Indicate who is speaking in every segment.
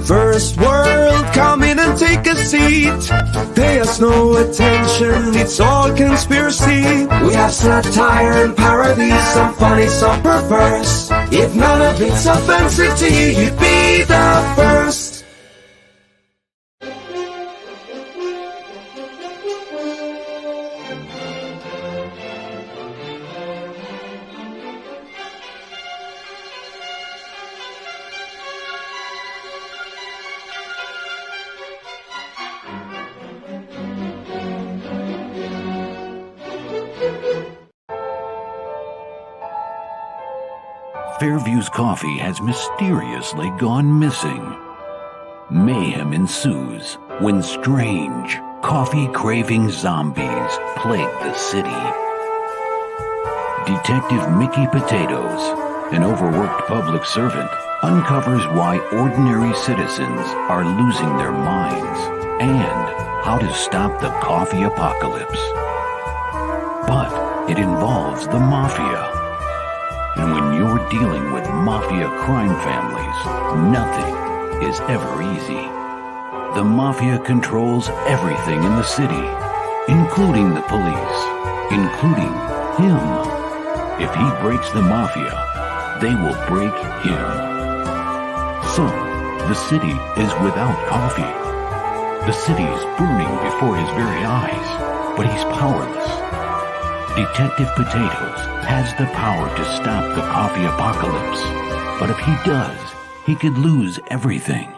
Speaker 1: First world, come in and take a seat. Pay us no attention, it's all conspiracy. We have satire and parody, some funny, some perverse. If none of it's offensive to you, you'd be the first.
Speaker 2: Fairview's coffee has mysteriously gone missing. Mayhem ensues when strange, coffee-craving zombies plague the city. Detective Mickey Potatoes, an overworked public servant, uncovers why ordinary citizens are losing their minds and how to stop the coffee apocalypse. But it involves the mafia. And when you're dealing with mafia crime families, nothing is ever easy. The mafia controls everything in the city, including the police, including him. If he breaks the mafia, they will break him. So, the city is without coffee. The city is burning before his very eyes, but he's powerless. Detective Potatoes has the power to stop the coffee apocalypse, but if he does, he could lose everything.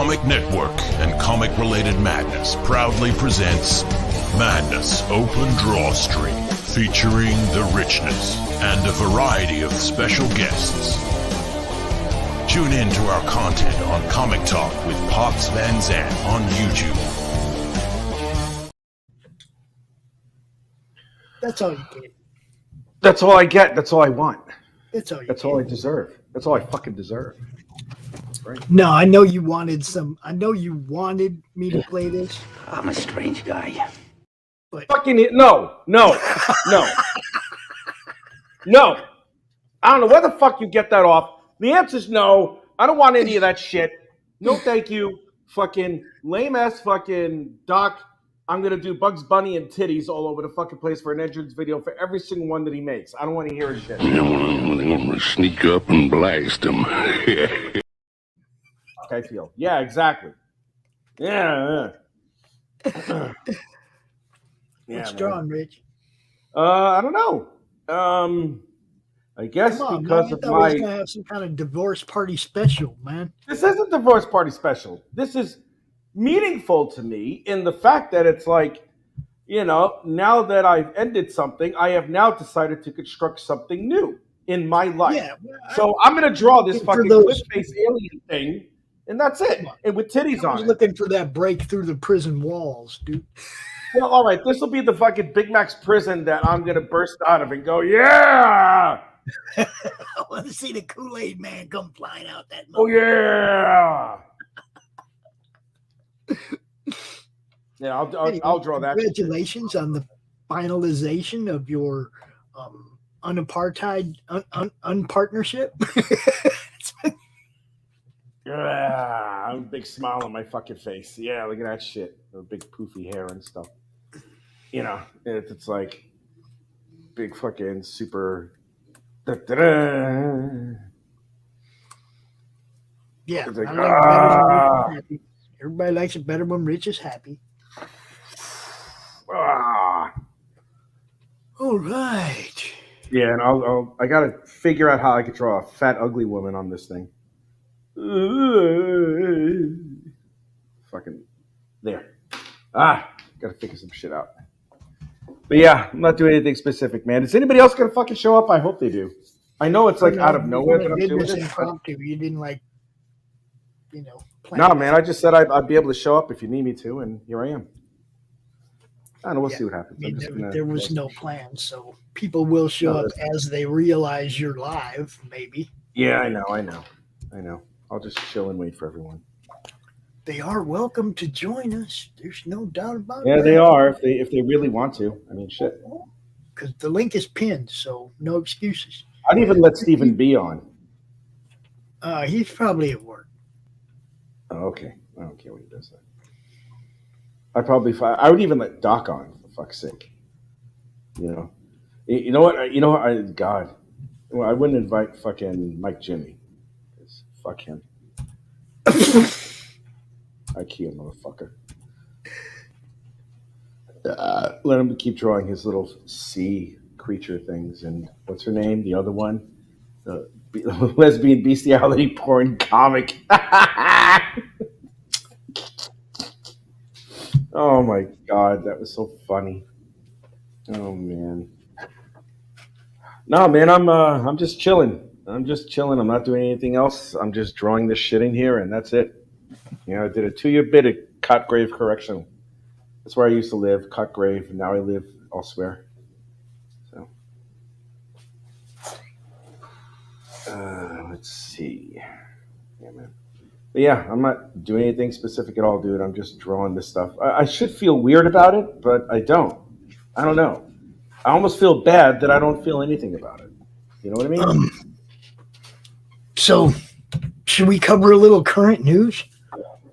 Speaker 3: Comic Network and comic-related madness proudly presents Madness Open Drawstream, featuring The Richness and a variety of special guests. Tune in to our content on Comic Talk with Pops Van Zant on YouTube.
Speaker 4: That's all you get.
Speaker 5: That's all I get. That's all I want.
Speaker 4: That's all you
Speaker 5: That's
Speaker 4: get.
Speaker 5: all I deserve. That's all I fucking deserve. Right.
Speaker 4: No, I know you wanted I know you wanted me to play this.
Speaker 6: I'm a strange guy.
Speaker 4: But
Speaker 5: Fucking no. No. I don't know where the fuck you get that off. The answer's no. I don't want any of that shit. No, thank you. Fucking lame ass fucking Doc. I'm gonna do Bugs Bunny and titties all over the fucking place for an entrance video for every single one that he makes. I don't want to hear his shit.
Speaker 7: I'm gonna sneak up and blast him.
Speaker 5: I feel. Yeah, exactly. Yeah.
Speaker 4: what's drawing, Rich?
Speaker 5: I don't know. I guess
Speaker 4: Come on,
Speaker 5: because
Speaker 4: man. I
Speaker 5: of
Speaker 4: thought we was
Speaker 5: my.
Speaker 4: gonna have some kind of divorce party special, man.
Speaker 5: This isn't divorce party special. This is meaningful to me in the fact that it's like, you know, now that I've ended something, I have now decided to construct something new in my life.
Speaker 4: Yeah.
Speaker 5: So I'm gonna draw this
Speaker 4: For
Speaker 5: fucking
Speaker 4: those-
Speaker 5: cliff face alien thing, and that's it. And with titties
Speaker 4: I
Speaker 5: on
Speaker 4: was
Speaker 5: it.
Speaker 4: looking for that break through the prison walls, dude.
Speaker 5: Well, all right, this will be the fucking Big Mac's prison that I'm gonna burst out of and go, yeah,
Speaker 4: I want to see the Kool-Aid man come flying out that.
Speaker 5: oh yeah. Yeah, I'll draw that.
Speaker 4: Congratulations on the finalization of your unapartheid unpartnership.
Speaker 5: Yeah, a big smile on my fucking face. Yeah, look at that shit. The big poofy hair and stuff. You know, it's like big fucking super. Da-da-da.
Speaker 4: Yeah,
Speaker 5: It's like,
Speaker 4: I like it better when Rich is happy. Everybody likes it better when Rich is happy.
Speaker 5: Ah.
Speaker 4: All right.
Speaker 5: Yeah, and I gotta figure out how I could draw a fat, ugly woman on this thing. Fucking there. Gotta figure some shit out. But yeah, I'm not doing anything specific, man. Is anybody else gonna fucking show up? I hope they do. I know it's like out of nowhere that I'm
Speaker 4: did
Speaker 5: doing
Speaker 4: this
Speaker 5: this.
Speaker 4: impromptu. You didn't plan
Speaker 5: No,
Speaker 4: it.
Speaker 5: man. I just said I'd be able to show up if you need me to, and here I am. I don't know. We'll see what happens.
Speaker 4: I mean,
Speaker 5: I'm just
Speaker 4: there was no plan, so people will show up as they realize you're live, maybe.
Speaker 5: Yeah, I know. I'll just chill and wait for everyone.
Speaker 4: They are welcome to join us. There's no doubt about it.
Speaker 5: Yeah, they are if they really want to. I mean, shit.
Speaker 4: Because the link is pinned, so no excuses.
Speaker 5: I'd even let Stephen B on.
Speaker 4: He's probably at work.
Speaker 5: Oh, okay. I don't care what he does that. I would even let Doc on, for fuck's sake. You know what? God. Well, I wouldn't invite fucking Mike Jimmy. Fuck him. IKEA motherfucker. Let him keep drawing his little sea creature things. And what's her name? The other one? The lesbian bestiality porn comic. Oh my God, that was so funny. Oh man. No, man, I'm just chilling. I'm not doing anything else. I'm just drawing this shit in here, and that's it. You know, I did a 2-year bid at Cotgrave Correctional. That's where I used to live, Cotgrave, and now I live elsewhere. So, let's see. Yeah, man. But yeah, I'm not doing anything specific at all, dude. I'm just drawing this stuff. I should feel weird about it, but I don't. I don't know. I almost feel bad that I don't feel anything about it. You know what I mean?
Speaker 4: So, should we cover a little current news?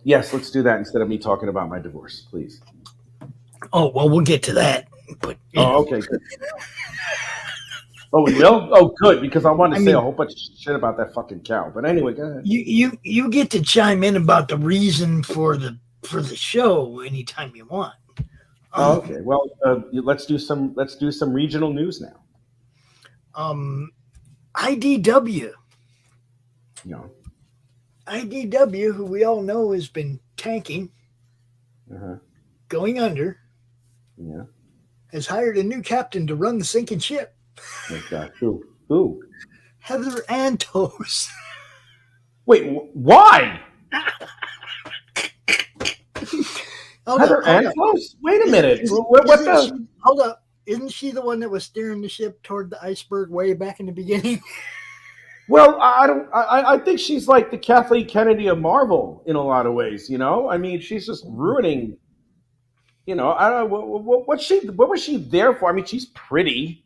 Speaker 5: Yes, let's do that instead of me talking about my divorce, please.
Speaker 4: Oh, well, we'll get to that. But
Speaker 5: Okay, good. Oh, we will? Oh, good, because I want to say a whole bunch of shit about that fucking cow. But anyway, go ahead.
Speaker 4: You get to chime in about the reason for the show anytime you want.
Speaker 5: Okay, well, let's do some regional news now.
Speaker 4: IDW.
Speaker 5: No.
Speaker 4: IDW, who we all know has been tanking, going under, has hired a new captain to run the sinking ship.
Speaker 5: Oh my God, who?
Speaker 4: Heather Antos.
Speaker 5: Wait, why? Heather Antos? Wait a minute.
Speaker 4: Hold up. Isn't she the one that was steering the ship toward the iceberg way back in the beginning?
Speaker 5: Well, I think she's like the Kathleen Kennedy of Marvel in a lot of ways, you know? I mean, she's just ruining, you know, I don't know, what was she there for? I mean, she's pretty.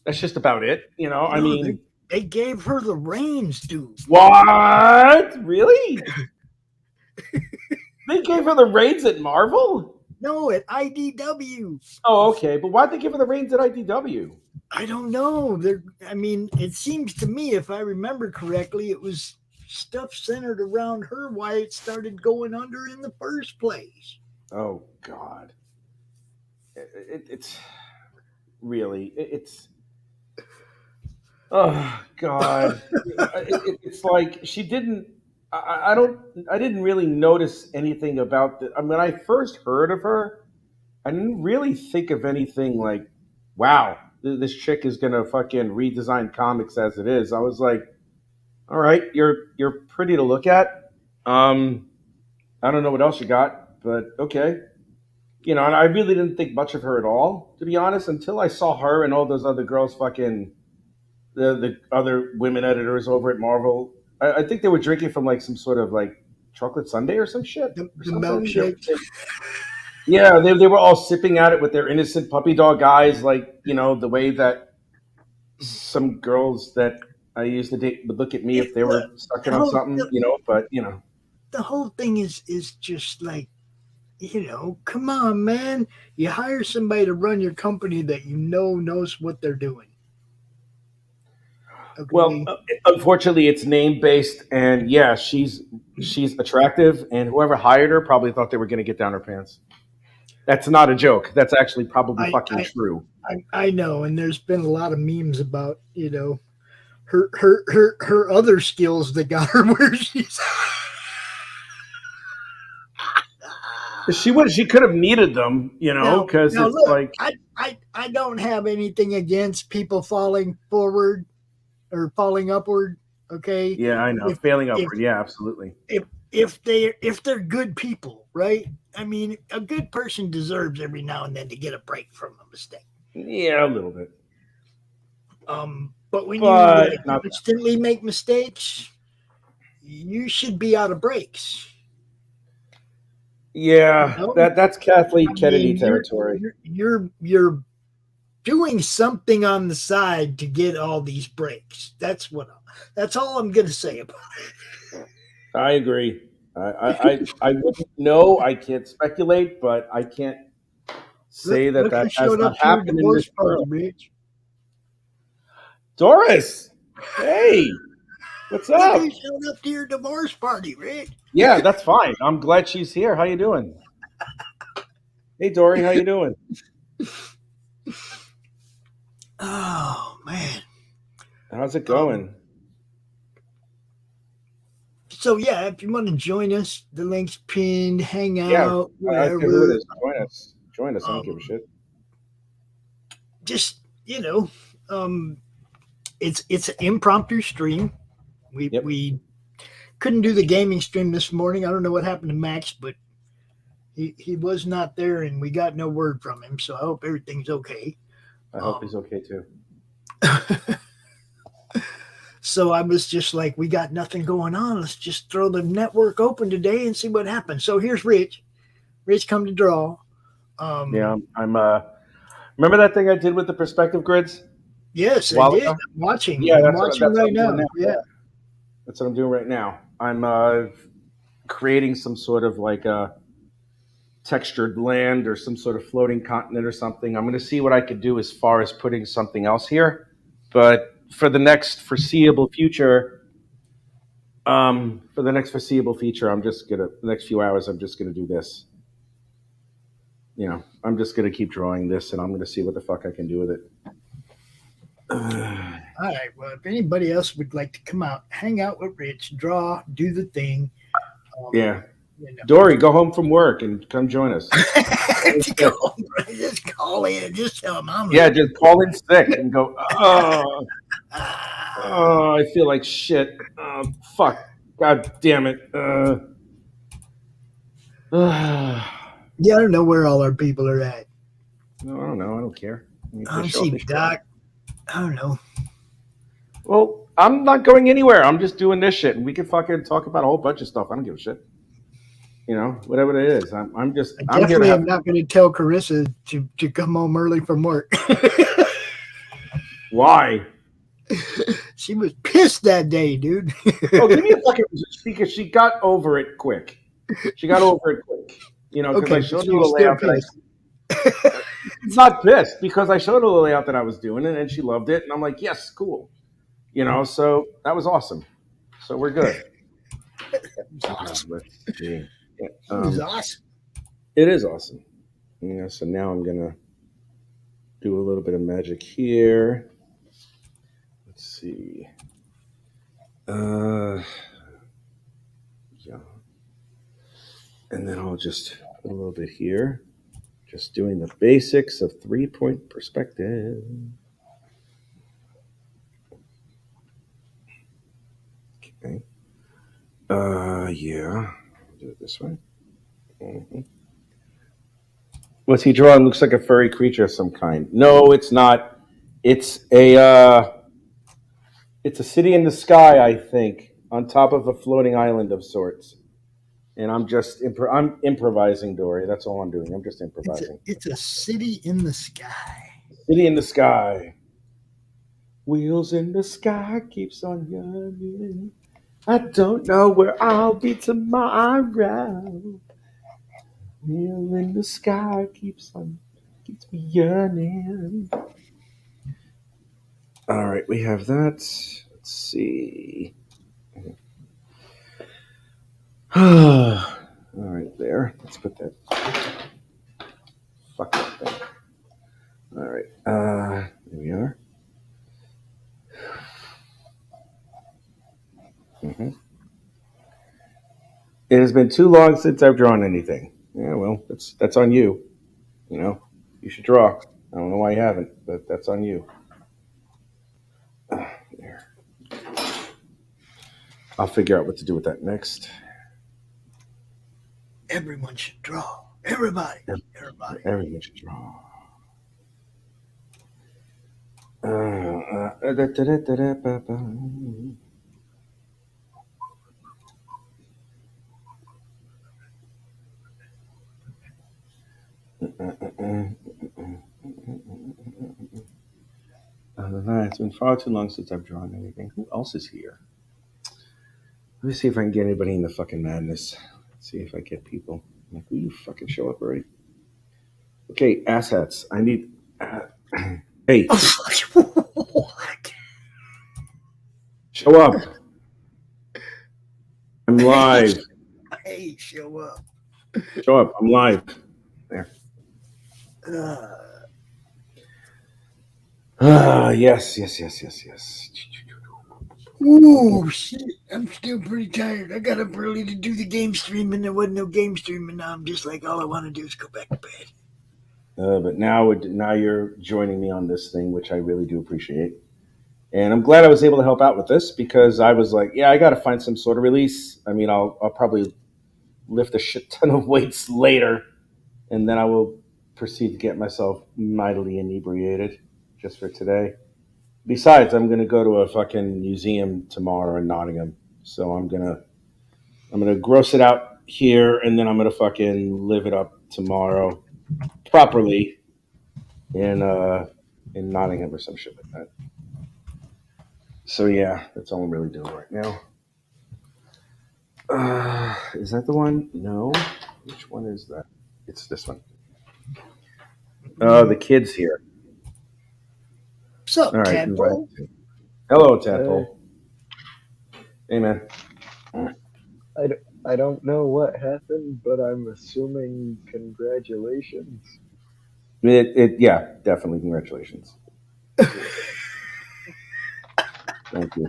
Speaker 5: That's just about it, you know? I mean...
Speaker 4: They gave her the reins, dude.
Speaker 5: What? Really? They gave her the reins at Marvel?
Speaker 4: No, at IDW.
Speaker 5: Oh, okay. But why'd they give her the reins at IDW?
Speaker 4: I don't know. I mean, it seems to me, if I remember correctly, it was stuff centered around her why it started going under in the first place.
Speaker 5: Oh, God. It's really, it's... Oh, God. It's like she didn't... I didn't really notice anything about the... I mean, when I first heard of her, I didn't really think of anything like, wow, this chick is going to fucking redesign comics as it is. I was like, all right, you're pretty to look at. I don't know what else you got, but okay. You know, and I really didn't think much of her at all, to be honest, until I saw her and all those other girls fucking... The other women editors over at Marvel, I think they were drinking from like some sort of like chocolate sundae or some shit.
Speaker 4: The milkshake.
Speaker 5: Yeah, they were all sipping at it with their innocent puppy dog eyes, like, you know, the way that some girls that I used to date would look at me if they were sucking on something, you know, but, you know.
Speaker 4: The whole thing is just like, you know, come on, man. You hire somebody to run your company that you know knows what they're doing. Okay.
Speaker 5: Well, unfortunately, it's name-based, and yeah, she's attractive, and whoever hired her probably thought they were going to get down her pants. That's not a joke. That's actually probably fucking true.
Speaker 4: I know, and there's been a lot of memes about, you know, her other skills that got her where she's.
Speaker 5: She could have needed them, you know, because it's
Speaker 4: look,
Speaker 5: like
Speaker 4: I don't have anything against people falling forward or falling upward. Okay.
Speaker 5: Yeah, I know. Failing upward. Yeah, absolutely.
Speaker 4: If they're good people, right? I mean, a good person deserves every now and then to get a break from a mistake.
Speaker 5: Yeah, a little bit.
Speaker 4: But when you constantly make mistakes, you should be out of breaks.
Speaker 5: Yeah, you know? that's Kathleen Kennedy territory.
Speaker 4: You're doing something on the side to get all these breaks. That's all I'm going to say about it.
Speaker 5: I agree. I wouldn't know. I can't speculate, but I can't say that has not happened in this world. Doris, hey, what's up?
Speaker 4: You showed up to your divorce party, Rich.
Speaker 5: Yeah, that's fine. I'm glad she's here. How you doing? Hey, Dory, how you doing?
Speaker 4: Oh, man.
Speaker 5: How's it going?
Speaker 4: So, yeah, if you want to join us, the link's pinned, hang out, whatever.
Speaker 5: Who it is. Join us. I don't give a shit.
Speaker 4: Just, you know, it's an impromptu stream. We couldn't do the gaming stream this morning. I don't know what happened to Max, but he was not there, and we got no word from him, so I hope everything's okay.
Speaker 5: I hope he's okay, too.
Speaker 4: So I was just like, we got nothing going on. Let's just throw the network open today and see what happens. So here's Rich. Rich come to draw.
Speaker 5: Yeah, I'm remember that thing I did with the perspective grids?
Speaker 4: Yes, I did. I'm watching.
Speaker 5: Yeah,
Speaker 4: I'm watching right now. Yeah.
Speaker 5: That's what I'm doing right now. I'm creating some sort of like a textured land or some sort of floating continent or something. I'm going to see what I could do as far as putting something else here. But for the next foreseeable future, I'm just going to, the next few hours, I'm just going to do this. You know, I'm just going to keep drawing this, and I'm going to see what the fuck I can do with it.
Speaker 4: All right. Well, if anybody else would like to come out, hang out with Rich, draw, do the thing.
Speaker 5: Yeah. Dory, go home from work and come join us.
Speaker 4: Just call in. Just tell them I'm
Speaker 5: just call in sick and go, oh, I feel like shit. Fuck. God damn it.
Speaker 4: Yeah, I don't know where all our people are at.
Speaker 5: No, I don't know. I don't care.
Speaker 4: I don't see Doc. I don't know.
Speaker 5: Well, I'm not going anywhere. I'm just doing this shit, and we can fucking talk about a whole bunch of stuff. I don't give a shit. You know, whatever it is. I'm
Speaker 4: not going to tell Carissa to come home early from work.
Speaker 5: Why?
Speaker 4: She was pissed that day, dude.
Speaker 5: Oh, give me a fucking because she got over it quick. She got over it quick. You know, because I showed her the layout that She's not pissed because I showed her the layout that I was doing, and she loved it, and I'm like, yes, cool. You know, so that was awesome. So we're good.
Speaker 4: Awesome.
Speaker 5: Let's see.
Speaker 4: It was awesome.
Speaker 5: It is awesome. Yeah, so now I'm gonna do a little bit of magic here. Let's see. Yeah. And then I'll just put a little bit here. Just doing the basics of 3-point perspective. Okay. Yeah. I'll do it this way. Mm-hmm. What's he drawing? Looks like a furry creature of some kind. No, it's not. It's a city in the sky, I think, on top of a floating island of sorts. And I'm just I'm improvising, Dory. That's all I'm doing. I'm just improvising.
Speaker 4: It's a city in the sky.
Speaker 5: City in the sky. Wheels in the sky keeps on running. I don't know where I'll be tomorrow. Wheel in the sky keeps me yearning. All right, we have that. Let's see. All right, there. Let's put that. Fuck that thing. All right. There we are. Mm-hmm. It has been too long since I've drawn anything. Yeah, well, that's on you. You know, you should draw. I don't know why you haven't, but that's on you. There. I'll figure out what to do with that next.
Speaker 4: Everyone should draw. Everybody.
Speaker 5: Everyone should draw. It's been far too long since I've drawn anything. Who else is here? Let me see if I can get anybody in the fucking madness. Let's see if I get people. I'm like, will you fucking show up already? Okay, asshats. I need. Hey. Show up. I'm live.
Speaker 4: Hey, show up.
Speaker 5: Show up. I'm live. There. Yes.
Speaker 4: Ooh, shit. I'm still pretty tired. I got up early to do the game stream, and there wasn't no game stream, and now I'm just like, all I want to do is go back to bed.
Speaker 5: But now you're joining me on this thing, which I really do appreciate. And I'm glad I was able to help out with this because I was like, yeah, I got to find some sort of release. I mean, I'll probably lift a shit ton of weights later, and then I will proceed to get myself mightily inebriated just for today. Besides, I'm going to go to a fucking museum tomorrow in Nottingham. So I'm going to gross it out here, and then I'm going to fucking live it up tomorrow properly in Nottingham or some shit like that. So yeah, that's all I'm really doing right now. Is that the one? No. Which one is that? It's this one. Oh, the kid's here.
Speaker 4: What's up,
Speaker 5: right,
Speaker 4: Tadpole?
Speaker 5: Hello, Tadpole. Hey, man.
Speaker 8: I don't know what happened, but I'm assuming congratulations.
Speaker 5: Yeah, definitely congratulations. Thank you.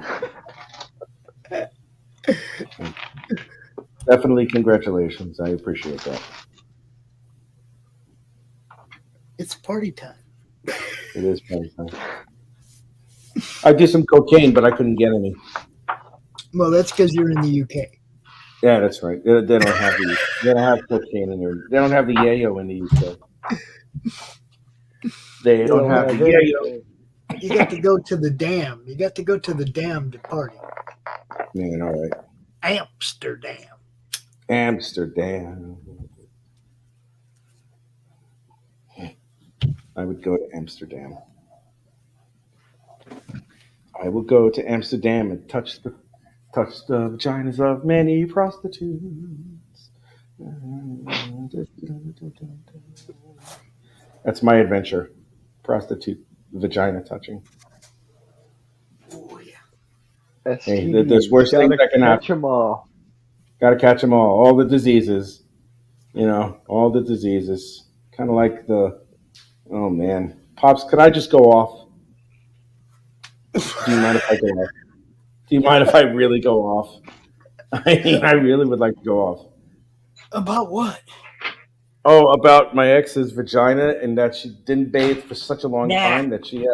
Speaker 5: Definitely congratulations. I appreciate that.
Speaker 4: It's party time.
Speaker 5: It is party time. I did some cocaine, but I couldn't get any.
Speaker 4: Well, that's because you're in the UK.
Speaker 5: Yeah, that's right. They don't have they don't have cocaine in there. They don't have the yayo in the UK. They don't have the yayo.
Speaker 4: You got to go to the dam. You got to go to the dam to party.
Speaker 5: Man, all right.
Speaker 4: Amsterdam.
Speaker 5: I would go to Amsterdam. I will go to Amsterdam and touch the vaginas of many prostitutes. That's my adventure. Prostitute vagina touching.
Speaker 4: Oh yeah.
Speaker 5: Hey, there's worse things that can happen.
Speaker 8: Catch them all.
Speaker 5: Gotta catch them all. All the diseases. You know, all the diseases. Kind of like oh man. Pops, could I just go off? Do you mind if I go off? Do you mind if I really go off? I mean, I really would like to go off.
Speaker 4: About what?
Speaker 5: Oh, about my ex's vagina and that she didn't bathe for such a long time that she had.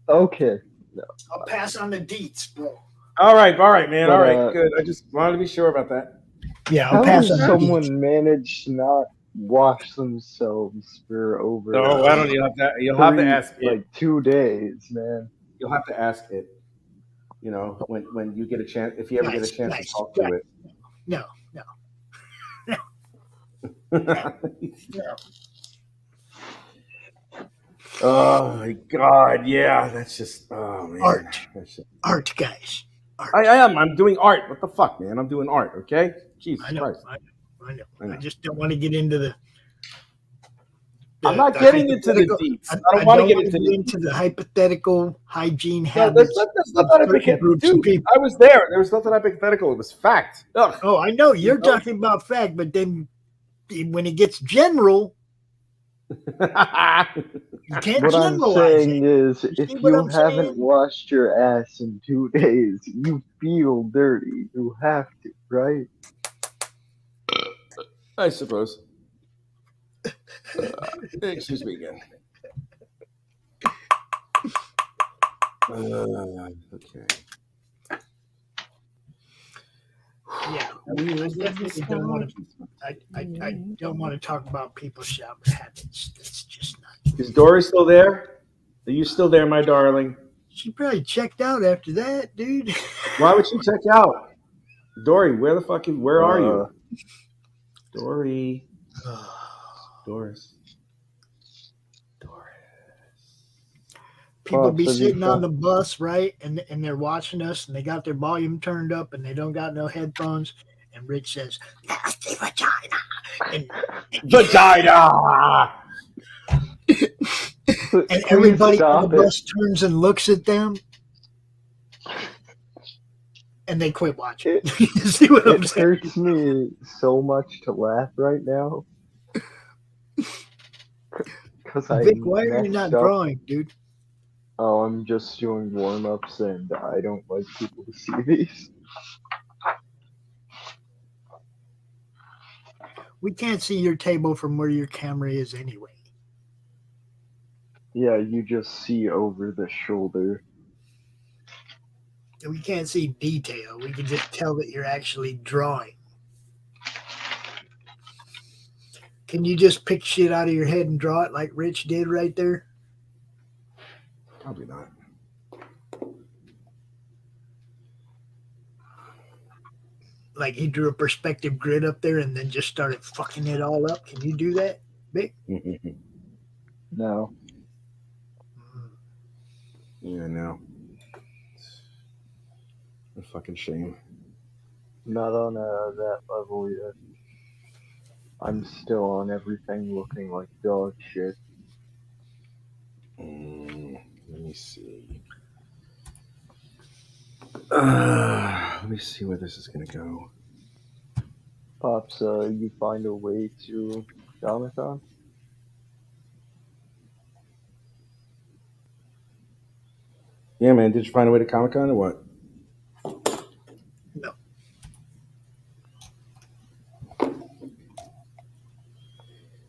Speaker 8: Okay. No.
Speaker 4: I'll pass on the deets, bro.
Speaker 5: All right, man. All right, good. I just wanted to be sure about that.
Speaker 4: Yeah,
Speaker 8: How
Speaker 4: I'll pass on
Speaker 8: does
Speaker 4: the deets.
Speaker 8: someone manage to not wash themselves for over?
Speaker 5: No, why don't you have to? You'll have to ask it.
Speaker 8: Like 2 days, man.
Speaker 5: You'll have to ask it. You know, when you get a chance, if you ever get a chance to talk to it.
Speaker 4: No.
Speaker 5: Oh my God! Yeah, that's just man.
Speaker 4: Art, guys. Art.
Speaker 5: I am. I'm doing art. What the fuck, man? I'm doing art. Okay. Jesus Christ.
Speaker 4: I know. I just don't want to get into the
Speaker 5: I'm not getting into the deets. I don't want to get into
Speaker 4: the hypothetical hygiene habits.
Speaker 5: There's nothing hypothetical. I was there. There was nothing hypothetical. It was fact. Ugh.
Speaker 4: Oh, I know. You're talking about fact, but then when it gets general, you can't
Speaker 8: what I'm
Speaker 4: generalize
Speaker 8: saying
Speaker 4: it.
Speaker 8: is, if you haven't washed your ass in 2 days, you feel dirty. You have to, right?
Speaker 5: I suppose. Excuse me again. Okay.
Speaker 4: Yeah, I definitely don't want to. I don't want to talk about people's shower habits. That's just not.
Speaker 5: Is Dory still there? Are you still there, my darling?
Speaker 4: She probably checked out after that, dude.
Speaker 5: Why would she check out? Dory, where are you? Dory. Doris.
Speaker 4: People be sitting on the bus, right? And they're watching us and they got their volume turned up and they don't got no headphones. And Rich says, "Nasty vagina." And
Speaker 5: vagina!
Speaker 4: And everybody on the bus turns and looks at them. And they quit watching. You see what I'm saying?
Speaker 8: It hurts me so much to laugh right now.
Speaker 4: Vic, why are you not drawing, dude?
Speaker 8: Oh, I'm just doing warm-ups and I don't like people to see these.
Speaker 4: We can't see your table from where your camera is anyway.
Speaker 8: Yeah, you just see over the shoulder.
Speaker 4: We can't see detail. We can just tell that you're actually drawing. Can you just pick shit out of your head and draw it like Rich did right there?
Speaker 5: Probably not.
Speaker 4: Like he drew a perspective grid up there and then just started fucking it all up. Can you do that, Vic?
Speaker 8: No.
Speaker 5: Yeah, no. A fucking shame.
Speaker 8: Not on that level yet. I'm still on everything looking like dog shit.
Speaker 5: Let me see. Let me see where this is gonna go.
Speaker 8: Pops, you find a way to Jonathan?
Speaker 5: Yeah, man. Did you find a way to Comic-Con or what?
Speaker 4: No.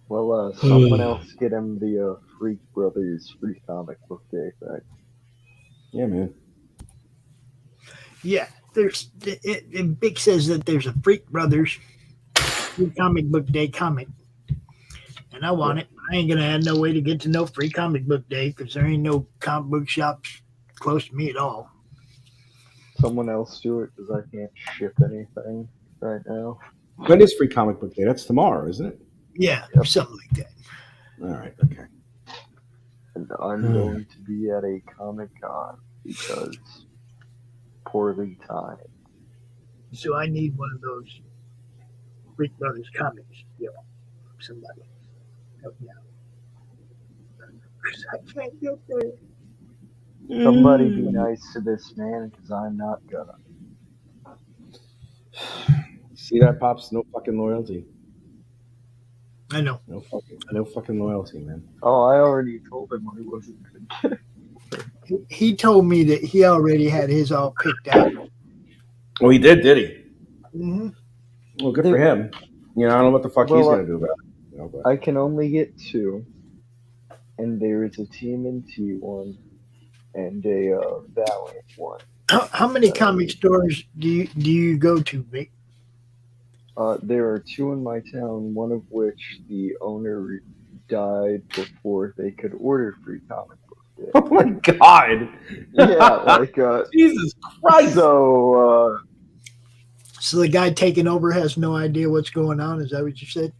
Speaker 8: Well, someone else get him the Freak Brothers Free Comic Book Day thing.
Speaker 5: Yeah, man.
Speaker 4: Yeah, Big says that there's a Freak Brothers Free Comic Book Day comic, and I want it. I ain't gonna have no way to get to no Free Comic Book Day because there ain't no comic book shops close to me at all.
Speaker 8: Someone else do it because I can't ship anything right now.
Speaker 5: When is Free Comic Book Day? That's tomorrow, isn't it?
Speaker 4: Yeah, something like that.
Speaker 5: All right. Okay.
Speaker 8: And I'm going to be at a Comic-Con because poorly timed.
Speaker 4: So I need one of those Freak Brothers comics. Yo, somebody help me out. 'Cause I can't get there.
Speaker 8: Somebody be nice to this man because I'm not gonna.
Speaker 5: See that, Pops? No fucking loyalty.
Speaker 4: I know.
Speaker 5: No fucking loyalty, man.
Speaker 8: Oh, I already told him I wasn't gonna get it.
Speaker 4: He told me that he already had his all picked out.
Speaker 5: Oh, he did he?
Speaker 4: Mm-hmm.
Speaker 5: Well, good for him. You know, I don't know what the fuck he's gonna do about it. You know, but.
Speaker 8: I can only get 2, and there is a TMNT one and a Valiant one.
Speaker 4: How many comic stores do you go to, Vic?
Speaker 8: There are 2 in my town, one of which the owner died before they could order Free Comic Book Day.
Speaker 5: Oh my god!
Speaker 8: Yeah, like
Speaker 5: Jesus Christ!
Speaker 8: So
Speaker 4: the guy taking over has no idea what's going on. Is that what you said?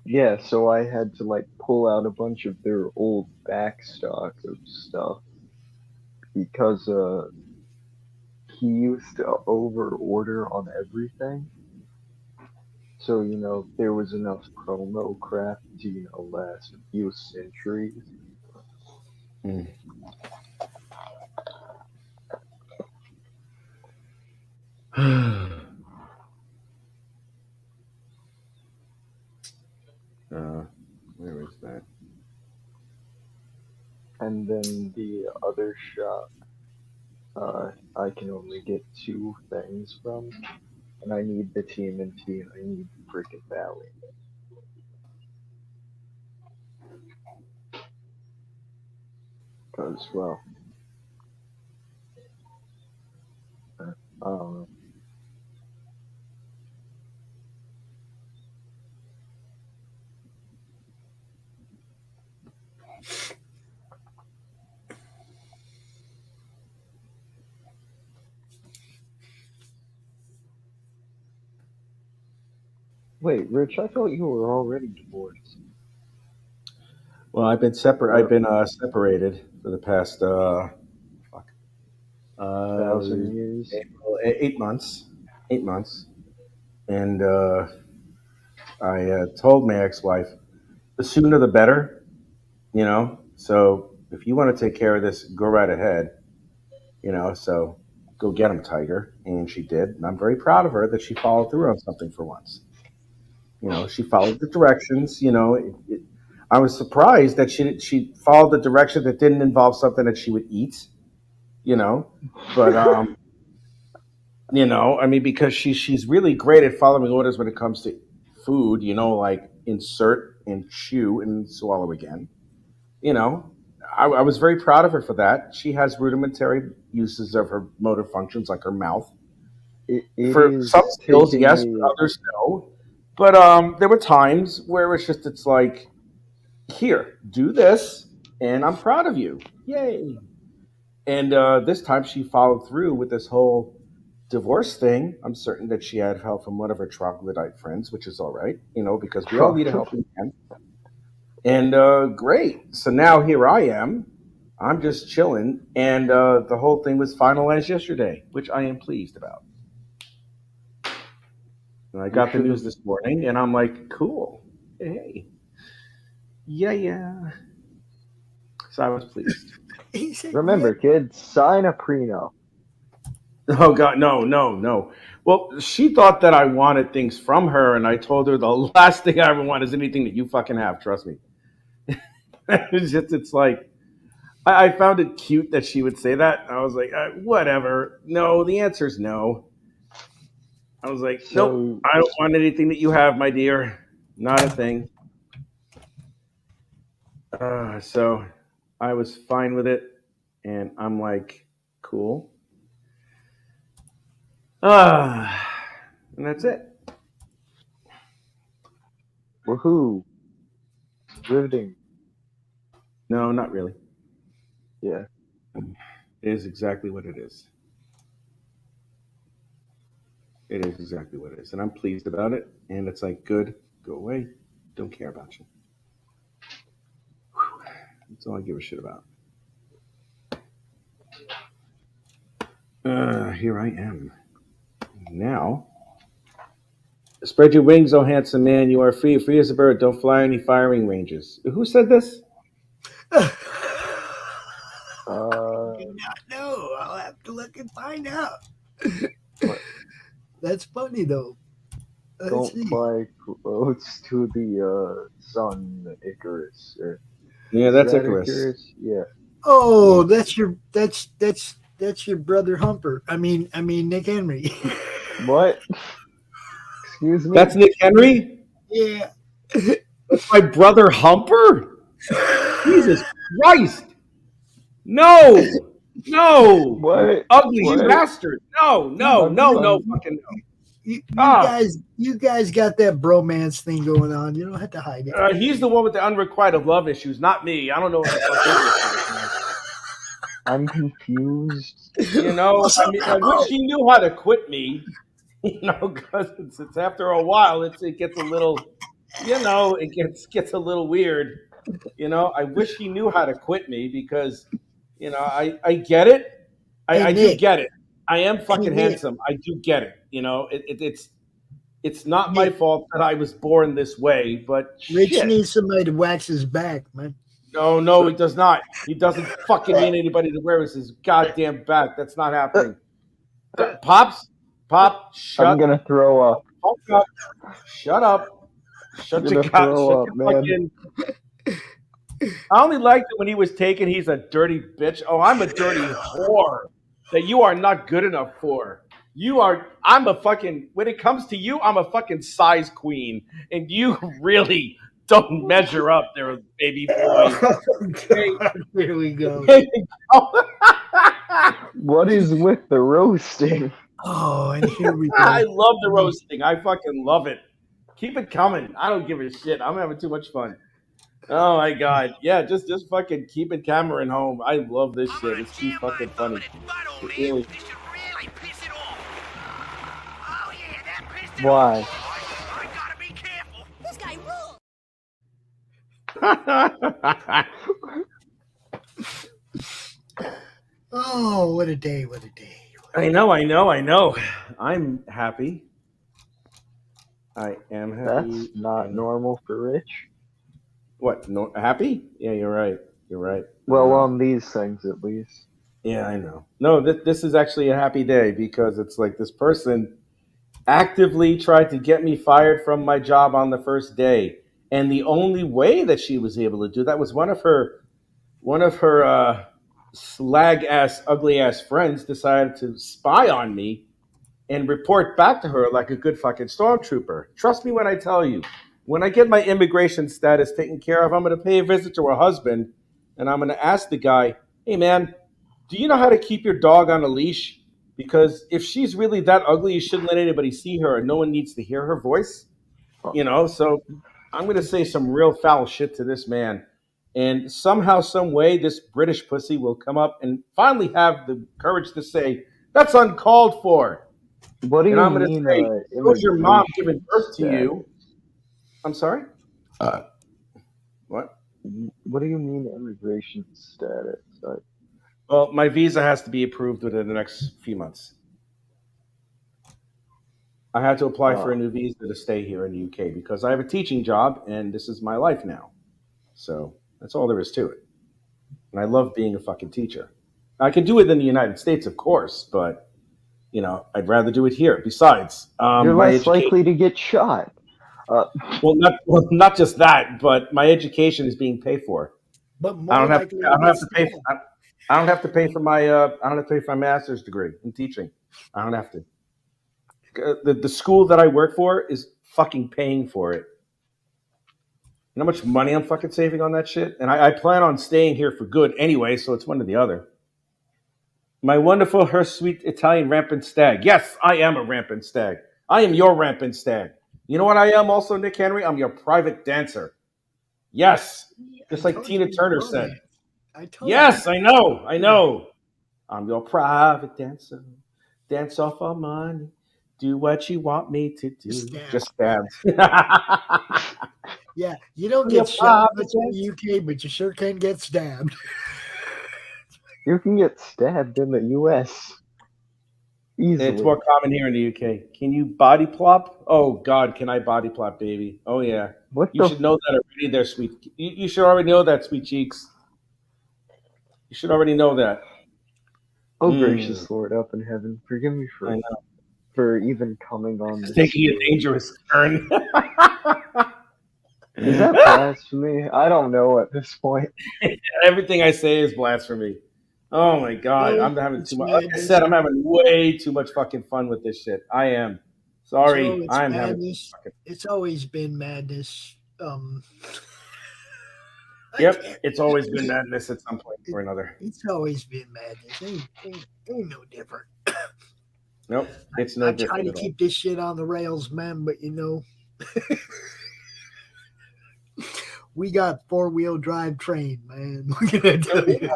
Speaker 8: yeah, so I had to like pull out a bunch of their old back stock of stuff because he used to over order on everything. So, you know, there was enough promo crap to, you know, last a few centuries.
Speaker 5: Where is that?
Speaker 8: And then the other shop, I can only get 2 things from. And I need the TMNT and I need the freaking Valley. Because, well, I don't know. Wait, Rich, I thought you were already divorced.
Speaker 5: Well, I've been separated for the past
Speaker 8: 1,000 years.
Speaker 5: 8 months. 8 months, and I told my ex-wife, the sooner the better. You know, so if you want to take care of this, go right ahead. You know, so go get him, Tiger, and she did, and I'm very proud of her that she followed through on something for once. You know, she followed the directions. You know, I was surprised that she followed the direction that didn't involve something that she would eat. You know, but you know, I mean, because she's really great at following orders when it comes to food. You know, like insert and chew and swallow again. You know, I was very proud of her for that. She has rudimentary uses of her motor functions, like her mouth. For some skills, yes, for others, no. But there were times where it's like, here, do this, and I'm proud of you. Yay. And this time she followed through with this whole divorce thing. I'm certain that she had help from one of her troglodyte friends, which is all right, you know, because we all need a helping hand. And great. So now here I am. I'm just chilling. And the whole thing was finalized yesterday, which I am pleased about. And I got the news this morning, and I'm like, cool. Hey. Yeah. So I was pleased.
Speaker 8: Remember, kids, sign a prenup.
Speaker 5: Oh, God, no. Well, she thought that I wanted things from her, and I told her the last thing I ever want is anything that you fucking have. Trust me. It's like, I found it cute that she would say that. I was like, whatever. No, the answer is no. I was like, nope, I don't want anything that you have, my dear. Not a thing. So I was fine with it, and I'm like, cool. And that's it.
Speaker 8: Woohoo! Riveting.
Speaker 5: No, not really.
Speaker 8: Yeah.
Speaker 5: It is exactly what it is. It is exactly what it is. And I'm pleased about it. And it's like, good, go away. Don't care about you. Whew. That's all I give a shit about. Here I am. Now, spread your wings, oh handsome man. You are free. Free as a bird. Don't fly any firing ranges. Who said this?
Speaker 4: I do not know. I'll have to look and find out. That's funny though.
Speaker 8: Don't fly close to the sun, Icarus.
Speaker 5: Yeah, that's Icarus.
Speaker 8: Yeah.
Speaker 4: Oh, that's your brother Humper. I mean Nick Henry.
Speaker 8: What? Excuse me.
Speaker 5: That's Nick Henry?
Speaker 4: Yeah.
Speaker 5: That's my brother Humper? Jesus Christ. No.
Speaker 8: What?
Speaker 5: Ugly,
Speaker 8: what?
Speaker 5: you bastard. No, fucking no.
Speaker 4: You guys got that bromance thing going on. You don't have to hide it.
Speaker 5: He's the one with the unrequited love issues, not me. I don't know what the fuck is.
Speaker 8: I'm confused.
Speaker 5: You know, I mean, I wish he knew how to quit me. You know, because it's after a while, it gets a little, you know, it gets a little weird. You know, I wish he knew how to quit me because, you know, I get it. I do get it. I am fucking handsome. I do get it. You know, it's not my fault that I was born this way, but
Speaker 4: Rich
Speaker 5: shit.
Speaker 4: needs somebody to wax his back, man.
Speaker 5: No, he does not. He doesn't fucking need anybody to wear his goddamn back. That's not happening. Pop, shut up.
Speaker 8: I'm gonna throw up.
Speaker 5: Shut up. Shut your
Speaker 8: throw up, man.
Speaker 5: I only liked it when he was taken. He's a dirty bitch. Oh, I'm a dirty whore that you are not good enough for. I'm a fucking, when it comes to you, I'm a fucking size queen. And you really don't measure up there, baby boy.
Speaker 4: Okay, here we go.
Speaker 8: What is with the roasting?
Speaker 4: Oh, and here we go.
Speaker 5: I love the roasting. I fucking love it. Keep it coming. I don't give a shit. I'm having too much fun. Oh my god. Yeah, just fucking keep it Cameron home. I love this shit. It's too fucking funny. Really.
Speaker 8: Why?
Speaker 9: This guy rules.
Speaker 4: Oh, what a day, what a day.
Speaker 5: I know. I'm happy. I am happy.
Speaker 8: That's not normal for Rich.
Speaker 5: What? No, happy? Yeah, you're right.
Speaker 8: Well, on these things at least.
Speaker 5: Yeah, I know. No, this is actually a happy day because it's like this person actively tried to get me fired from my job on the first day. And the only way that she was able to do that was one of her slag ass, ugly ass friends decided to spy on me and report back to her like a good fucking stormtrooper. Trust me when I tell you, when I get my immigration status taken care of, I'm going to pay a visit to her husband and I'm going to ask the guy, hey man, do you know how to keep your dog on a leash? Because if she's really that ugly, you shouldn't let anybody see her and no one needs to hear her voice. You know, so I'm going to say some real foul shit to this man. And somehow, some way, this British pussy will come up and finally have the courage to say, that's uncalled for.
Speaker 8: What do you
Speaker 5: I'm
Speaker 8: mean?
Speaker 5: Say, was your mom giving birth to you? I'm sorry? What?
Speaker 8: What do you mean immigration status?
Speaker 5: Well, my visa has to be approved within the next few months. I had to apply for a new visa to stay here in the UK because I have a teaching job and this is my life now. So that's all there is to it. And I love being a fucking teacher. I can do it in the United States, of course, but, you know, I'd rather do it here. Besides,
Speaker 8: you're less likely to get shot.
Speaker 5: Well, not just that, but my education is being paid for.
Speaker 4: But
Speaker 5: I
Speaker 4: more
Speaker 5: don't have.
Speaker 4: likely,
Speaker 5: I don't have to pay.
Speaker 4: stabbed.
Speaker 5: I don't have to pay for my. I don't have to pay for my master's degree in teaching. I don't have to. The school that I work for is fucking paying for it. You know how much money I'm fucking saving on that shit? And I plan on staying here for good anyway, so it's one or the other. My wonderful, her sweet Italian rampant stag. Yes, I am a rampant stag. I am your rampant stag. You know what I am also, Nick Henry? I'm your private dancer. Yes, just like Tina Turner said. Yes, I know. I'm your private dancer. Dance off our money. Do what you want me to do. Just stab.
Speaker 4: Yeah, you don't get shot much in the UK, but you sure can get stabbed.
Speaker 8: You can get stabbed in the US. Easily.
Speaker 5: It's more common here in the UK. Can you body plop? Oh, God, can I body plop, baby? Oh, yeah. You should know that already there, sweet. You should already know that, sweet cheeks. You should already know that.
Speaker 8: Oh, gracious Lord up in heaven, forgive me for even coming on this.
Speaker 5: Taking a dangerous turn.
Speaker 8: Is that blasphemy? I don't know at this point.
Speaker 5: Everything I say is blasphemy. Oh my God, I'm having too much. Like I said, I'm having way too much fucking fun with this shit. I am. Sorry, I'm having.
Speaker 4: It's always been madness.
Speaker 5: Yep, it's always been madness at some point or another.
Speaker 4: It's always been madness. Ain't no different.
Speaker 5: Nope, it's no different.
Speaker 4: I try to keep this shit on the rails, man, but you know. We got 4-wheel drive train, man. What can I tell you?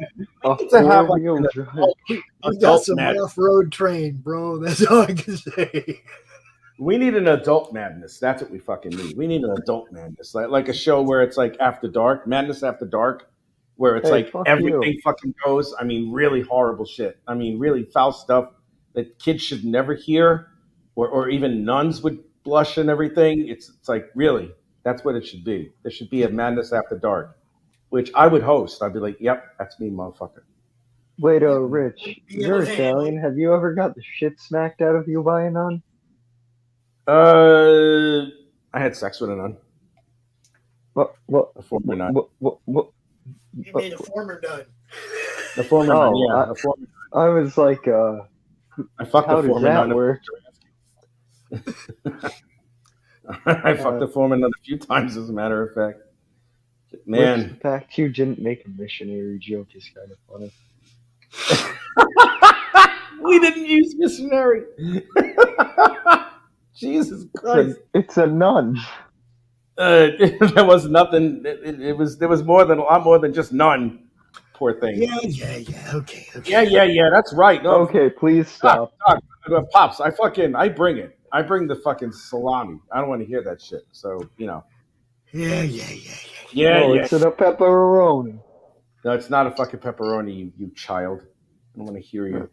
Speaker 4: We got some off-road train, bro. That's all I can say.
Speaker 5: We need an adult madness. That's what we fucking need. We need an adult madness, like a show where it's like After Dark, Madness After Dark, where it's like everything fucking goes. I mean, really horrible shit. I mean, really foul stuff that kids should never hear, or even nuns would blush and everything. It's like really. That's what it should be. There should be a Madness After Dark, which I would host. I'd be like, yep, that's me, motherfucker.
Speaker 8: Wait, Rich, you're Italian. Have you ever got the shit smacked out of you by a nun?
Speaker 5: I had sex with a nun.
Speaker 8: What?
Speaker 5: A former nun.
Speaker 4: You mean a former nun?
Speaker 5: The former nun, yeah. A former nun.
Speaker 8: I was like,
Speaker 5: I fucked
Speaker 8: how
Speaker 5: a former
Speaker 8: does that
Speaker 5: nun.
Speaker 8: work?
Speaker 5: I fucked a former nun a few times, as a matter of fact. Man.
Speaker 8: The fact you didn't make a missionary joke is kind of
Speaker 5: funny. We didn't use missionary. Jesus Christ.
Speaker 8: It's a nun.
Speaker 5: There was nothing. There was more than a lot more than just nun. Poor thing.
Speaker 4: Yeah. Okay.
Speaker 5: Yeah. That's right. No.
Speaker 8: Okay, please stop.
Speaker 5: Pops, I bring it. I bring the fucking salami. I don't want to hear that shit. So, you know.
Speaker 4: Yeah.
Speaker 8: It's a pepperoni.
Speaker 5: No, it's not a fucking pepperoni, you child. I don't want to hear you.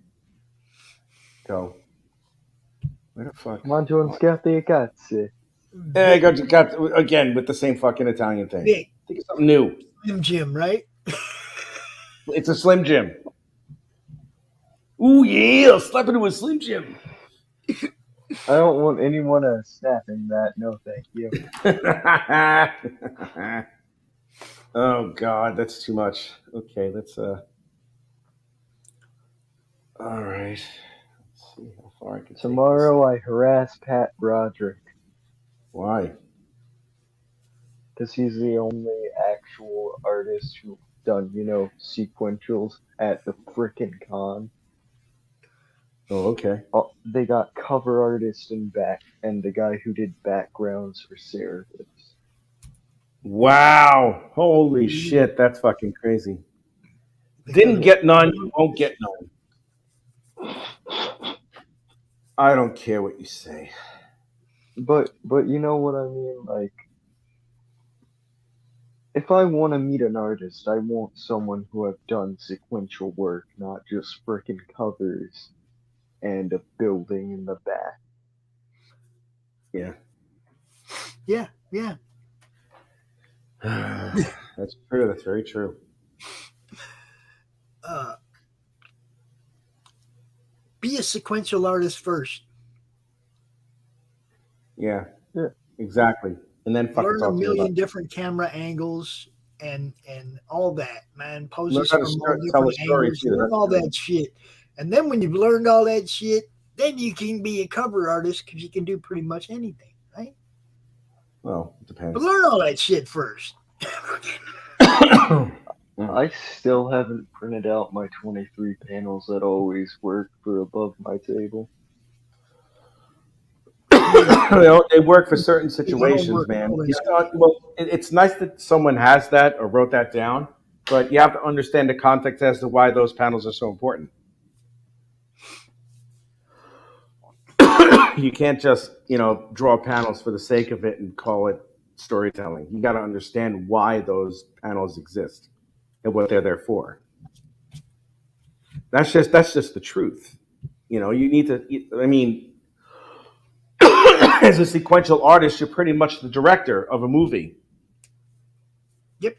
Speaker 5: Go. Where the fuck?
Speaker 8: Mangio un schiaffo di cazzi.
Speaker 5: Hey, got again with the same fucking Italian thing.
Speaker 4: Nick.
Speaker 5: Think of something new.
Speaker 4: Slim Jim, right?
Speaker 5: It's a Slim Jim. Ooh, yeah, I'll slap into a Slim Jim.
Speaker 8: I don't want anyone snapping that. No, thank you.
Speaker 5: Oh, God, that's too much. Okay, let's, all right. Let's see how far I can
Speaker 8: Tomorrow I harass Pat Broderick.
Speaker 5: Why?
Speaker 8: Because he's the only actual artist who's done, sequentials at the frickin' con.
Speaker 5: Oh, okay.
Speaker 8: They got cover artist and the guy who did backgrounds for Seraphis.
Speaker 5: Wow. Holy shit, that's fucking crazy. Didn't get none, you won't get none. I don't care what you say.
Speaker 8: But you know what I mean? Like, if I want to meet an artist, I want someone who have done sequential work, not just frickin' covers and a building in the back.
Speaker 5: Yeah.
Speaker 4: Yeah.
Speaker 5: That's true. That's very true.
Speaker 4: Be a sequential artist first.
Speaker 5: Yeah. Exactly. And then
Speaker 4: learn a million different camera angles. and all that, man.
Speaker 5: Learn
Speaker 4: Poses
Speaker 5: how to
Speaker 4: from all
Speaker 5: tell a
Speaker 4: different
Speaker 5: story
Speaker 4: angles.
Speaker 5: too.
Speaker 4: Learn
Speaker 5: That's
Speaker 4: all
Speaker 5: good.
Speaker 4: that shit. And then when you've learned all that shit, then you can be a cover artist because you can do pretty much anything, right?
Speaker 5: Well, it depends.
Speaker 4: But learn all that shit first.
Speaker 8: I still haven't printed out my 23 panels that always work for above my table.
Speaker 5: They work for certain situations, man. It's nice that someone has that or wrote that down, but you have to understand the context as to why those panels are so important. You can't just, draw panels for the sake of it and call it storytelling. You got to understand why those panels exist and what they're there for. That's just the truth. You need to. I mean, as a sequential artist, you're pretty much the director of a movie.
Speaker 4: Yep.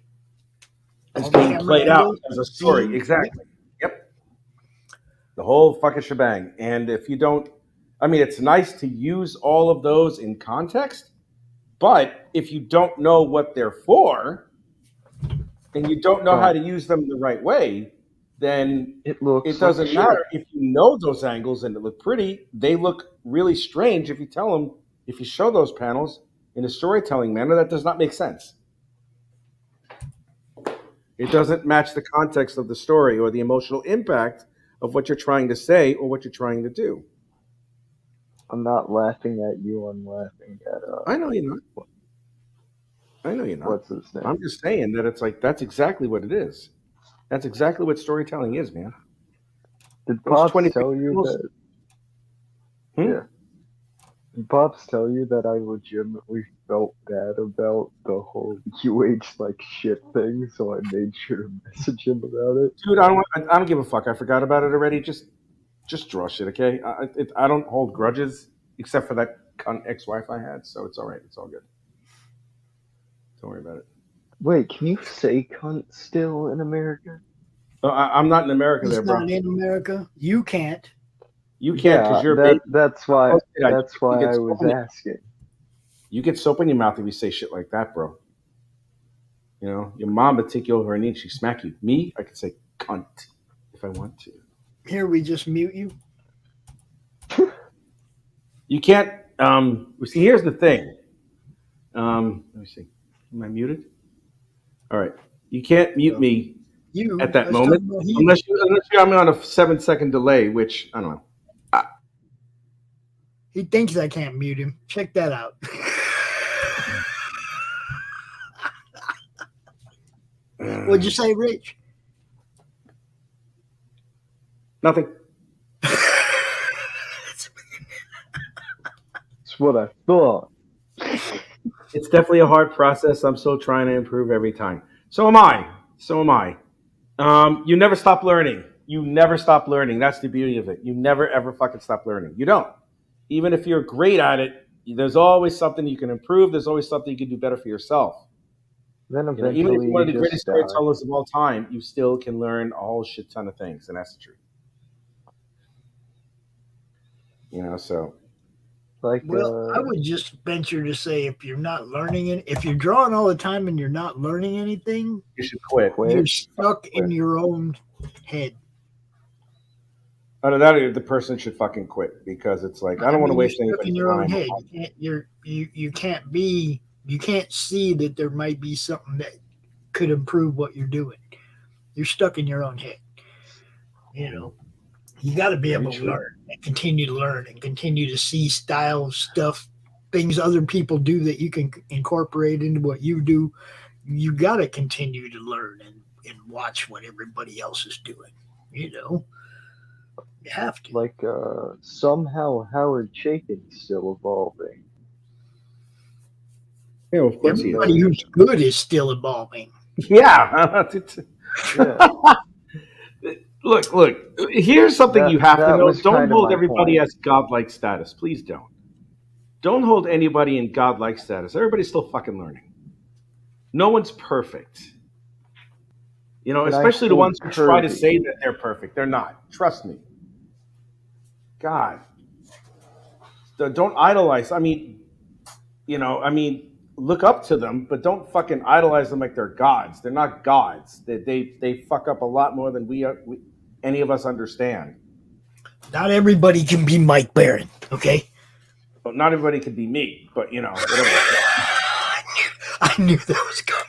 Speaker 5: It's being played out as a story. Exactly. Yep. The whole fucking shebang. And if you don't, it's nice to use all of those in context, but if you don't know what they're for, and you don't know how to use them the right way, then it doesn't matter. If you know those angles and they look pretty, they look really strange if you show those panels in a storytelling manner. That does not make sense. It doesn't match the context of the story or the emotional impact of what you're trying to say or what you're trying to do.
Speaker 8: I'm not laughing at you. I'm laughing at.
Speaker 5: I know you're not. I know you're not.
Speaker 8: What's his name?
Speaker 5: I'm just saying that it's like that's exactly what it is. That's exactly what storytelling is, man.
Speaker 8: Did Pops tell you that? Yeah. Did Pops tell you that I legitimately felt bad about the whole "you like shit" thing, so I made sure to message him about it?
Speaker 5: Dude, I don't give a fuck. I forgot about it already. Just draw shit, okay? I don't hold grudges except for that cunt ex-wife I had, so it's all right. It's all good. Don't worry about it.
Speaker 8: Wait, can you say cunt still in America?
Speaker 5: I'm not in America there, bro.
Speaker 4: Not in America. You can't.
Speaker 5: You can't because you're a baby.
Speaker 8: That's why I was asking.
Speaker 5: You get soap in your mouth if you say shit like that, bro. Your mom would take you over her knee and she'd smack you. Me, I could say cunt if I want to.
Speaker 4: Here, we just mute you.
Speaker 5: You can't. See, here's the thing. Let me see. Am I muted? All right. You can't mute me at that moment unless I'm on a 7-second delay, which I don't know.
Speaker 4: He thinks I can't mute him. Check that out. What'd you say, Rich?
Speaker 5: Nothing.
Speaker 8: That's what I thought.
Speaker 5: It's definitely a hard process. I'm still trying to improve every time. So am I. You never stop learning. You never stop learning. That's the beauty of it. You never, ever fucking stop learning. You don't. Even if you're great at it, there's always something you can improve. There's always something you can do better for yourself.
Speaker 8: Then eventually,
Speaker 5: even if you're one of the greatest storytellers of all time, you still can learn a whole shit ton of things, and that's the truth. So.
Speaker 4: I would just venture to say if you're not learning it, if you're drawing all the time and you're not learning anything,
Speaker 5: you should quit.
Speaker 4: You're stuck in your own head.
Speaker 5: Out of that, the person should fucking quit because it's like I don't want to waste anybody's time.
Speaker 4: Head. You can't see that there might be something that could improve what you're doing. You're stuck in your own head. You got to be able to learn and continue to learn and continue to see styles, stuff, things other people do that you can incorporate into what you do. You got to continue to learn and watch what everybody else is doing. You have to.
Speaker 8: Somehow Howard Chaykin's still evolving.
Speaker 5: Yeah, of course
Speaker 4: everybody who's good is still evolving.
Speaker 5: Yeah. Look. Here's something you have to know. Don't hold everybody as godlike status. Please don't. Don't hold anybody in godlike status. Everybody's still fucking learning. No one's perfect. Especially the ones who try to say that they're perfect. They're not. Trust me. God. Don't idolize. look up to them, but don't fucking idolize them like they're gods. They're not gods. They fuck up a lot more than any of us understand.
Speaker 4: Not everybody can be Mike Barron, okay?
Speaker 5: But not everybody could be me, but whatever.
Speaker 4: I knew that was coming.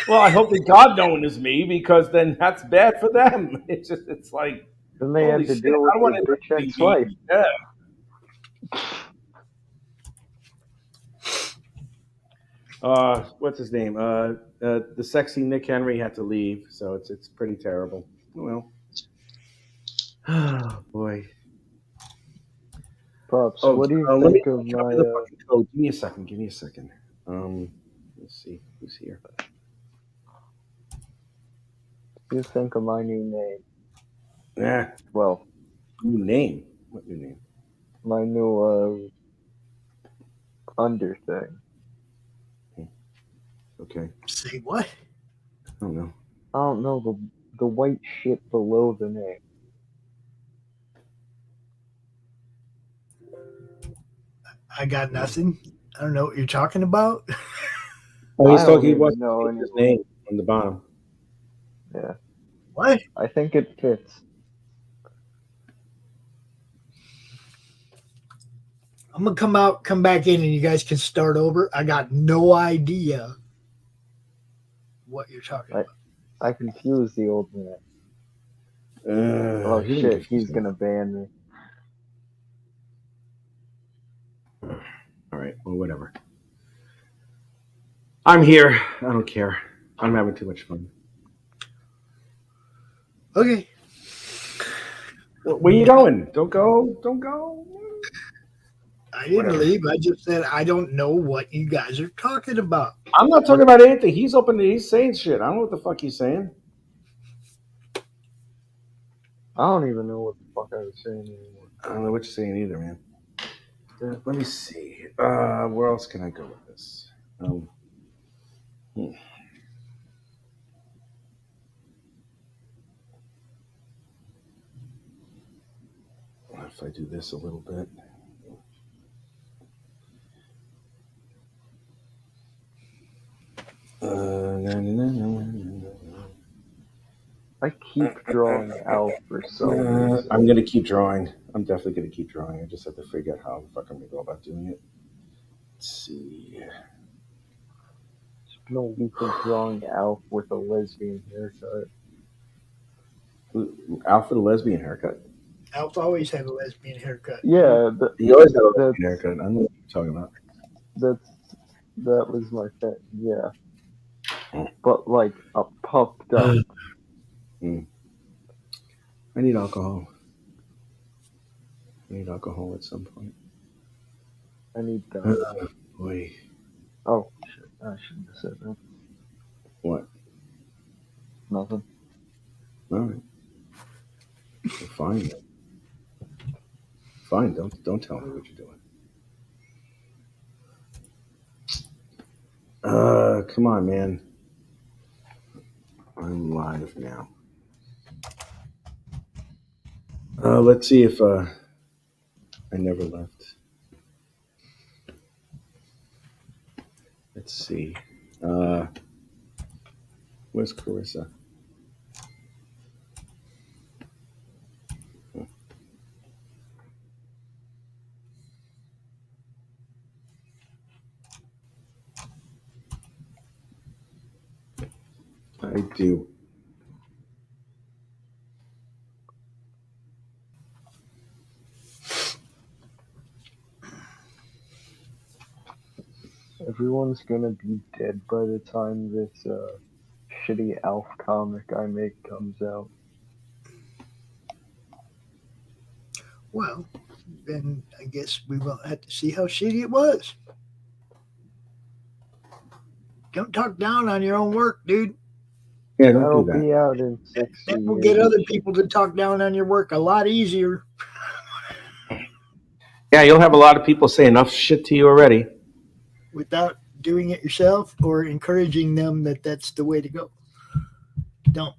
Speaker 5: Well, I hope that God no one is me, because then that's bad for them. It's like,
Speaker 8: then they had to deal with the bitch ex-wife.
Speaker 5: Yeah. What's his name? The sexy Nick Henry had to leave, so it's pretty terrible. Well, oh boy.
Speaker 8: Pops, what do you think of my?
Speaker 5: The code. Give me a second. Let's see who's here.
Speaker 8: What do you think of my new name?
Speaker 5: Yeah.
Speaker 8: Well,
Speaker 5: new name. What new name?
Speaker 8: My new under thing.
Speaker 5: Okay.
Speaker 4: Say what?
Speaker 5: I don't know.
Speaker 8: I don't know the white shit below the name.
Speaker 4: I got nothing. I don't know what you're talking about.
Speaker 5: Oh, he's talking about his name on the bottom.
Speaker 8: Yeah.
Speaker 4: What?
Speaker 8: I think it fits.
Speaker 4: I'm gonna come back in, and you guys can start over. I got no idea what you're talking about.
Speaker 8: I confused the old man. Oh shit, he's gonna ban me.
Speaker 5: All right, well, whatever. I'm here. I don't care. I'm having too much fun.
Speaker 4: Okay.
Speaker 5: Where you going? Don't go.
Speaker 4: I didn't leave. I just said I don't know what you guys are talking about.
Speaker 5: I'm not talking about anything. He's saying shit. I don't know what the fuck he's saying.
Speaker 8: I don't even know what the fuck I was saying anymore.
Speaker 5: I don't know what you're saying either, man. Let me see. Where else can I go with this? If I do this a little bit.
Speaker 8: I keep drawing Alf for some reason.
Speaker 5: I'm going to keep drawing. I'm definitely going to keep drawing. I just have to figure out how the fuck I'm going to go about doing it. Let's see.
Speaker 8: It's been a week of drawing Alf with a lesbian haircut.
Speaker 5: Alf with a lesbian haircut?
Speaker 4: Alf always had a lesbian haircut.
Speaker 8: Yeah.
Speaker 5: He always had a lesbian haircut. I don't know what you're talking about.
Speaker 8: That was my thing, yeah. But like a puffed up.
Speaker 5: I need alcohol. I need alcohol at some point.
Speaker 8: I need that.
Speaker 5: Boy.
Speaker 8: Oh, shit. I shouldn't have said that.
Speaker 5: What?
Speaker 8: Nothing.
Speaker 5: All right. Well, fine. Fine. Don't tell me what you're doing. Come on, man. I'm live now. Let's see if I never left. Let's see. Where's Carissa? I do.
Speaker 8: Everyone's gonna be dead by the time this shitty Alf comic I make comes out.
Speaker 4: Well, then I guess we will have to see how shitty it was. Don't talk down on your own work, dude.
Speaker 5: Yeah, don't
Speaker 8: That'll
Speaker 5: do that.
Speaker 8: be out in 6 years.
Speaker 4: That will get other people to talk down on your work a lot easier.
Speaker 5: Yeah, you'll have a lot of people say enough shit to you already.
Speaker 4: Without doing it yourself or encouraging them that that's the way to go. Don't.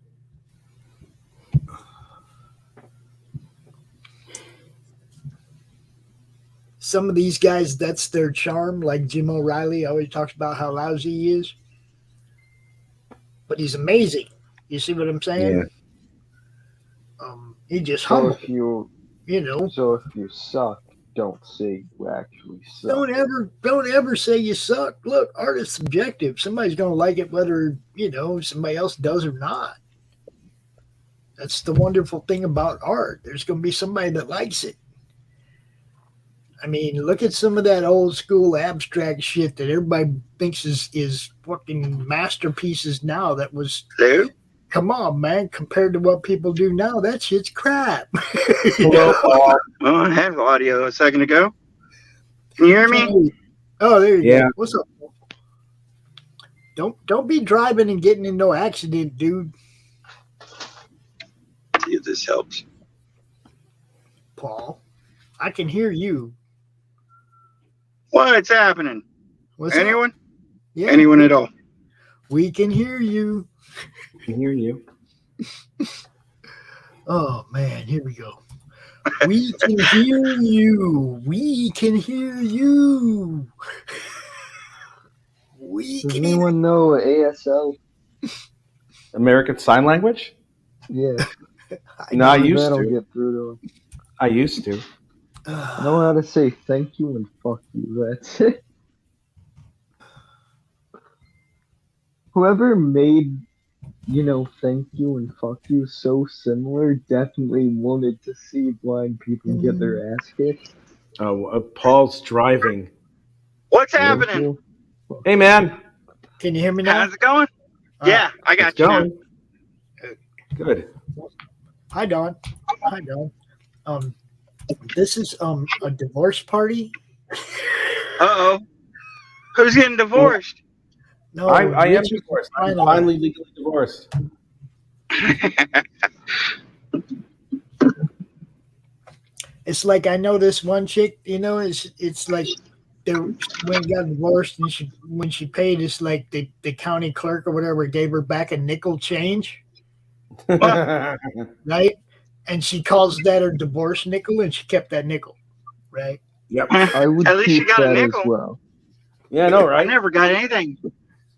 Speaker 4: some of these guys, that's their charm. Like Jim O'Reilly always talks about how lousy he is, but he's amazing. You see what I'm saying?
Speaker 5: Yeah.
Speaker 4: He just
Speaker 8: So
Speaker 4: humble.
Speaker 8: if you So if you suck, don't say you actually suck.
Speaker 4: Don't ever say you suck. Look, art is subjective. Somebody's gonna like it whether somebody else does or not. That's the wonderful thing about art. There's gonna be somebody that likes it. I mean, look at some of that old school abstract shit that everybody thinks is fucking masterpieces now. That was
Speaker 9: Hello?
Speaker 4: Come on, man. Compared to what people do now, that shit's crap.
Speaker 9: Well, I had audio a second ago. Can you hear me?
Speaker 4: Oh, there you
Speaker 5: Yeah.
Speaker 4: go. What's up? Don't be driving and getting in no accident, dude.
Speaker 9: See if this helps.
Speaker 4: Paul, I can hear you.
Speaker 9: What's happening?
Speaker 4: What's
Speaker 9: Anyone?
Speaker 4: Up? Yeah,
Speaker 9: Anyone at all?
Speaker 4: we can hear you.
Speaker 5: I can hear you.
Speaker 4: Oh man, here we go. We can hear you. We can hear you.
Speaker 8: Does anyone know ASL?
Speaker 5: American Sign Language?
Speaker 8: Yeah.
Speaker 5: No, I used
Speaker 8: That'll
Speaker 5: to.
Speaker 8: get through to
Speaker 5: I used to.
Speaker 8: them. Know how to say thank you and fuck you. That's it. Whoever made, thank you and fuck you so similar definitely wanted to see blind people get their ass kicked.
Speaker 5: Oh, Paul's driving.
Speaker 9: What's
Speaker 8: Thank
Speaker 9: happening?
Speaker 8: you.
Speaker 5: Hey, man.
Speaker 4: Can you hear me now?
Speaker 9: How's it going? Yeah, I got
Speaker 5: It's
Speaker 9: you now.
Speaker 5: going. Good.
Speaker 4: Hi, Dawn. Hi, Dawn. This is a divorce party.
Speaker 9: Uh-oh. Who's getting divorced?
Speaker 4: No,
Speaker 5: I am
Speaker 4: Richard
Speaker 5: divorced. I'm
Speaker 4: finally-
Speaker 5: finally legally divorced.
Speaker 4: It's like I know this one chick. It's like they when got divorced and when she paid, it's like the county clerk or whatever gave her back a nickel change, right? And she calls that her divorce nickel, and she kept that nickel, right?
Speaker 5: Yep.
Speaker 8: I would
Speaker 9: At least
Speaker 8: keep
Speaker 9: you got a
Speaker 8: that as
Speaker 9: nickel.
Speaker 8: well.
Speaker 5: Yeah, I know,
Speaker 9: I
Speaker 5: right?
Speaker 9: never got anything.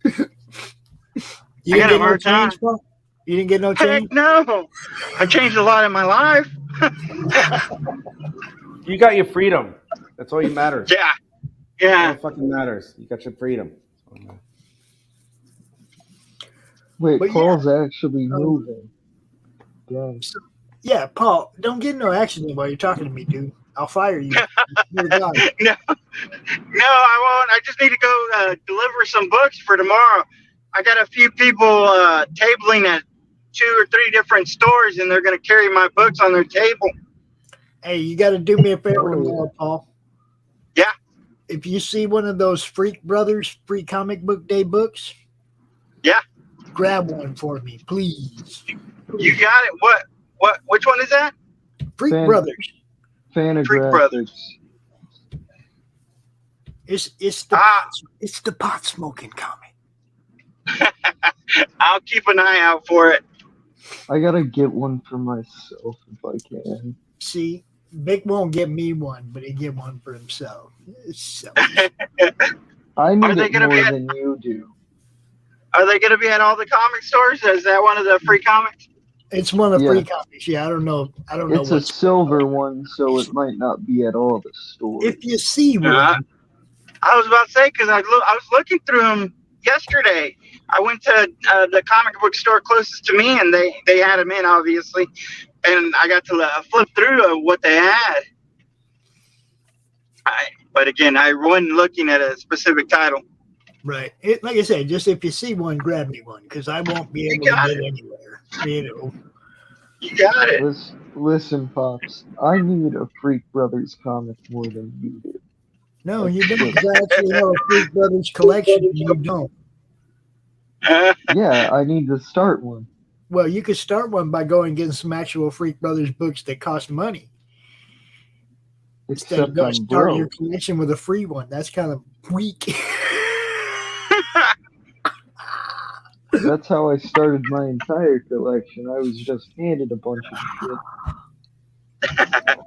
Speaker 4: You
Speaker 9: I got
Speaker 4: didn't
Speaker 9: a
Speaker 4: get no
Speaker 9: hard time.
Speaker 4: change, Paul? You didn't get no
Speaker 9: Heck
Speaker 4: change?
Speaker 9: no. I changed a lot in my life.
Speaker 5: You got your freedom. That's all that matters.
Speaker 9: Yeah.
Speaker 5: All
Speaker 9: Yeah.
Speaker 5: that fucking matters. You got your freedom.
Speaker 8: Wait,
Speaker 4: But
Speaker 8: Paul's actually moving. Damn.
Speaker 4: Yeah, Paul, don't get in no accident while you're talking to me, dude. I'll fire you. Swear to God.
Speaker 9: No, I won't. I just need to go deliver some books for tomorrow. I got a few people tabling at 2 or 3 different stores, and they're going to carry my books on their table.
Speaker 4: Hey, you got to do me a favor tomorrow, Paul.
Speaker 9: Yeah.
Speaker 4: If you see one of those Freak Brothers free comic book day books,
Speaker 9: Yeah.
Speaker 4: grab one for me, please.
Speaker 9: You got it. What? Which one is that?
Speaker 4: Freak
Speaker 8: Fan-
Speaker 4: Brothers.
Speaker 8: Fanagraphics.
Speaker 9: Brothers.
Speaker 4: It's the pot smoking comic.
Speaker 9: I'll keep an eye out for it.
Speaker 8: I gotta get one for myself if I can.
Speaker 4: See, Vic won't get me one, but he get one for himself. So,
Speaker 8: I
Speaker 9: Are
Speaker 8: need
Speaker 9: they
Speaker 8: it
Speaker 9: gonna
Speaker 8: more
Speaker 9: be at-
Speaker 8: than you do.
Speaker 9: Are they going to be at all the comic stores? Is that one of the free comics?
Speaker 4: it's one of the
Speaker 8: Yeah.
Speaker 4: free comics. Yeah, I don't know.
Speaker 8: It's a silver one, so it might not be at all the stores.
Speaker 4: If you see one,
Speaker 9: I was about to say, because I was looking through them yesterday. I went to the comic book store closest to me, and they had them in, obviously. And I got to flip through what they had. But again, I wasn't looking at a specific title.
Speaker 4: right? Like I said, just if you see one, grab me one because I won't be able to get anywhere. You
Speaker 9: got it.
Speaker 8: Listen, Pops, I need a Freak Brothers comic more than you do.
Speaker 4: No, you don't. Because I actually have a Freak Brothers collection, and you don't.
Speaker 8: Yeah, I need to start one.
Speaker 4: Well, you could start one by going and getting some actual Freak Brothers books that cost money. Instead of
Speaker 8: Except
Speaker 4: going
Speaker 8: I'm
Speaker 4: to start your
Speaker 8: broke.
Speaker 4: collection with a free one. That's kind of weak.
Speaker 8: That's how I started my entire collection. I was just handed a bunch of shit.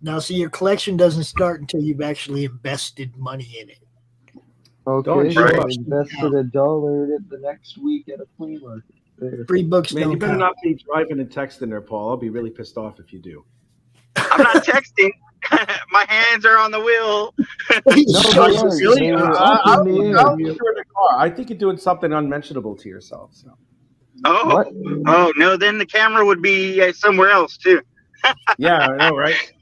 Speaker 4: Now, see, your collection doesn't start until you've actually invested money in it.
Speaker 8: Okay,
Speaker 5: Don't
Speaker 8: so I
Speaker 5: rush.
Speaker 8: invested $1 in it the next week at a flea market. There.
Speaker 4: Free books
Speaker 5: Man, you
Speaker 4: don't
Speaker 5: better
Speaker 4: count.
Speaker 5: not be driving and texting there, Paul. I'll be really pissed off if you do.
Speaker 9: I'm not texting. My hands are on the wheel.
Speaker 8: No, they are.
Speaker 5: Really?
Speaker 8: They were
Speaker 5: I
Speaker 8: up in the
Speaker 5: don't
Speaker 8: air.
Speaker 5: think you're in the car. I think you're doing something unmentionable to yourself. So.
Speaker 9: Oh,
Speaker 8: What?
Speaker 9: oh no! Then the camera would be somewhere else too.
Speaker 5: Yeah, I know, right?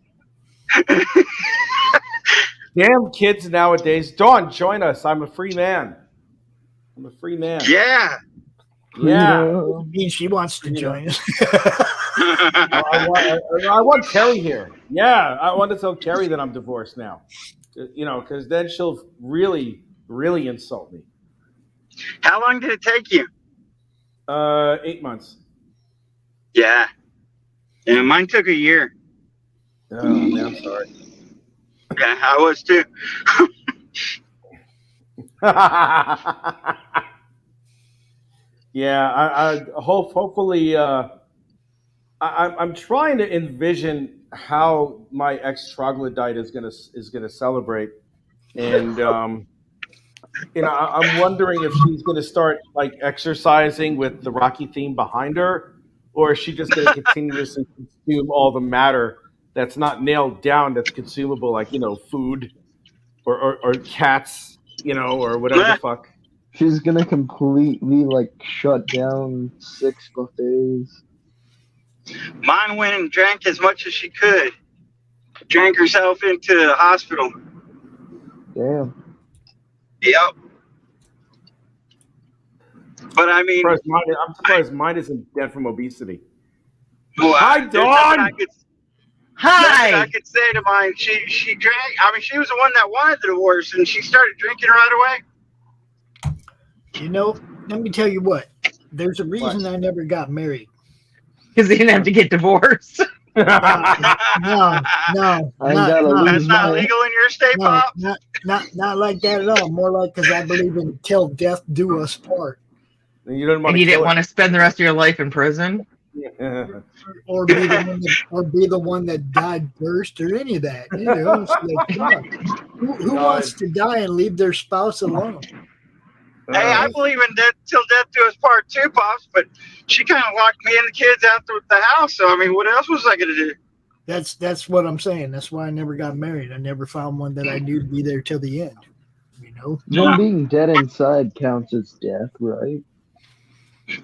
Speaker 5: Damn kids nowadays. Dawn, join us. I'm a free man. I'm a free man.
Speaker 9: Yeah.
Speaker 5: Yeah.
Speaker 4: I mean, she wants to join us.
Speaker 5: I want Carrie here. Yeah, I want to tell Carrie that I'm divorced now. You know, because then she'll really, really insult me.
Speaker 9: How long did it take you?
Speaker 5: 8 months.
Speaker 9: Yeah. Yeah, mine took a year.
Speaker 5: Oh, man, I'm sorry.
Speaker 9: Yeah, I was too.
Speaker 5: Yeah, I hopefully I'm trying to envision how my ex troglodyte is gonna celebrate, and you know, I'm wondering if she's gonna start like exercising with the Rocky theme behind her, or is she just gonna continuously consume all the matter that's not nailed down, that's consumable, like, you know, food or cats, you know, or whatever the fuck.
Speaker 8: She's gonna completely like shut down 6 buffets.
Speaker 9: Mine went and drank as much as she could. Drank herself into the hospital.
Speaker 8: Damn.
Speaker 9: Yep. But I mean,
Speaker 5: I'm surprised mine isn't dead from obesity.
Speaker 9: well,
Speaker 5: Hi,
Speaker 9: there's nothing
Speaker 5: Dawn.
Speaker 9: nothing I could say to mine. She drank. I mean, she was the one that wanted the divorce, and she started drinking right away.
Speaker 4: You know, let me tell you what. There's a reason I never got married.
Speaker 10: Because they didn't have to get divorced.
Speaker 4: No,
Speaker 8: I gotta
Speaker 4: no,
Speaker 9: That's
Speaker 8: lose
Speaker 9: not
Speaker 8: my.
Speaker 9: legal in your state,
Speaker 4: no,
Speaker 9: Pop.
Speaker 4: not like that at all. More like because I believe in till death do us part,
Speaker 5: You don't want
Speaker 10: And you didn't want to spend the rest of your life in prison?
Speaker 5: to.
Speaker 4: or be the one that died first, or any of that. You know, it's like, come on. Who wants to die and leave their spouse alone?
Speaker 9: Hey, I believe in death till death do us part too, Pops. But she kind of locked me and the kids out the house. So I mean, what else was I gonna do?
Speaker 4: That's what I'm saying. That's why I never got married. I never found one that I knew to be there till the end. You know,
Speaker 8: Them being dead inside counts as death, right?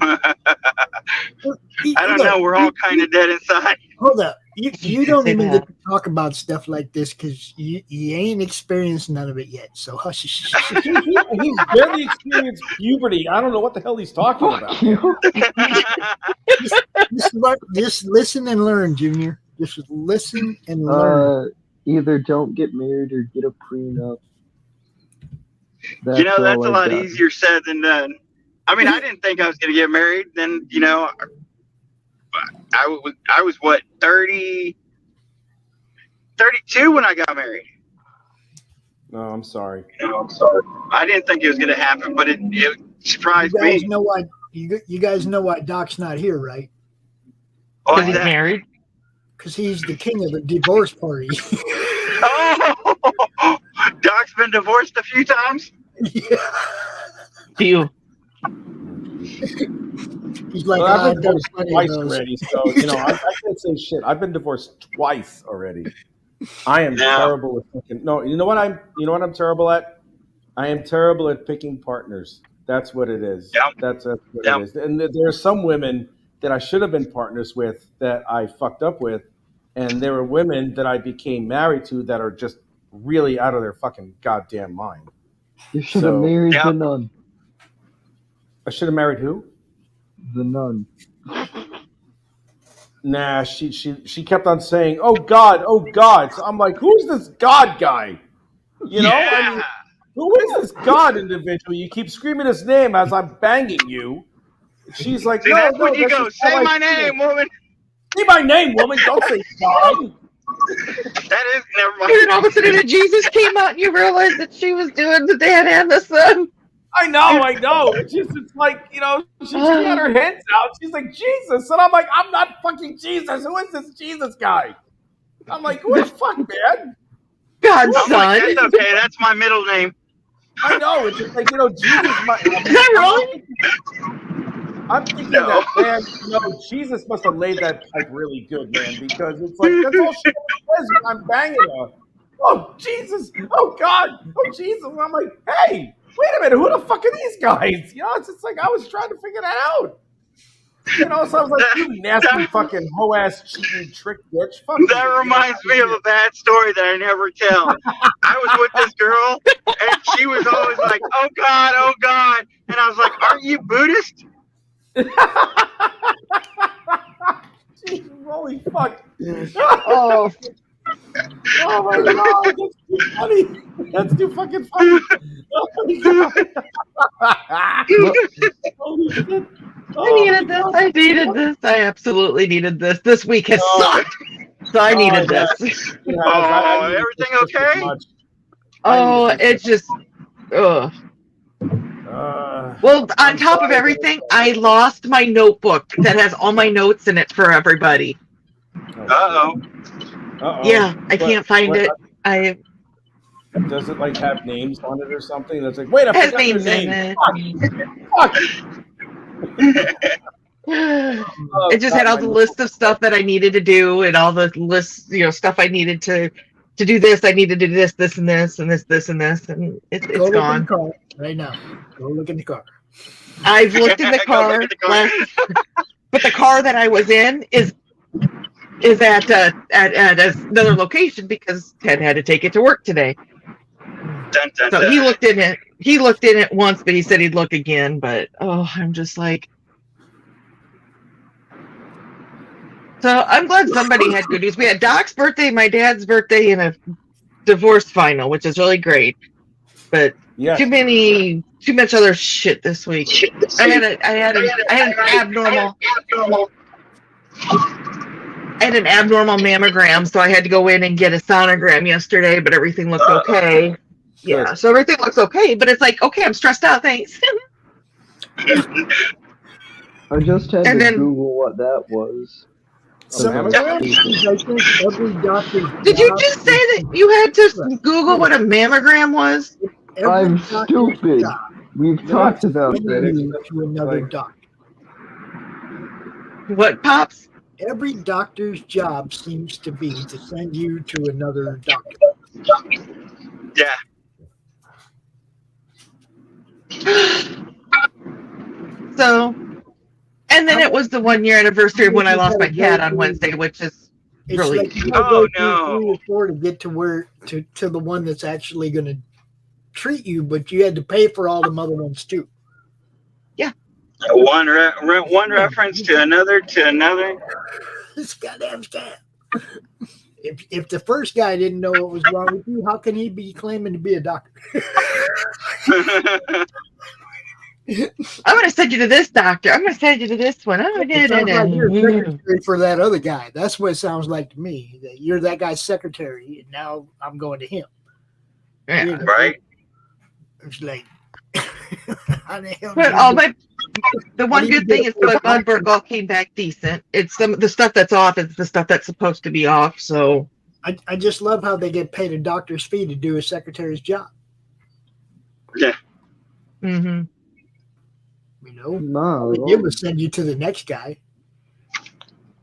Speaker 9: I don't know. We're all kind of dead inside.
Speaker 4: Hold up. You don't
Speaker 10: Say
Speaker 4: even
Speaker 10: that.
Speaker 4: get to talk about stuff like this because you ain't experienced none of it yet. So hush.
Speaker 5: He's barely experienced puberty. I don't know what the hell he's talking about.
Speaker 4: Just listen and learn, Junior. Just listen and learn.
Speaker 8: Either don't get married or get a prenup.
Speaker 9: You know, that's
Speaker 8: all
Speaker 9: a
Speaker 8: I
Speaker 9: lot
Speaker 8: got.
Speaker 9: easier said than done. I mean, I didn't think I was going to get married. Then, you know, I was what, 32 when I got married.
Speaker 5: No, I'm sorry.
Speaker 9: I didn't think it was going to happen, but it surprised
Speaker 4: You guys
Speaker 9: me.
Speaker 4: know why? You guys know why Doc's not here, right?
Speaker 9: Oh,
Speaker 10: Because he's married?
Speaker 4: Because he's the king of the divorce party.
Speaker 9: oh, Doc's been divorced a few times.
Speaker 4: Yeah.
Speaker 10: Few.
Speaker 4: He's like,
Speaker 5: Well, I've
Speaker 4: I've
Speaker 5: been
Speaker 4: done
Speaker 5: divorced
Speaker 4: plenty of
Speaker 5: twice
Speaker 4: those.
Speaker 5: already, so you know I can't say shit. I've been divorced twice already. I am terrible with picking. No, you know what I'm terrible at? I am terrible at picking partners. That's what it is.
Speaker 9: Yep.
Speaker 5: That's what
Speaker 9: Yep.
Speaker 5: it is. And there are some women that I should have been partners with that I fucked up with, and there were women that I became married to that are just really out of their fucking goddamn mind.
Speaker 8: You should have married the nun.
Speaker 5: I should have married who?
Speaker 8: The nun.
Speaker 5: Nah, she kept on saying, "Oh God, oh God." So I'm like, "Who's this God guy?" You know, I mean, who is this God individual? You keep screaming his name as I'm banging you. She's like,
Speaker 9: See,
Speaker 5: "No,
Speaker 9: that's
Speaker 5: no,
Speaker 9: when you
Speaker 5: that's
Speaker 9: go,
Speaker 5: just how
Speaker 9: say
Speaker 5: I
Speaker 9: my
Speaker 5: feel."
Speaker 9: name, woman.
Speaker 5: Say my name, woman. Don't say God.
Speaker 9: That is, never
Speaker 10: And then all of a
Speaker 9: mind.
Speaker 10: sudden Jesus came out and you realized that she was doing the dad and the son.
Speaker 5: I know. It's like, you know, she had her hands out. She's like, Jesus. And I'm like, I'm not fucking Jesus. Who is this Jesus guy? I'm like, what the fuck, man?
Speaker 10: Godson.
Speaker 9: That's okay. That's my middle name.
Speaker 5: I know. It's just like, Jesus might.
Speaker 10: Is that really?
Speaker 5: I'm thinking that, man, Jesus must have laid that pipe really good, man, because it's like, that's all she says when I'm banging her. Oh, Jesus. Oh, God. Oh, Jesus. And I'm like, hey, wait a minute. Who the fuck are these guys? It's just like I was trying to figure that out. So I was like, you nasty fucking hoe-ass cheating trick bitch. Fuck
Speaker 9: that reminds me of a bad story that I never tell. I was with this girl, and she was always like, oh, God, oh, God. And I was like, aren't you Buddhist?
Speaker 5: Jesus, holy fuck.
Speaker 10: Oh.
Speaker 5: Oh my God, that's too funny. That's too fucking funny. Oh my God. Holy shit.
Speaker 10: I needed this. I needed this. I absolutely needed this. This week has sucked. So I needed this.
Speaker 9: Everything okay?
Speaker 10: Oh, it's just. Ugh. Well, on top of everything, I lost my notebook that has all my notes in it for everybody.
Speaker 9: Uh-oh.
Speaker 10: Yeah, I can't find it.
Speaker 5: Does it like have names on it or something? That's like, wait, I forgot your name. Fuck.
Speaker 10: It just had all the list of stuff that I needed to do and all the lists, stuff I needed to do this. I needed to do this, this, and this, and this, and this, and it's
Speaker 4: Go
Speaker 10: gone.
Speaker 4: look in the car right now. Go look in the car.
Speaker 10: I've looked in the car, but the car that I was in is at another location because Ted had to take it to work today. So he looked in it. He looked in it once, but he said he'd look again. But I'm just like. So I'm glad somebody had good news. We had Doc's birthday, my dad's birthday, and a divorce final, which is really great. But too much other shit this week. I had an abnormal mammogram, so I had to go in and get a sonogram yesterday, but everything looked okay. Yeah, so everything looks okay, but it's like, okay, I'm stressed out, thanks.
Speaker 8: I just had to Google what that was.
Speaker 4: Did
Speaker 10: you just say that you had to Google what a mammogram was?
Speaker 8: I'm stupid. We've talked about this.
Speaker 4: To another doctor.
Speaker 10: What, Pops?
Speaker 4: Every doctor's job seems to be to send you to another doctor.
Speaker 9: Yeah.
Speaker 10: So, and then it was the 1 year anniversary of when I lost my cat on Wednesday, which is really.
Speaker 4: Like you go through 3 or 4 to get to where to the one that's actually going to treat you, but you had to pay for all the other ones too.
Speaker 10: Yeah.
Speaker 9: One reference to another.
Speaker 4: This goddamn scam. If the first guy didn't know what was wrong with you, how can he be claiming to be a doctor?
Speaker 10: I'm going to send you to this doctor. I'm going to send you to this one.
Speaker 4: Like you're secretary for that other guy. That's what it sounds like to me. That you're that guy's secretary, and now I'm going to him.
Speaker 10: Yeah.
Speaker 9: Right.
Speaker 4: It's like,
Speaker 10: but the one good thing is my blood work all came back decent. It's the stuff that's off. It's the stuff that's supposed to be off. So
Speaker 4: I just love how they get paid a doctor's fee to do a secretary's job.
Speaker 9: Yeah.
Speaker 10: Mm-hmm.
Speaker 8: No.
Speaker 4: They would send you to the next guy.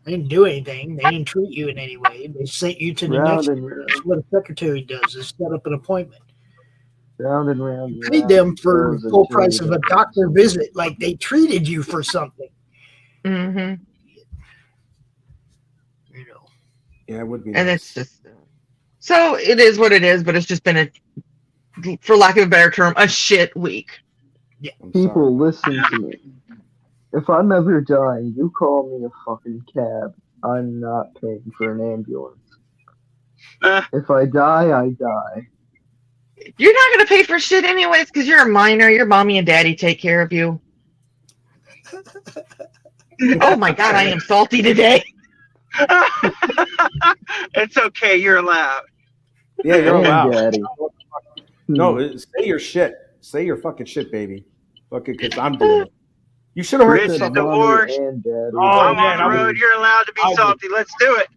Speaker 4: They didn't do anything. They didn't treat you in any way. They sent you to the next guy. That's what a secretary does, is set up an appointment.
Speaker 8: Round and round.
Speaker 4: You paid them for the full price of a doctor visit, like they treated you for something.
Speaker 10: Mm-hmm.
Speaker 5: Yeah, it would be.
Speaker 10: And it's just so it is what it is, but it's just been for lack of a better term, a shit week.
Speaker 4: Yeah.
Speaker 8: People, listen to me. If I'm ever dying, you call me a fucking cab. I'm not paying for an ambulance. If I die, I die.
Speaker 10: You're not going to pay for shit anyways because you're a minor. Your mommy and daddy take care of you. Oh my God, I am salty today.
Speaker 9: It's okay. You're allowed.
Speaker 5: Yeah, you're allowed.
Speaker 8: Daddy.
Speaker 5: No, say your shit. Say your fucking shit, baby. Fucking, because I'm doing it. You should have heard
Speaker 9: Rich
Speaker 5: this.
Speaker 9: is divorced. I'm on the road. You're allowed to be salty. Let's do it.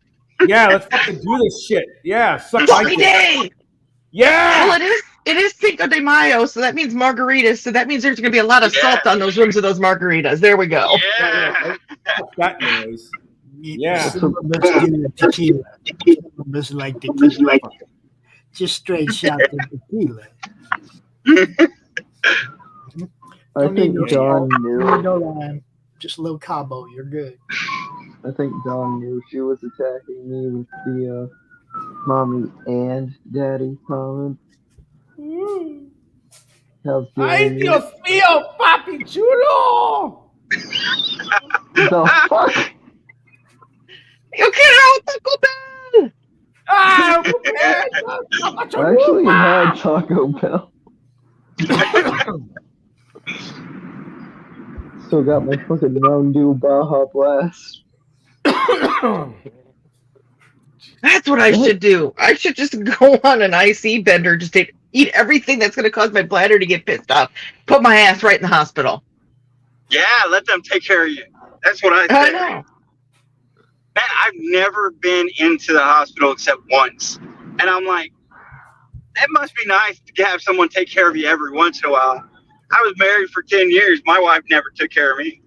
Speaker 5: Yeah, let's fucking do this shit. Yeah, suck my dick.
Speaker 10: Day.
Speaker 5: Yeah.
Speaker 10: Well, it is Cinco de Mayo, so that means margaritas. So that means there's going to be a lot of salt on those rims of those margaritas. There we go.
Speaker 9: Yeah.
Speaker 5: That noise. Yeah.
Speaker 4: Some of us do tequila. Some of us like tequila. Just straight shots of tequila.
Speaker 8: I think Dawn knew.
Speaker 4: No lime. Just a little Cabo. You're good.
Speaker 8: I think Dawn knew she was attacking me with the mommy and daddy comment.
Speaker 5: Ay, Dios mío, papi chulo!
Speaker 8: The fuck?
Speaker 10: You can't out Taco Bell!
Speaker 5: Ah,
Speaker 8: I actually had Taco Bell. Still got my fucking Mountain Dew Baja Blast.
Speaker 10: That's what I should do. I should just go on an IC bender, just eat everything that's going to cause my bladder to get pissed off. Put my ass right in the hospital.
Speaker 9: Yeah, let them take care of you. That's what I
Speaker 10: I
Speaker 9: say.
Speaker 10: know.
Speaker 9: Man, I've never been into the hospital except once. And I'm like, that must be nice to have someone take care of you every once in a while. I was married for 10 years. My wife never took care of me.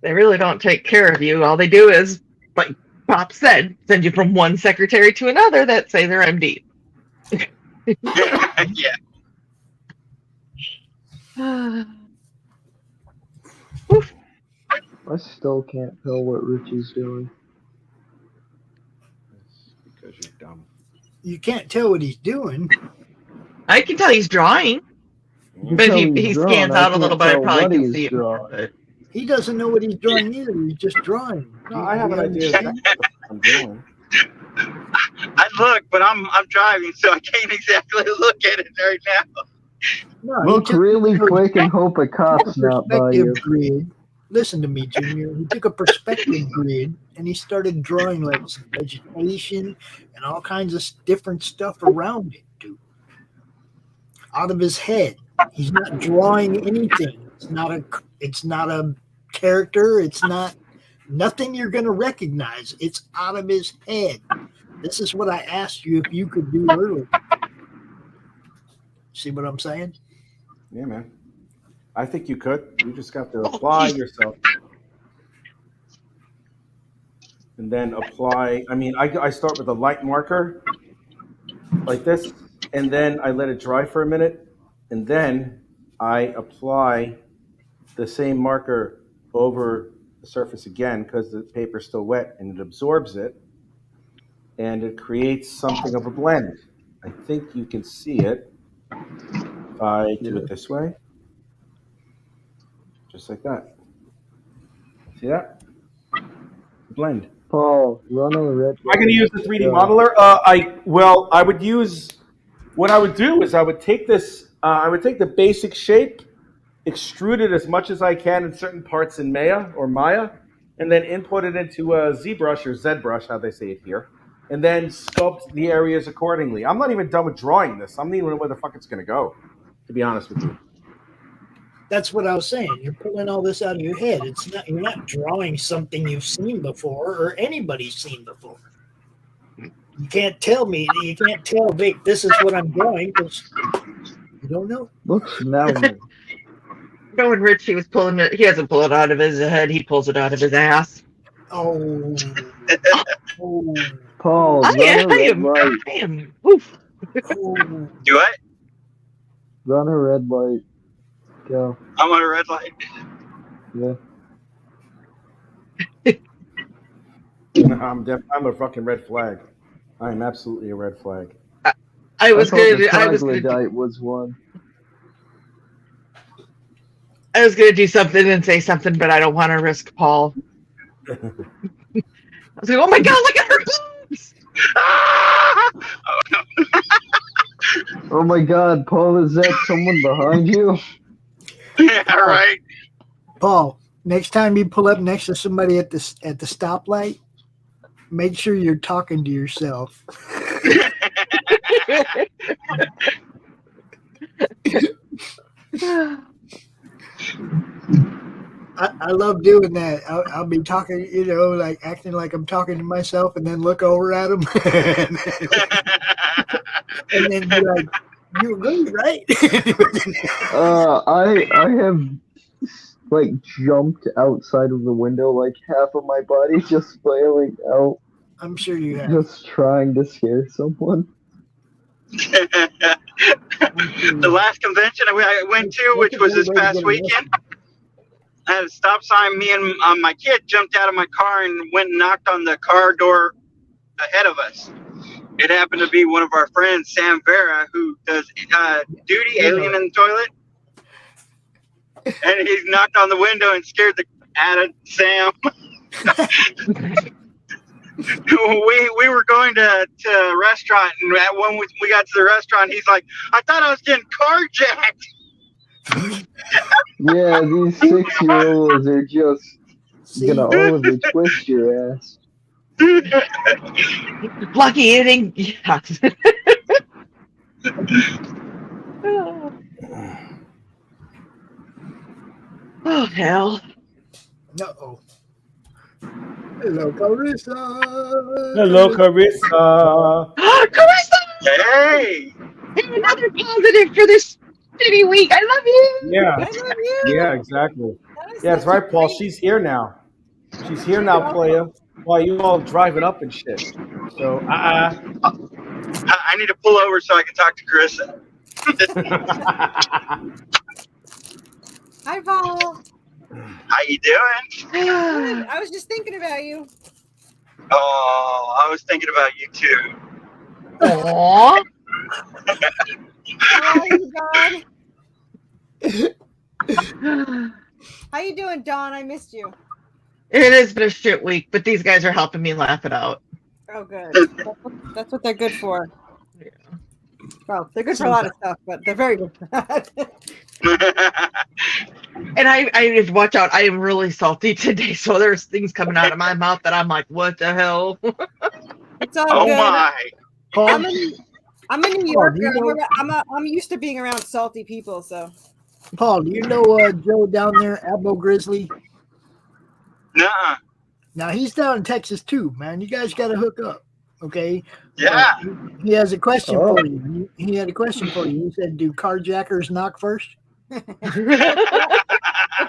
Speaker 10: They really don't take care of you. All they do is, like Pop said, send you from one secretary to another that say they're MD.
Speaker 9: Yeah.
Speaker 8: I still can't tell what Richie's doing.
Speaker 5: Because you're dumb.
Speaker 4: You can't tell what he's doing.
Speaker 10: I can tell he's drawing. But if he scans out a little bit, I probably can see it.
Speaker 4: He doesn't know what he's drawing either. He's just drawing.
Speaker 5: No, I have an idea of what I'm doing.
Speaker 9: I look, but I'm driving, so I can't exactly look at it right now.
Speaker 4: No,
Speaker 8: Look really quick and hope a cop's not by you.
Speaker 4: Grid. Listen to me, Junior. He took a perspective grid and he started drawing like some vegetation and all kinds of different stuff around it, dude. Out of his head. He's not drawing anything. It's not a character. It's not nothing you're going to recognize. It's out of his head. This is what I asked you if you could do earlier. See what I'm saying?
Speaker 5: Yeah, man. I think you could. You just got to apply yourself. And then apply. I mean, I start with a light marker like this, and then I let it dry for a minute, and then I apply the same marker over the surface again because the paper's still wet, and it absorbs it, and it creates something of a blend. I think you can see it if I do it this way. Just like that. See that? Blend.
Speaker 8: Paul, run on the red.
Speaker 5: Am I going to use the 3D modeler? What I would do is I would take this, I would take the basic shape, extrude it as much as I can in certain parts in Maya, and then input it into a ZBrush or ZBrush, how they say it here, and then sculpt the areas accordingly. I'm not even done with drawing this. I'm not even know where the fuck it's going to go, to be honest with you.
Speaker 4: That's what I was saying. You're pulling all this out of your head. It's not. You're not drawing something you've seen before or anybody's seen before. You can't tell me. You can't tell Vic. This is what I'm drawing because you don't know.
Speaker 8: Looks smelly.
Speaker 10: No, when Richie was pulling it, he doesn't pull it out of his head. He pulls it out of his ass.
Speaker 4: Oh. Oh.
Speaker 8: Paul,
Speaker 10: I am. Oof.
Speaker 9: Do what?
Speaker 8: Run a red light. Go.
Speaker 9: I'm on a red light.
Speaker 8: Yeah.
Speaker 5: I'm a fucking red flag. I am absolutely a red flag.
Speaker 10: I was going to do something and say something, but I don't want to risk Paul. I was like, oh my God, look at her boobs!
Speaker 8: Oh my God, Paul, is that someone behind you?
Speaker 9: Yeah, right.
Speaker 4: Paul, next time you pull up next to somebody at the stoplight, make sure you're talking to yourself. I love doing that. I'll be talking, like acting like I'm talking to myself, and then look over at them, and then be like, "You're really right."
Speaker 8: I have like jumped outside of the window, like half of my body just flailing out.
Speaker 4: I'm sure you have.
Speaker 8: Just trying to scare someone.
Speaker 9: The last convention I went to, which was this past weekend, at a stop sign, me and my kid jumped out of my car and went and knocked on the car door ahead of us. It happened to be one of our friends, Sam Vera, who does duty alien in the toilet. And he knocked on the window and scared the out of Sam. we were going to a restaurant, and when we got to the restaurant, he's like, "I thought I was getting carjacked."
Speaker 8: Yeah, these 6-year-olds are just gonna all of it twist your ass.
Speaker 10: Lucky it ain't. Yeah. Oh, hell.
Speaker 4: Uh-oh. Hello, Carissa.
Speaker 5: Hello, Carissa.
Speaker 10: Carissa!
Speaker 9: Hey!
Speaker 10: Another positive for this shitty week. I love you.
Speaker 5: Yeah.
Speaker 11: I love you.
Speaker 5: Yeah, exactly.
Speaker 11: That is
Speaker 5: Yeah, that's
Speaker 11: such a
Speaker 5: right, Paul.
Speaker 11: great-
Speaker 5: She's here now. She's here now, playa. While you all driving up and shit. So,
Speaker 9: I need to pull over so I can talk to Carissa.
Speaker 11: Hi, Paul.
Speaker 9: How you doing?
Speaker 11: Good. I was just thinking about you.
Speaker 9: Oh, I was thinking about you too.
Speaker 10: Aww.
Speaker 11: How are you, Dawn? How you doing, Dawn? I missed you.
Speaker 10: It has been a shit week, but these guys are helping me laugh it out.
Speaker 11: Oh, good. That's what they're good for.
Speaker 10: Yeah.
Speaker 11: Well, they're good for a lot of stuff, but they're very good for that.
Speaker 10: And I watch out. I am really salty today, so there's things coming out of my mouth that I'm like, what the hell?
Speaker 11: It's all
Speaker 9: Oh
Speaker 11: good.
Speaker 9: my!
Speaker 11: I'm in New York.
Speaker 4: you know-
Speaker 11: I'm used to being around salty people, so.
Speaker 4: Paul, do you know Joe down there, Abbo Grizzly?
Speaker 9: Nuh-uh.
Speaker 4: Now he's down in Texas too, man. You guys got to hook up, okay?
Speaker 9: Yeah.
Speaker 4: He has a question for you. He had a question for you. He said, "Do carjackers knock first?"
Speaker 11: That's what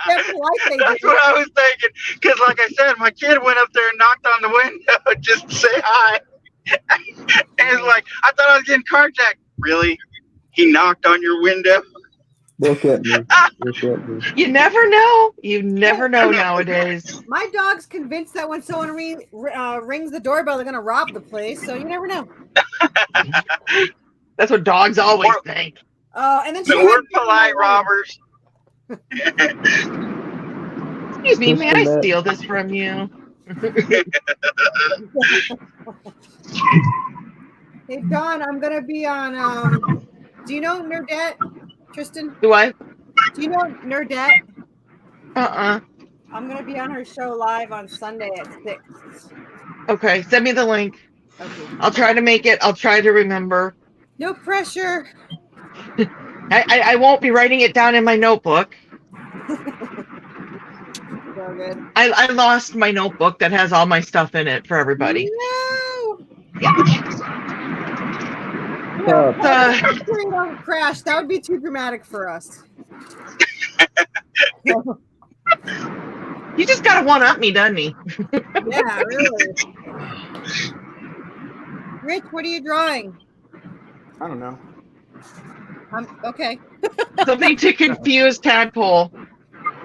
Speaker 9: I was thinking. Because, like I said, my kid went up there and knocked on the window just to say hi. And he's like, "I thought I was getting carjacked." Really? He knocked on your window?
Speaker 8: Look at me. Look at me.
Speaker 10: You never know. You never know nowadays.
Speaker 11: My dog's convinced that when someone rings the doorbell, they're going to rob the place. So you never know.
Speaker 10: That's what dogs always think.
Speaker 11: And then
Speaker 9: We're polite robbers.
Speaker 10: Excuse me, may I steal this from you?
Speaker 11: Hey, Dawn, I'm going to be on. Do you know Nerdette? Tristan?
Speaker 10: Do I?
Speaker 11: Do you know Nerdette?
Speaker 10: Uh-uh.
Speaker 11: I'm going to be on her show live on Sunday at 6.
Speaker 10: Okay, send me the link.
Speaker 11: Okay.
Speaker 10: I'll try to make it. I'll try to remember.
Speaker 11: No pressure.
Speaker 10: I won't be writing it down in my notebook.
Speaker 11: So good.
Speaker 10: I lost my notebook that has all my stuff in it for everybody.
Speaker 11: No!
Speaker 10: Yeah.
Speaker 11: Hopefully don't crash. That would be too dramatic for us.
Speaker 10: He just got to one-up me, doesn't he?
Speaker 11: Yeah, really. Rich, what are you drawing?
Speaker 5: I don't know.
Speaker 11: Okay.
Speaker 10: Something to confuse Tadpole.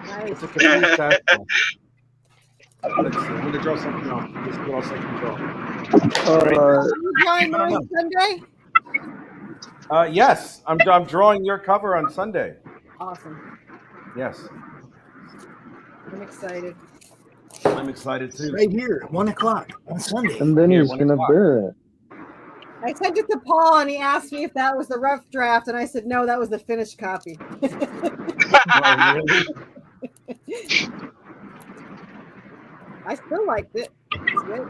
Speaker 11: Nice.
Speaker 5: Let's see. I'm going to draw something else. This is what else I can draw.
Speaker 11: Are you drawing on Sunday?
Speaker 5: Yes, I'm drawing your cover on Sunday.
Speaker 11: Awesome.
Speaker 5: Yes.
Speaker 11: I'm excited.
Speaker 5: I'm excited too.
Speaker 4: Right here at 1 o'clock on Sunday.
Speaker 8: And then he's gonna burn it.
Speaker 11: I sent it to Paul and he asked me if that was the rough draft, and I said no, that was the finished copy. I still liked it. It's good.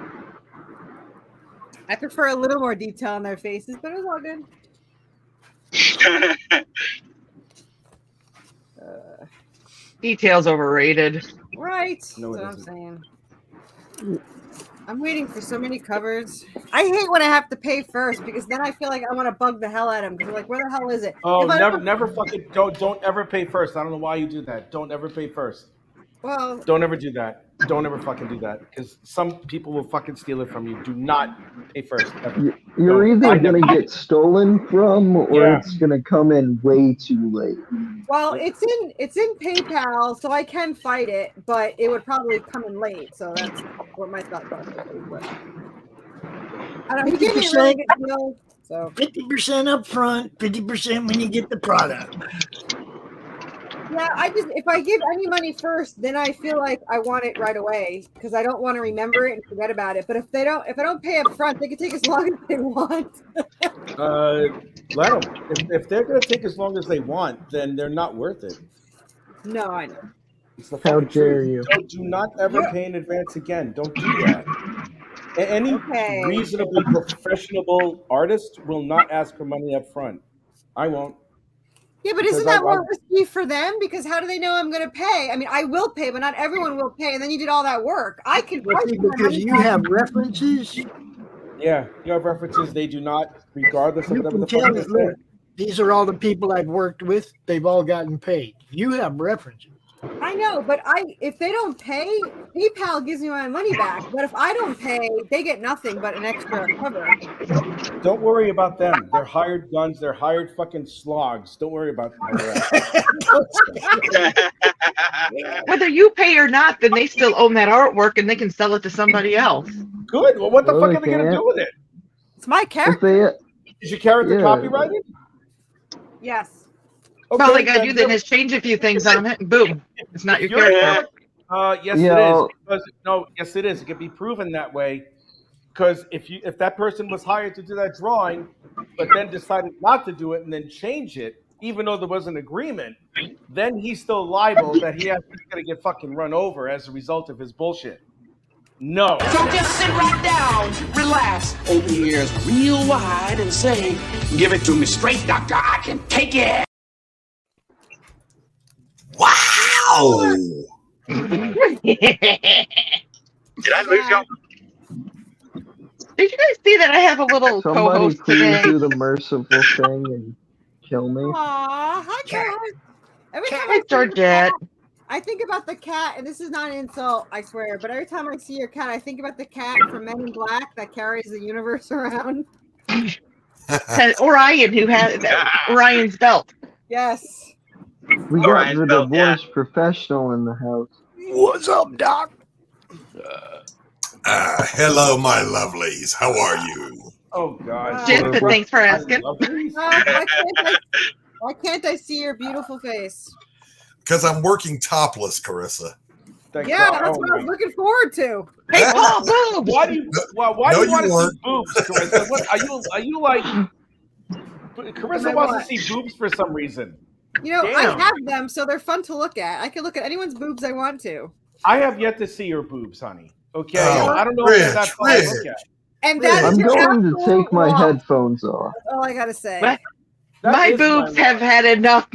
Speaker 11: I prefer a little more detail on their faces, but it was all good.
Speaker 10: Details overrated.
Speaker 11: Right?
Speaker 5: No,
Speaker 11: That's
Speaker 5: it
Speaker 11: what I'm
Speaker 5: isn't.
Speaker 11: saying. I'm waiting for so many covers. I hate when I have to pay first because then I feel like I want to bug the hell out of them because I'm like, where the hell is it?
Speaker 5: Oh,
Speaker 11: If I
Speaker 5: never fucking don't ever pay first. I don't know why you do that. Don't ever pay first.
Speaker 11: Well,
Speaker 5: Don't ever do that. Don't ever fucking do that because some people will fucking steal it from you. Do not pay first. Ever.
Speaker 8: You're
Speaker 5: Don't.
Speaker 8: either going to get stolen from or
Speaker 5: Yeah.
Speaker 8: it's going to come in way too late.
Speaker 11: well, it's in PayPal, so I can fight it, but it would probably come in late. So that's what my thought process is. But I don't know. He gave me a really good deal. So
Speaker 4: 50% up front, 50% when you get the product.
Speaker 11: yeah, if I give any money first, then I feel like I want it right away because I don't want to remember it and forget about it. But if I don't pay up front, they can take as long as they want.
Speaker 5: Let them. If they're gonna take as long as they want, then they're not worth it.
Speaker 11: No, I know.
Speaker 5: It's the
Speaker 8: How
Speaker 5: fucking
Speaker 8: dare
Speaker 5: truth.
Speaker 8: you.
Speaker 5: Do not ever pay in advance again. Don't do that. Any reasonably professional artist will not ask for money up front. I won't.
Speaker 11: Yeah, but isn't that more risky for them? Because how do they know I'm going to pay? I mean, I will pay, but not everyone will pay. And then you did all that work. I can
Speaker 4: because you have references.
Speaker 5: Yeah, you have references. They do not, regardless of
Speaker 4: You
Speaker 5: whatever
Speaker 4: can
Speaker 5: the
Speaker 4: tell
Speaker 5: fuck they
Speaker 4: that, look,
Speaker 5: say.
Speaker 4: these are all the people I've worked with. They've all gotten paid. You have references.
Speaker 11: I know, but if they don't pay, PayPal gives me my money back. But if I don't pay, they get nothing but an extra cover.
Speaker 5: Don't worry about them. They're hired guns. They're hired fucking slogs. Don't worry about
Speaker 10: Yeah. Whether you pay or not, then they still own that artwork and they can sell it to somebody else.
Speaker 5: Good. Well, what the
Speaker 8: Well,
Speaker 5: fuck
Speaker 8: they
Speaker 5: are they going to
Speaker 8: can't.
Speaker 5: do with it?
Speaker 11: It's my character.
Speaker 5: Is your character
Speaker 8: Yeah.
Speaker 5: copyrighted?
Speaker 11: Yes.
Speaker 5: Okay,
Speaker 10: All they gotta do then is change a few things on it, and boom, it's not your character.
Speaker 5: Yes,
Speaker 8: Yeah.
Speaker 5: it is. Yes, it is. It can be proven that way. Because if that person was hired to do that drawing, but then decided not to do it and then change it, even though there was an agreement, then he's still liable that he's going to get fucking run over as a result of his bullshit. No.
Speaker 12: So just sit right down, relax, open your ears real wide, and say, "Give it to me straight, doctor. I can take it."
Speaker 13: Wow!
Speaker 9: Did I lose y'all?
Speaker 10: Did you guys see that I have a little
Speaker 8: Somebody
Speaker 10: co-host
Speaker 8: please
Speaker 10: today?
Speaker 8: do the merciful thing and kill me.
Speaker 11: Aw, hi, Cat. Every time
Speaker 10: Hi, Georgette.
Speaker 11: I think about the cat, and this is not an insult, I swear, but every time I see your cat, I think about the cat from Men in Black that carries the universe around.
Speaker 10: Orion, who has Orion's belt.
Speaker 11: Yes.
Speaker 8: We got the divorce professional in the house.
Speaker 4: What's up, Doc?
Speaker 13: Hello, my lovelies. How are you?
Speaker 5: Oh, God.
Speaker 10: Good, thanks for asking.
Speaker 11: Why can't I see your beautiful face?
Speaker 13: Because I'm working topless, Carissa.
Speaker 11: Yeah, that's what I was looking forward to.
Speaker 10: Hey, Paul, boobs!
Speaker 5: Why do you want to see boobs, Carissa? What, are you like... Carissa wants to see boobs for some reason.
Speaker 11: You know,
Speaker 5: Damn.
Speaker 11: I have them, so they're fun to look at. I can look at anyone's boobs I want to.
Speaker 5: I have yet to see your boobs, honey. Okay?
Speaker 13: Oh,
Speaker 5: I don't know
Speaker 13: Rich,
Speaker 5: if that's fun to look at.
Speaker 11: And that's
Speaker 8: I'm
Speaker 11: your
Speaker 8: going to
Speaker 11: absolute
Speaker 8: take my
Speaker 11: wrong.
Speaker 8: headphones off.
Speaker 11: That's all I gotta say.
Speaker 10: What?
Speaker 5: That
Speaker 10: My
Speaker 5: is
Speaker 10: boobs
Speaker 5: my
Speaker 10: have had enough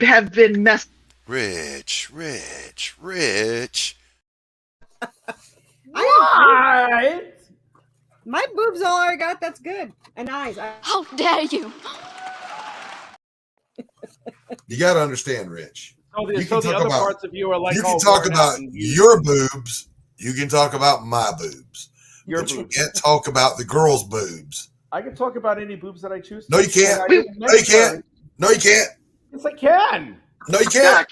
Speaker 10: have been messed.
Speaker 13: Rich.
Speaker 5: What?
Speaker 11: My boobs all I got. That's good. And eyes.
Speaker 14: How dare you?
Speaker 13: You got to understand, Rich.
Speaker 5: So
Speaker 13: You
Speaker 5: the
Speaker 13: can
Speaker 5: other
Speaker 13: talk about-
Speaker 5: parts of you are like
Speaker 13: You can
Speaker 5: all
Speaker 13: talk
Speaker 5: worn
Speaker 13: about
Speaker 5: out and
Speaker 13: your boobs. You can talk about my boobs.
Speaker 5: Your
Speaker 13: But you
Speaker 5: boobs.
Speaker 13: can't talk about the girls' boobs.
Speaker 5: I can talk about any boobs that I choose to.
Speaker 13: No, you can't.
Speaker 5: And I didn't
Speaker 13: No, you can't.
Speaker 5: mention-
Speaker 13: No, you can't.
Speaker 5: Yes, I can.
Speaker 13: No, you can't.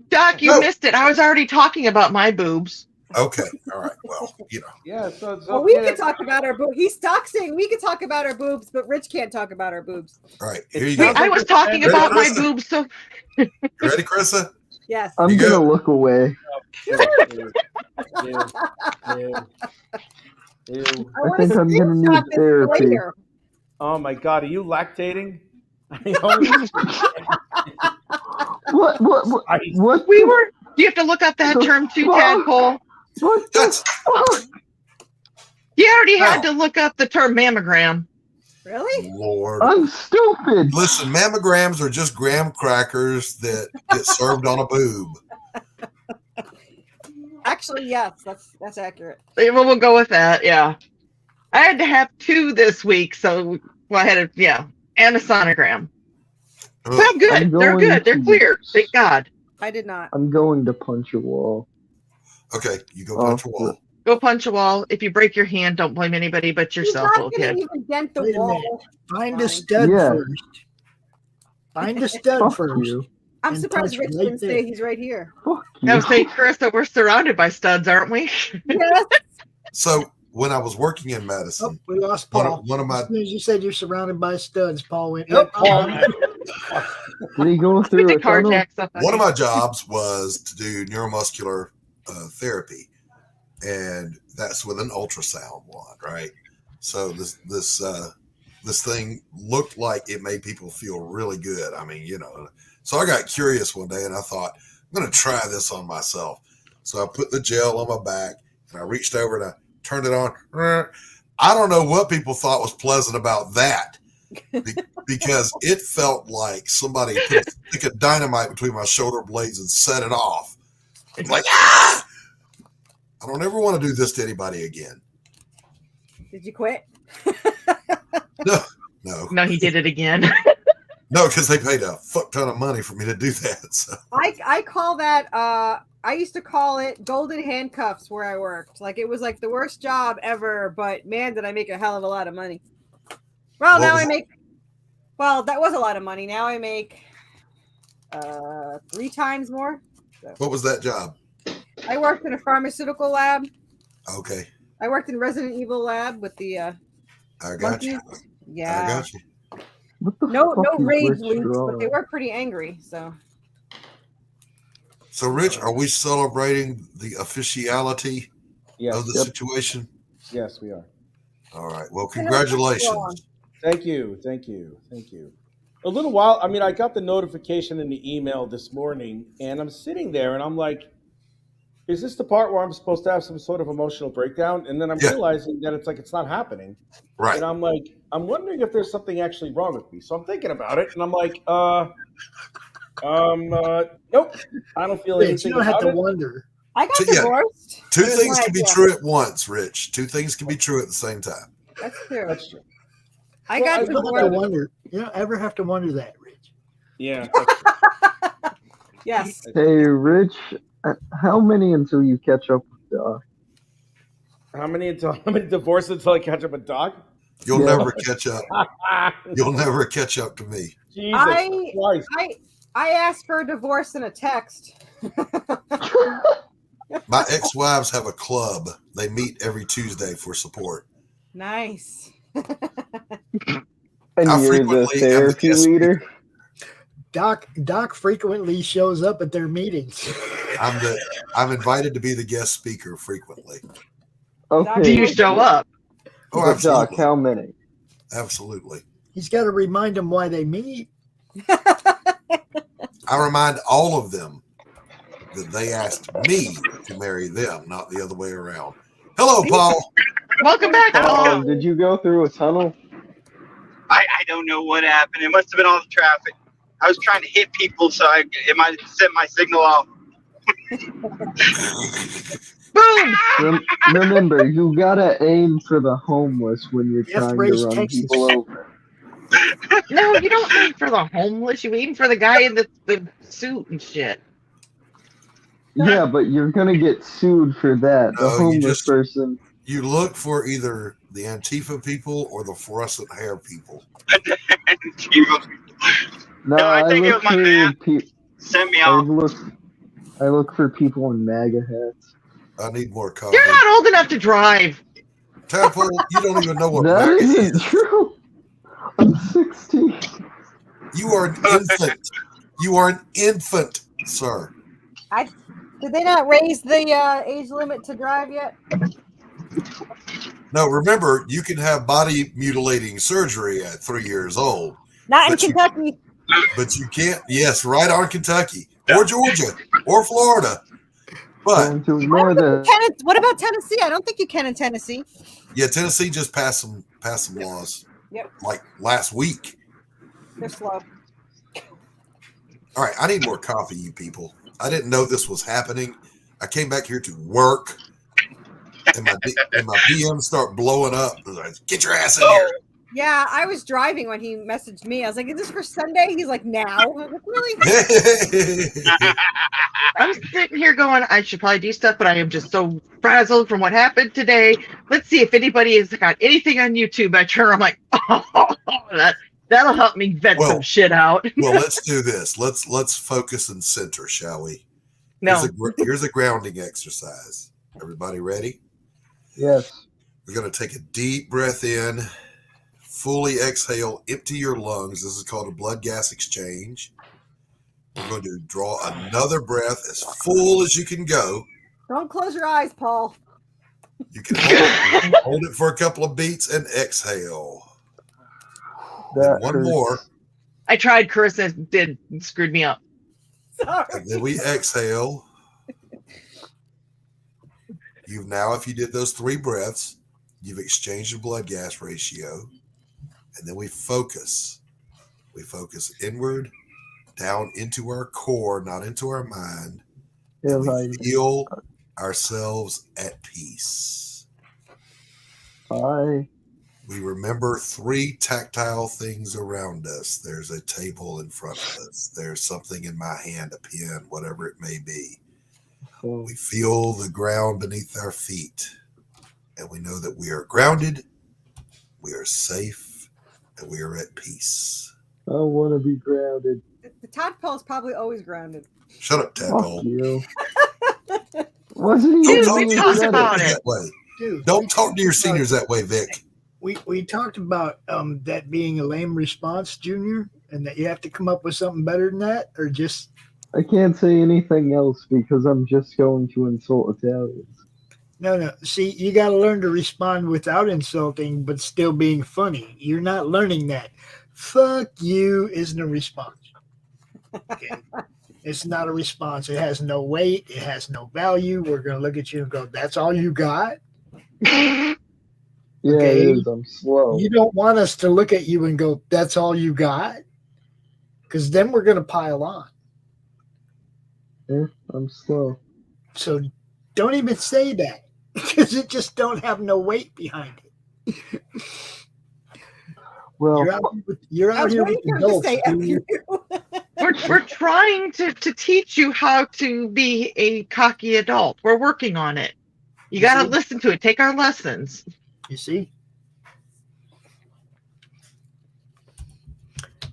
Speaker 10: Doc, you
Speaker 13: No.
Speaker 10: missed it. I was already talking about my boobs.
Speaker 13: Okay. All right. Well, you know.
Speaker 5: Yeah, so
Speaker 11: Well, we can talk about our boobs. He's saying we can talk about our boobs, but Rich can't talk about our boobs.
Speaker 13: All right. Here you
Speaker 10: Wait,
Speaker 13: go.
Speaker 10: I was talking
Speaker 13: Ready,
Speaker 10: about my
Speaker 13: Carissa?
Speaker 10: boobs, so
Speaker 13: You ready, Carissa?
Speaker 11: Yes.
Speaker 8: I'm
Speaker 13: You
Speaker 8: going to
Speaker 13: go.
Speaker 8: look away.
Speaker 5: Ew.
Speaker 8: I think I'm going to need therapy.
Speaker 5: Oh my God, are you lactating?
Speaker 8: What?
Speaker 10: we were. Do you have to look up that term too, Tadpole?
Speaker 8: What the fuck?
Speaker 10: You already had to look up the term mammogram.
Speaker 11: Really?
Speaker 13: Lord.
Speaker 8: I'm stupid.
Speaker 13: Listen, mammograms are just graham crackers that get served on a boob.
Speaker 11: Actually, Actually, yes, that's accurate.
Speaker 10: We'll go with that. Yeah, I had to have 2 this week, so I had and a sonogram. But I'm good. They're good. They're clear. Thank God.
Speaker 11: I did not.
Speaker 8: I'm going to punch a wall.
Speaker 13: Okay, you go punch a wall.
Speaker 10: Go punch a wall. If you break your hand, don't blame anybody but yourself, little kid.
Speaker 11: Even dent the
Speaker 4: Wait a
Speaker 11: wall.
Speaker 4: minute. Find a stud first. Find a stud first.
Speaker 8: You.
Speaker 11: I'm
Speaker 4: and
Speaker 11: surprised
Speaker 4: punch
Speaker 11: Rich
Speaker 4: right
Speaker 11: didn't
Speaker 4: there.
Speaker 11: say he's right here.
Speaker 10: I was saying, Carissa, we're surrounded by studs, aren't we?
Speaker 11: Yes.
Speaker 13: So when I was working in Madison,
Speaker 4: We lost Paul.
Speaker 13: one of my
Speaker 4: As soon as you said you're surrounded by studs, Paul went.
Speaker 8: Yep.
Speaker 4: Paul.
Speaker 8: Did he go through a tunnel?
Speaker 13: One of my jobs was to do neuromuscular therapy, and that's with an ultrasound wand, right? So this thing looked like it made people feel really good. I mean, so I got curious one day and I thought, I'm going to try this on myself. So I put the gel on my back and I reached over and I turned it on. I don't know what people thought was pleasant about that because it felt like somebody put a stick of dynamite between my shoulder blades and set it off. It's like, I don't ever want to do this to anybody again.
Speaker 11: Did you quit?
Speaker 13: No,
Speaker 10: he did it again.
Speaker 13: No, because they paid a fuck ton of money for me to do that. So.
Speaker 11: I call that I used to call it golden handcuffs where I worked. Like it was like the worst job ever, but man, did I make a hell of a lot of money. Well, now I make that was a lot of money. Now I make 3 times more. So.
Speaker 13: What was that job?
Speaker 11: I worked in a pharmaceutical lab.
Speaker 13: Okay.
Speaker 11: I worked in Resident Evil lab with the
Speaker 13: I got you.
Speaker 11: Yeah.
Speaker 13: I got you.
Speaker 11: No rage
Speaker 8: Rich
Speaker 11: leaks,
Speaker 8: drawing?
Speaker 11: but they were pretty angry. So
Speaker 13: Rich, are we celebrating the officiality
Speaker 5: Yes.
Speaker 13: of the situation?
Speaker 5: Yes, we are.
Speaker 13: All right. Well, congratulations.
Speaker 5: Thank you. A little while. I mean, I got the notification in the email this morning, and I'm sitting there, and I'm like, "Is this the part where I'm supposed to have some sort of emotional breakdown?" And then I'm realizing that it's not happening.
Speaker 13: Right.
Speaker 5: And I'm like, I'm wondering if there's something actually wrong with me. So I'm thinking about it, and I'm like, nope, I don't feel anything.
Speaker 4: You don't have
Speaker 5: about
Speaker 4: to
Speaker 5: it.
Speaker 4: wonder.
Speaker 11: I got divorced.
Speaker 13: Two things can be true at once, Rich. Two things can be true at the same time.
Speaker 11: That's true.
Speaker 5: That's true.
Speaker 11: I got
Speaker 4: You don't have to
Speaker 11: divorced.
Speaker 4: wonder. You don't ever have to wonder that, Rich.
Speaker 5: Yeah.
Speaker 11: Yes.
Speaker 8: Hey, Rich, how many until you catch up with Doc?
Speaker 5: How many divorces until I catch up with Doc?
Speaker 13: You'll never catch up. You'll never catch up to me.
Speaker 5: Jesus Christ.
Speaker 11: I asked for a divorce in a text.
Speaker 13: My ex-wives have a club. They meet every Tuesday for support.
Speaker 11: Nice.
Speaker 8: And you're the therapy leader?
Speaker 4: Doc frequently shows up at their meetings.
Speaker 13: I'm invited to be the guest speaker frequently.
Speaker 8: Okay.
Speaker 10: Do you show up?
Speaker 13: Oh, absolutely.
Speaker 8: Doc, how many?
Speaker 13: Absolutely.
Speaker 4: He's got to remind them why they meet.
Speaker 13: I remind all of them that they asked me to marry them, not the other way around. Hello, Paul.
Speaker 10: Welcome back, Paul.
Speaker 8: Did you go through a tunnel?
Speaker 9: I don't know what happened. It must have been all the traffic. I was trying to hit people, so it might have set my signal off.
Speaker 10: Boom!
Speaker 8: Remember, you gotta aim for the homeless when you're trying to run
Speaker 4: Texas.
Speaker 8: people over.
Speaker 10: No, you don't aim for the homeless. You aim for the guy in the suit and shit.
Speaker 8: Yeah, but you're gonna get sued for that. The
Speaker 13: No, you
Speaker 8: homeless person.
Speaker 13: You look for either the Antifa people or the fluorescent hair people.
Speaker 8: No,
Speaker 9: I think it was my man. Sent me off.
Speaker 8: I look for people in MAGA hats.
Speaker 13: I need more coffee.
Speaker 10: You're not old enough to drive.
Speaker 13: Tadpole, you don't even know what
Speaker 8: That
Speaker 13: MAGA
Speaker 8: isn't
Speaker 13: is.
Speaker 8: true. I'm 16.
Speaker 13: You are an infant. You are an infant, sir.
Speaker 11: Did they not raise the age limit to drive yet?
Speaker 13: No, remember, you can have body mutilating surgery at 3 years old.
Speaker 11: Not in Kentucky.
Speaker 13: But you can't. Yes, right on Kentucky or Georgia or Florida. But
Speaker 8: to ignore
Speaker 11: What about Tennessee? I don't think you can in Tennessee.
Speaker 13: yeah, Tennessee just passed some laws.
Speaker 11: Yep.
Speaker 13: Like last week.
Speaker 11: They're slow.
Speaker 13: All right, I need more coffee, you people. I didn't know this was happening. I came back here to work, and my BM start blowing up. I was like, get your ass in here.
Speaker 11: Yeah, I was driving when he messaged me. I was like, "Is this for Sunday?" He's like, "Now." I'm like, really?
Speaker 10: I'm sitting here going, I should probably do stuff, but I am just so frazzled from what happened today. Let's see if anybody has got anything on YouTube. I turn, I'm like, oh, that'll help me vet some shit out.
Speaker 13: Well, let's do this. Let's focus and center, shall we?
Speaker 10: No.
Speaker 13: Here's a grounding exercise. Everybody ready?
Speaker 8: Yes.
Speaker 13: We're going to take a deep breath in, fully exhale, empty your lungs. This is called a blood gas exchange. We're going to draw another breath as full as you can go.
Speaker 11: Don't close your eyes, Paul.
Speaker 13: You can hold it for a couple of beats and exhale. One more.
Speaker 10: I tried, Chris, and it screwed me up.
Speaker 11: Sorry.
Speaker 13: And then we exhale. If you did those 3 breaths, you've exchanged the blood gas ratio. And then we focus. We focus inward, down into our core, not into our mind. And we feel ourselves at peace. We remember 3 tactile things around us. There's a table in front of us. There's something in my hand, a pen, whatever it may be. We feel the ground beneath our feet. And we know that we are grounded, we are safe, and we are at peace.
Speaker 8: I want to be grounded.
Speaker 11: The tadpole is probably always grounded.
Speaker 13: Shut up, tadpole.
Speaker 8: Fuck you. Wasn't even
Speaker 13: that way.
Speaker 4: Dude,
Speaker 13: don't talk to your seniors that way, Vic.
Speaker 4: We talked about that being a lame response, Junior, and that you have to come up with something better than that, or just...
Speaker 8: I can't say anything else because I'm just going to insult Italians.
Speaker 4: No. See, you got to learn to respond without insulting, but still being funny. You're not learning that. Fuck you isn't a response. Okay. It's not a response. It has no weight. It has no value. We're going to look at you and go, that's all you got?
Speaker 8: Yeah,
Speaker 4: okay.
Speaker 8: it is. I'm slow.
Speaker 4: You don't want us to look at you and go, that's all you got? Because then we're going to pile on.
Speaker 8: Yeah, I'm slow.
Speaker 4: So don't even say that because it just don't have no weight behind it.
Speaker 8: Well,
Speaker 4: you're out here with adults.
Speaker 10: We're trying to teach you how to be a cocky adult. We're working on it. You got to listen to it. Take our lessons.
Speaker 4: You see?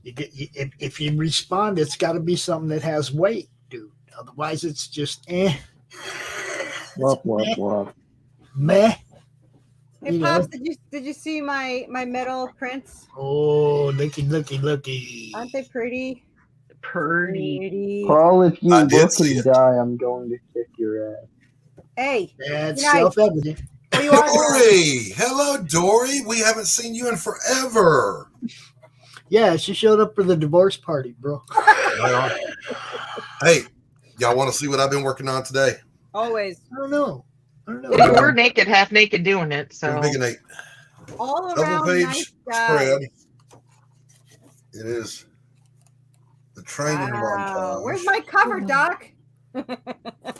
Speaker 4: If you respond, it's got to be something that has weight, dude. Otherwise, it's just
Speaker 8: Wop.
Speaker 4: Meh.
Speaker 11: Hey, Pops, did you see my metal prints?
Speaker 4: Oh, looky.
Speaker 11: Aren't they pretty?
Speaker 10: Pretty.
Speaker 8: Paul, if you look and die, I'm going to kick your ass.
Speaker 11: Hey.
Speaker 4: That's self-evident.
Speaker 13: Dory! Hello, Dory. We haven't seen you in forever.
Speaker 4: Yeah, she showed up for the divorce party, bro.
Speaker 13: Hey, y'all want to see what I've been working on today?
Speaker 11: Always.
Speaker 4: I don't know.
Speaker 10: We're naked, half naked doing it. So
Speaker 11: all
Speaker 13: double
Speaker 11: around
Speaker 13: page
Speaker 11: nice
Speaker 13: spread. It is the training montage.
Speaker 11: Where's my cover, Doc? That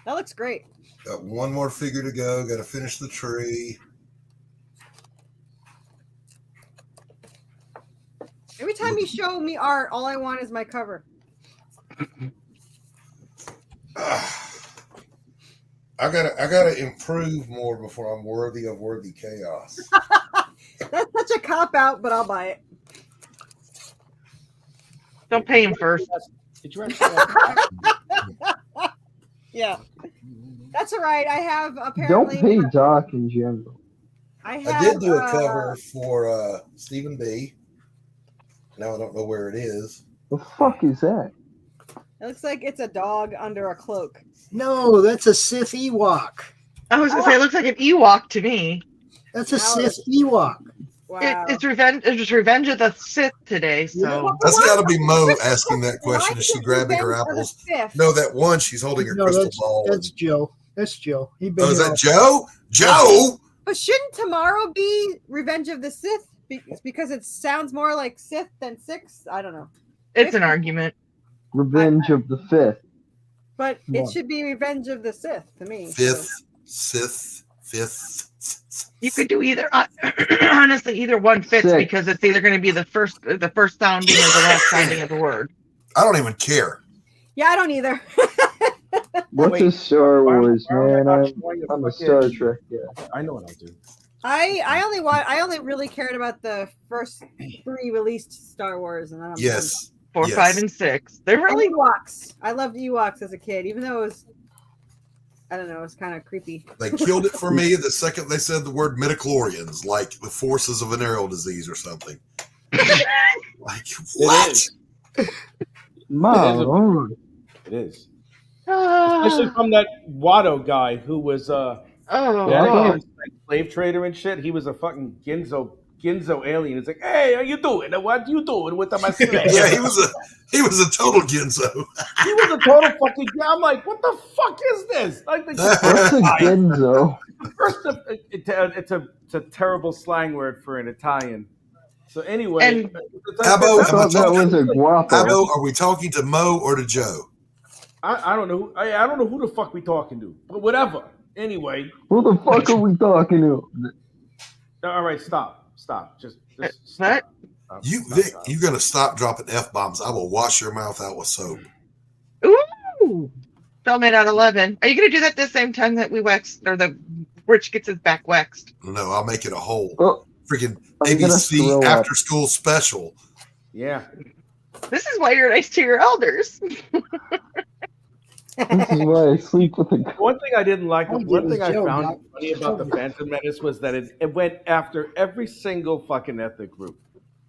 Speaker 11: looks great.
Speaker 13: Got one more figure to go. Got to finish the tree.
Speaker 11: Every time you show me art, all I want is my cover.
Speaker 13: I gotta improve more before I'm worthy of worthy chaos.
Speaker 11: That's such a cop out, but I'll buy it.
Speaker 10: Don't pay him first.
Speaker 11: Yeah, that's all right. I have apparently.
Speaker 8: Don't pay Doc in general.
Speaker 11: I
Speaker 13: did do a cover for Stephen B. Now I don't know where it is.
Speaker 8: The fuck is that?
Speaker 11: It looks like it's a dog under a cloak.
Speaker 4: No, that's a Sith Ewok.
Speaker 10: I was gonna say it looks like an Ewok to me.
Speaker 4: That's a Sith Ewok.
Speaker 11: Wow.
Speaker 10: It's Revenge of the Sith today. So
Speaker 13: that's got to be Mo asking that question. Is she grabbing her apples? No, that one she's holding her crystal ball.
Speaker 4: That's Joe. That's Joe.
Speaker 13: Is that Joe? Joe.
Speaker 11: But shouldn't tomorrow be Revenge of the Sith? Because it sounds more like Sith than 6. I don't know.
Speaker 10: It's an argument.
Speaker 8: Revenge of the 5th.
Speaker 11: But it should be Revenge of the Sith to me.
Speaker 13: Fifth.
Speaker 10: You could do either. Honestly, either one fits because it's either going to be the first sounding or the last sounding of the word.
Speaker 13: I don't even care.
Speaker 11: Yeah, I don't either.
Speaker 8: What's a Star Wars, man? I'm a Star Trek guy.
Speaker 5: I know what I'll do.
Speaker 11: I only really cared about the first 3 released Star Wars, and then I'm done.
Speaker 10: 4, 5, and 6. They're really
Speaker 11: Ewoks. I loved Ewoks as a kid, even though it was, I don't know, it was kind of creepy.
Speaker 13: They killed it for me the second they said the word midichlorians, like the forces of venereal disease or something. Like, what?
Speaker 5: Mom. It is. Especially from that Watto guy who was slave trader and shit. He was a fucking Ginzo alien. It's like, hey, how you doing? What you doing with my slave?
Speaker 13: Yeah, he was a total Ginzo.
Speaker 5: He was a total fucking. I'm like, what the fuck is this? Like,
Speaker 8: what's a Ginzo?
Speaker 5: First, it's a terrible slang word for an Italian. So anyway,
Speaker 13: Abo, are we talking to Mo or to Joe?
Speaker 5: I don't know. I don't know who the fuck we talking to, but whatever. Anyway,
Speaker 8: who the fuck are we talking to?
Speaker 5: All right, stop. Just
Speaker 10: stop.
Speaker 13: Vic, you're gonna stop dropping F-bombs. I will wash your mouth out with soap.
Speaker 10: Ooh, film it at 11. Are you gonna do that the same time that we waxed, or the Rich gets his back waxed?
Speaker 13: No, I'll make it a whole freaking ABC after school special.
Speaker 5: Yeah.
Speaker 10: This is why you're nice to your elders.
Speaker 8: This is why I sleep with a.
Speaker 5: One thing I didn't like, one thing I found funny about the Phantom Menace was that it went after every single fucking ethnic group.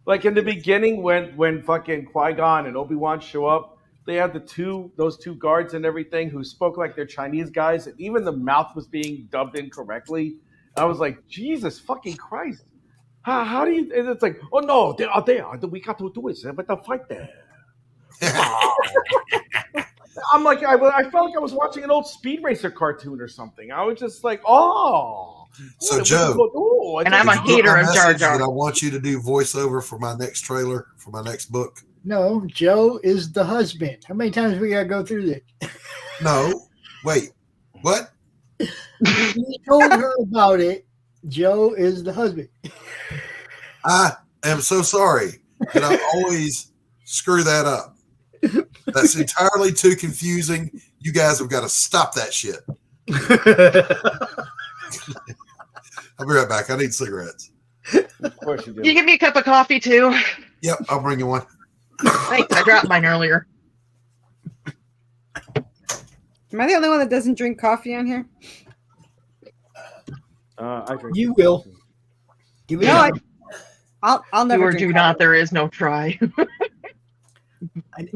Speaker 5: Like in the beginning, when fucking Qui-Gon and Obi-Wan show up, they had those two guards and everything who spoke like they're Chinese guys, and even the mouth was being dubbed incorrectly. I was like, Jesus fucking Christ. How do you? And it's like, oh no, they are there. We got to do it, but they'll fight there. I'm like, I felt like I was watching an old Speed Racer cartoon or something. I was just like, oh.
Speaker 13: So Joe,
Speaker 10: and I'm a hater of Jar Jar.
Speaker 13: I want you to do voiceover for my next trailer for my next book.
Speaker 4: No, Joe is the husband. How many times we gotta go through this?
Speaker 13: No, wait, what?
Speaker 4: You told her about it. Joe is the husband.
Speaker 13: I am so sorry that I always screw that up. That's entirely too confusing. You guys have got to stop that shit. I'll be right back. I need cigarettes.
Speaker 5: Of course you do.
Speaker 10: You give me a cup of coffee too?
Speaker 13: Yep, I'll bring you one.
Speaker 10: Thanks. I dropped mine earlier.
Speaker 11: Am I the only one that doesn't drink coffee on here?
Speaker 5: I drink.
Speaker 4: You will. Give me
Speaker 11: I'll never.
Speaker 10: Do not. There is no try.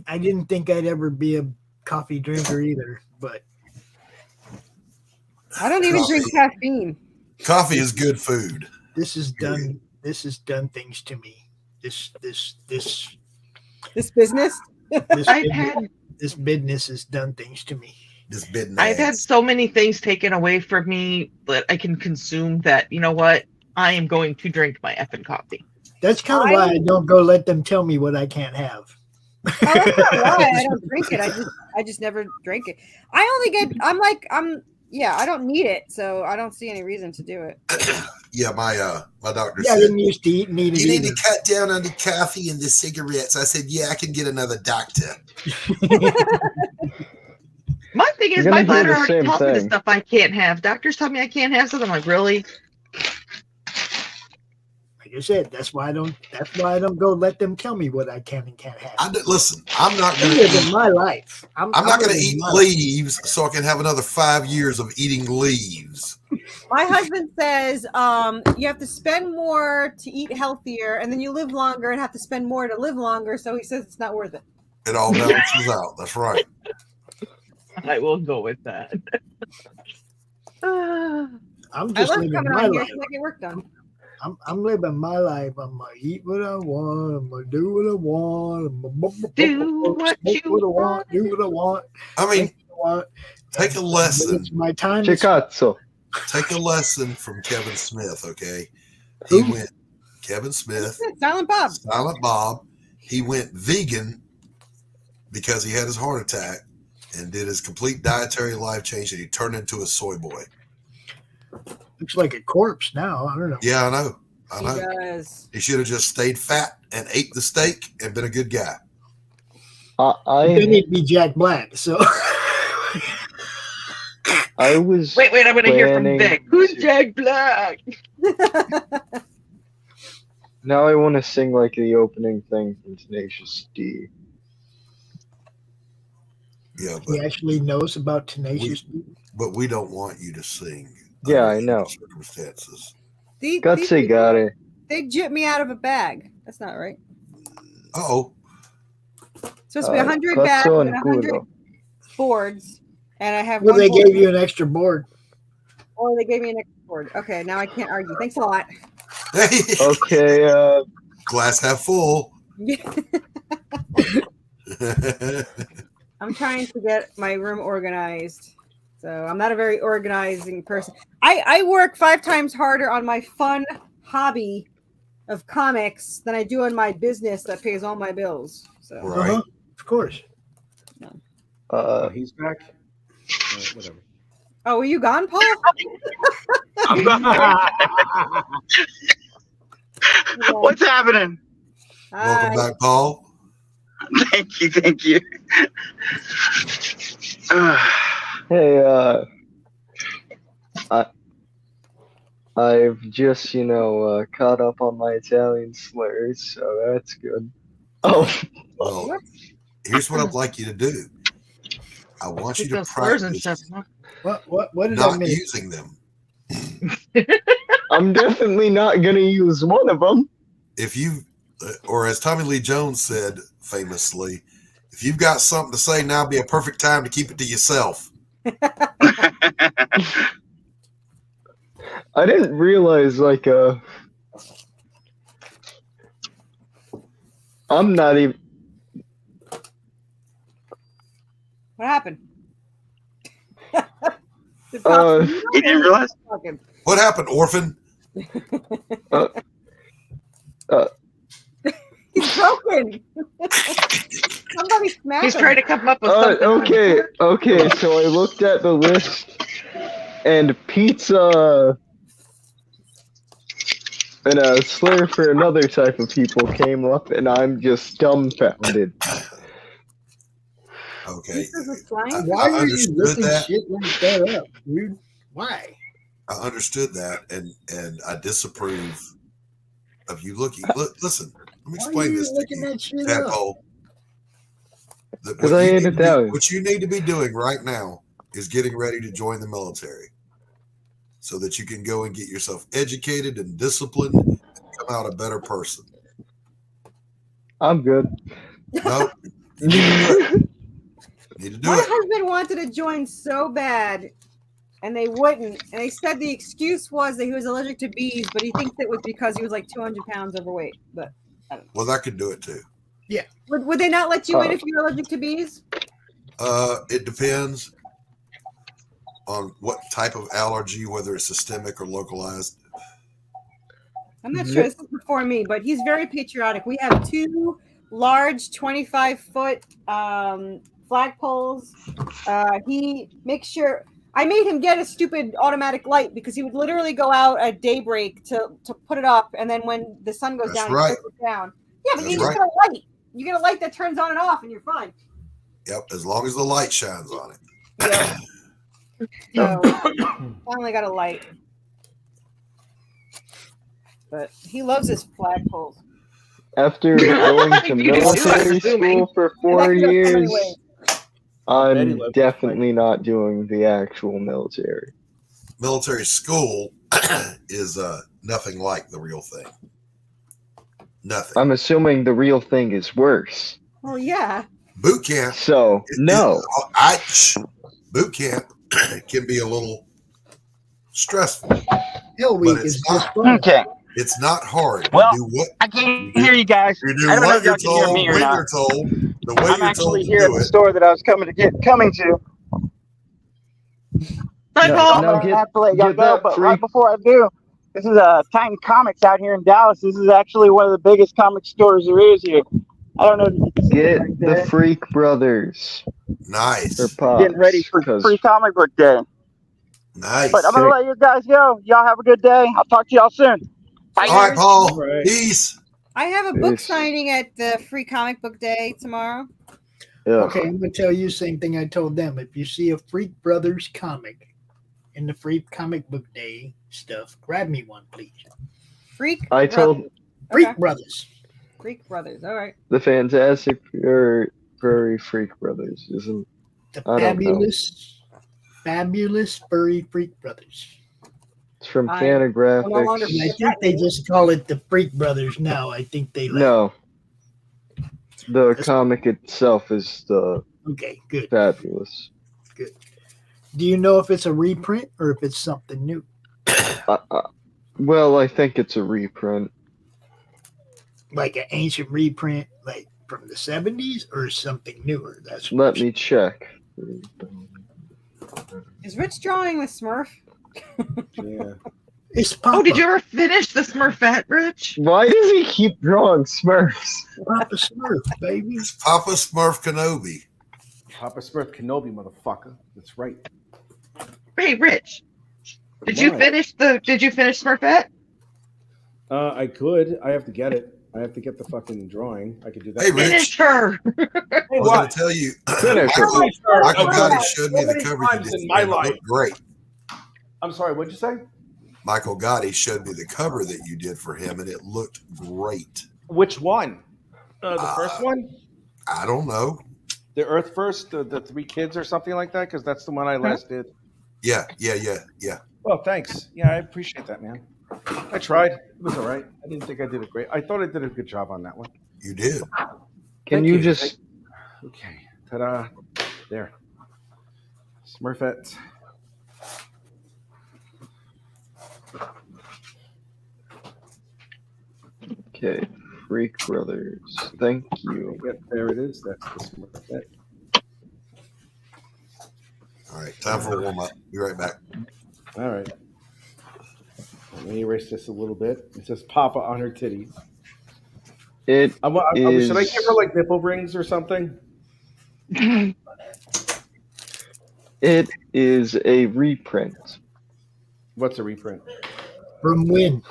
Speaker 4: I didn't think I'd ever be a coffee drinker either, but
Speaker 11: I don't even drink caffeine.
Speaker 13: Coffee is good food.
Speaker 4: This has done things to me. This
Speaker 11: business.
Speaker 4: This business has done things to me.
Speaker 13: This business.
Speaker 10: I've had so many things taken away from me that I can consume that, you know what? I am going to drink my effing coffee.
Speaker 4: That's kind of why I don't go let them tell me what I can't have.
Speaker 11: That's not why I don't drink it. I just never drink it. I don't need it, so I don't see any reason to do it.
Speaker 13: Yeah, my doctor
Speaker 4: said I didn't used to eat
Speaker 13: you need to cut down on the coffee and the cigarettes. I said, yeah, I can get another doctor.
Speaker 10: My thing is, my bladder already tells me the stuff I can't have. Doctors tell me I can't have something. I'm like, really?
Speaker 4: Like I said, that's why I don't go let them tell me what I can and can't have.
Speaker 13: Listen, I'm not going to
Speaker 4: live my life. I'm
Speaker 13: not going to eat leaves so I can have another 5 years of eating leaves.
Speaker 11: My husband says you have to spend more to eat healthier, and then you live longer and have to spend more to live longer. So he says it's not worth it.
Speaker 13: It all balances out. That's right.
Speaker 10: I will go with that.
Speaker 4: I'm just living my life.
Speaker 11: So I get work done.
Speaker 4: I'm living my life. I'm gonna eat what I want. I'm gonna do what I want. I'm gonna
Speaker 10: do what I want.
Speaker 4: Do what I want.
Speaker 13: I mean, take a lesson.
Speaker 4: It's my time.
Speaker 8: Chicazzo.
Speaker 13: Take a lesson from Kevin Smith. Okay, Kevin Smith,
Speaker 11: Silent Bob.
Speaker 13: Silent Bob. He went vegan because he had his heart attack. and did his complete dietary life change, and he turned into a soy boy.
Speaker 4: Looks like a corpse now. I don't know.
Speaker 13: Yeah, I know.
Speaker 11: He does.
Speaker 13: He should have just stayed fat and ate the steak and been a good guy.
Speaker 4: Then he'd be Jack Black. So
Speaker 8: I was.
Speaker 10: Wait, I'm going to hear from
Speaker 8: planning
Speaker 10: Vic. Who's Jack Black?
Speaker 8: Now I want to sing like the opening thing from Tenacious D.
Speaker 13: Yeah,
Speaker 4: he actually knows about Tenacious D.
Speaker 13: But we don't want you to sing.
Speaker 8: Yeah, I know.
Speaker 13: Circumstances.
Speaker 8: Gutsy got it.
Speaker 11: They jipped me out of a bag. That's not right.
Speaker 13: Oh.
Speaker 11: Supposed to be 100 bags and 100 boards, and I have.
Speaker 4: Well,
Speaker 11: one
Speaker 4: they
Speaker 11: board.
Speaker 4: gave you an extra board.
Speaker 11: Or they gave me an extra board. Okay, now I can't argue. Thanks a lot.
Speaker 8: Okay.
Speaker 13: Glass half full.
Speaker 11: I'm trying to get my room organized. So I'm not a very organizing person. I work 5 times harder on my fun hobby of comics than I do on my business that pays all my bills. So
Speaker 13: Right.
Speaker 4: Of course.
Speaker 5: He's back. Whatever.
Speaker 11: Oh, were you gone, Paul?
Speaker 9: I'm gone. What's happening?
Speaker 13: Welcome back, Paul.
Speaker 9: Thank you.
Speaker 8: Hey, I've just, caught up on my Italian slurs, so that's good. Oh.
Speaker 13: Well, here's what I'd like you to do. I want you to practice
Speaker 4: What did I
Speaker 13: not
Speaker 4: miss?
Speaker 13: using them.
Speaker 8: I'm definitely not going to use one of them.
Speaker 13: If you, or as Tommy Lee Jones said famously, if you've got something to say, now be a perfect time to keep it to yourself.
Speaker 8: I didn't realize, I'm not even.
Speaker 11: What happened?
Speaker 9: You didn't realize?
Speaker 13: What happened, orphan?
Speaker 11: He's broken. Somebody smacked
Speaker 10: He's
Speaker 11: him.
Speaker 10: trying to come up with something.
Speaker 8: Okay, so I looked at the list, and pizza and a slur for another type of people came up, and I'm just dumbfounded.
Speaker 13: Okay.
Speaker 11: This is a slang.
Speaker 4: Why are you
Speaker 13: understood
Speaker 4: looking
Speaker 13: that.
Speaker 4: shit like that up, dude? Why?
Speaker 13: I understood that, and I disapprove of you looking. Listen, let me
Speaker 4: Why are
Speaker 13: explain
Speaker 4: you
Speaker 13: this to
Speaker 4: looking
Speaker 13: you,
Speaker 4: that shit up?
Speaker 13: Tadpole. That
Speaker 8: Because
Speaker 13: what
Speaker 8: I
Speaker 13: you
Speaker 8: ate
Speaker 13: need
Speaker 8: it
Speaker 13: to be-
Speaker 8: down.
Speaker 13: What you need to be doing right now is getting ready to join the military, so that you can go and get yourself educated and disciplined and come out a better person.
Speaker 8: I'm good.
Speaker 13: No, you need to do it. You need to do
Speaker 11: My
Speaker 13: it.
Speaker 11: husband wanted to join so bad, and they wouldn't. And they said the excuse was that he was allergic to bees, but he thinks it was because he was like 200 pounds overweight. But I don't know.
Speaker 13: Well, that could do it too.
Speaker 4: Yeah.
Speaker 11: Would they not let you in if you're allergic to bees?
Speaker 13: It depends on what type of allergy, whether it's systemic or localized.
Speaker 11: I'm not sure. This is before me, but he's very patriotic. We have 2 large 25-foot flagpoles. He makes sure I made him get a stupid automatic light because he would literally go out at daybreak to put it up, and then when the sun goes
Speaker 13: That's
Speaker 11: down,
Speaker 13: right.
Speaker 11: he puts it down. Yeah, but
Speaker 13: That's
Speaker 11: you just
Speaker 13: right.
Speaker 11: get a light. You get a light that turns on and off, and you're fine.
Speaker 13: Yep, as long as the light shines on it.
Speaker 11: Yeah. So finally got a light. But he loves his flagpoles.
Speaker 8: After going to military school for 4 years, I'm definitely not doing the actual military.
Speaker 13: Military school is nothing like the real thing. Nothing.
Speaker 8: I'm assuming the real thing is worse.
Speaker 11: Well, yeah.
Speaker 13: Boot camp.
Speaker 8: So, no.
Speaker 13: Boot camp can be a little stressful.
Speaker 4: Hell
Speaker 13: but
Speaker 4: week
Speaker 13: it's
Speaker 4: is
Speaker 13: not,
Speaker 4: just fun.
Speaker 9: Okay.
Speaker 13: It's not hard.
Speaker 9: Well,
Speaker 13: you do what
Speaker 9: I can't hear you guys.
Speaker 13: you do
Speaker 9: I don't know
Speaker 13: what
Speaker 9: if y'all
Speaker 13: you're
Speaker 9: can hear
Speaker 13: told,
Speaker 9: me or
Speaker 13: when
Speaker 9: not.
Speaker 13: you're told, the way
Speaker 9: I'm
Speaker 13: you're
Speaker 9: actually
Speaker 13: told to
Speaker 9: here at
Speaker 13: do
Speaker 9: the
Speaker 13: it.
Speaker 9: store that I was coming to.
Speaker 10: Bye,
Speaker 8: No,
Speaker 10: Paul.
Speaker 8: no,
Speaker 9: I'm gonna have to let y'all
Speaker 8: get
Speaker 9: go,
Speaker 8: that
Speaker 9: but
Speaker 8: freak-
Speaker 9: right before I do, this is Titan Comics out here in Dallas. This is actually one of the biggest comic stores there is here. I don't know if you can see it
Speaker 8: Get
Speaker 9: right
Speaker 8: the
Speaker 9: there.
Speaker 8: Freak Brothers.
Speaker 13: Nice.
Speaker 8: Or Pops,
Speaker 9: Getting ready for free comic book day.
Speaker 13: Nice.
Speaker 9: But I'm gonna let you guys go. Y'all have a good day. I'll talk to y'all soon. Bye.
Speaker 13: All right, Paul.
Speaker 5: All right.
Speaker 13: Peace.
Speaker 11: I have a book
Speaker 8: Peace.
Speaker 11: signing at the Free Comic Book Day tomorrow.
Speaker 8: Yeah.
Speaker 4: Okay, I'm going to tell you the same thing I told them. If you see a Freak Brothers comic in the Free Comic Book Day stuff, grab me one, please.
Speaker 11: Freak
Speaker 8: I told
Speaker 11: Brothers.
Speaker 4: Freak
Speaker 11: Okay.
Speaker 4: Brothers.
Speaker 11: Freak Brothers. All right.
Speaker 8: the Fantastic Furry Freak Brothers, isn't
Speaker 4: The
Speaker 8: I don't know.
Speaker 4: fabulous Furry Freak Brothers.
Speaker 8: It's from
Speaker 11: I no longer
Speaker 8: Fantagraphics.
Speaker 4: And I think they just call it the Freak Brothers now. I think they
Speaker 8: No. The comic itself is the
Speaker 4: Okay, good.
Speaker 8: fabulous.
Speaker 4: Good. Do you know if it's a reprint or if it's something new?
Speaker 8: Well, I think it's a reprint.
Speaker 4: Like an ancient reprint, like from the 70s, or something newer? That's
Speaker 8: Let me check.
Speaker 11: Is Rich drawing the Smurf?
Speaker 5: Yeah.
Speaker 4: It's Papa.
Speaker 10: Oh, did you ever finish the Smurfette, Rich?
Speaker 8: Why does he keep drawing Smurfs?
Speaker 4: Papa Smurf, baby.
Speaker 13: It's Papa Smurf Kenobi.
Speaker 5: Papa Smurf Kenobi, motherfucker. That's right.
Speaker 10: Hey, Rich. Did you finish Smurfette?
Speaker 5: I could. I have to get it. I have to get the fucking drawing. I could do that.
Speaker 13: Hey, Rich.
Speaker 10: Finish her.
Speaker 5: Hey,
Speaker 13: I was
Speaker 5: what?
Speaker 13: going to tell you,
Speaker 8: Finish it.
Speaker 13: Michael Gotti showed me the
Speaker 5: So
Speaker 13: cover
Speaker 5: many
Speaker 13: you
Speaker 5: times
Speaker 13: did.
Speaker 5: in my
Speaker 13: and it
Speaker 5: life.
Speaker 13: looked great.
Speaker 5: I'm sorry, what'd you say?
Speaker 13: Michael Gotti showed me the cover that you did for him, and it looked great.
Speaker 5: Which one? The first one?
Speaker 13: I don't know.
Speaker 5: The Earth First? The three kids or something like that? Because that's the one I last did.
Speaker 13: Yeah.
Speaker 5: Well, thanks. Yeah, I appreciate that, man. I tried. It was all right. I didn't think I did it great. I thought I did a good job on that one.
Speaker 13: You did.
Speaker 8: Can
Speaker 5: Thank
Speaker 8: you just
Speaker 5: Okay. Ta-da. There. Smurfette.
Speaker 8: Okay, Freak Brothers. Thank you.
Speaker 5: Yep, there it is. That's the Smurfette.
Speaker 13: All right, time for a warm up. Be right back.
Speaker 5: All right. Let me erase this a little bit. It says Papa on her titties.
Speaker 8: It is...
Speaker 5: Should I give her like nipple rings or something?
Speaker 8: It is a reprint.
Speaker 5: What's a reprint?
Speaker 4: From when?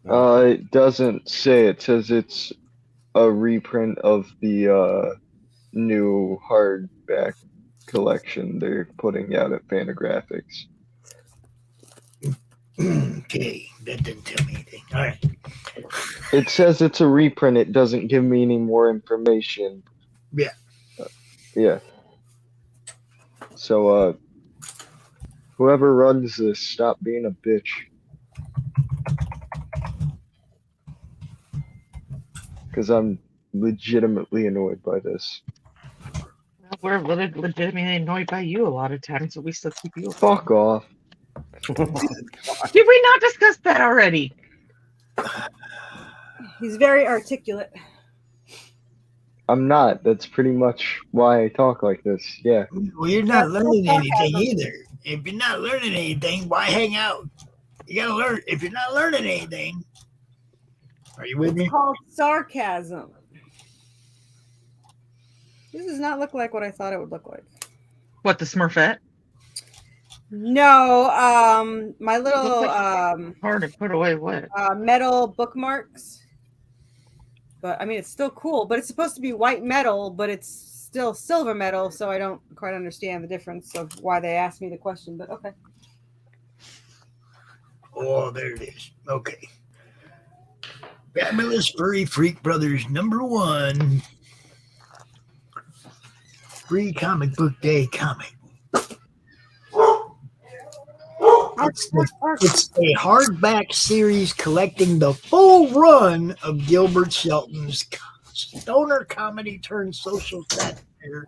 Speaker 8: It doesn't say. It says it's a reprint of the new hardback collection they're putting out at Fantagraphics.
Speaker 4: Okay, that didn't tell me anything. All right.
Speaker 8: It says it's a reprint. It doesn't give me any more information.
Speaker 4: Yeah.
Speaker 8: Yeah. So, whoever runs this, stop being a bitch. Because I'm legitimately annoyed by this.
Speaker 10: We're legitimately annoyed by you a lot of times, so we still keep you.
Speaker 8: Fuck off.
Speaker 10: Did we not discuss that already?
Speaker 11: He's very articulate.
Speaker 8: I'm not. That's pretty much why I talk like this. Yeah.
Speaker 4: Well, you're not learning anything either. If you're not learning anything, why hang out? You gotta learn. If you're not learning anything, are you with me?
Speaker 11: It's called sarcasm. This does not look like what I thought it would look like.
Speaker 10: What, the Smurfette?
Speaker 11: No, my little
Speaker 10: hard to put away what?
Speaker 11: Metal bookmarks. But I mean, it's still cool. But it's supposed to be white metal, but it's still silver metal. So I don't quite understand the difference of why they asked me the question. But okay.
Speaker 4: Oh, there it is. Okay. Fabulous Furry Freak Brothers #1. Free Comic Book Day comic. It's a hardback series collecting the full run of Gilbert Shelton's stoner comedy turned social satire,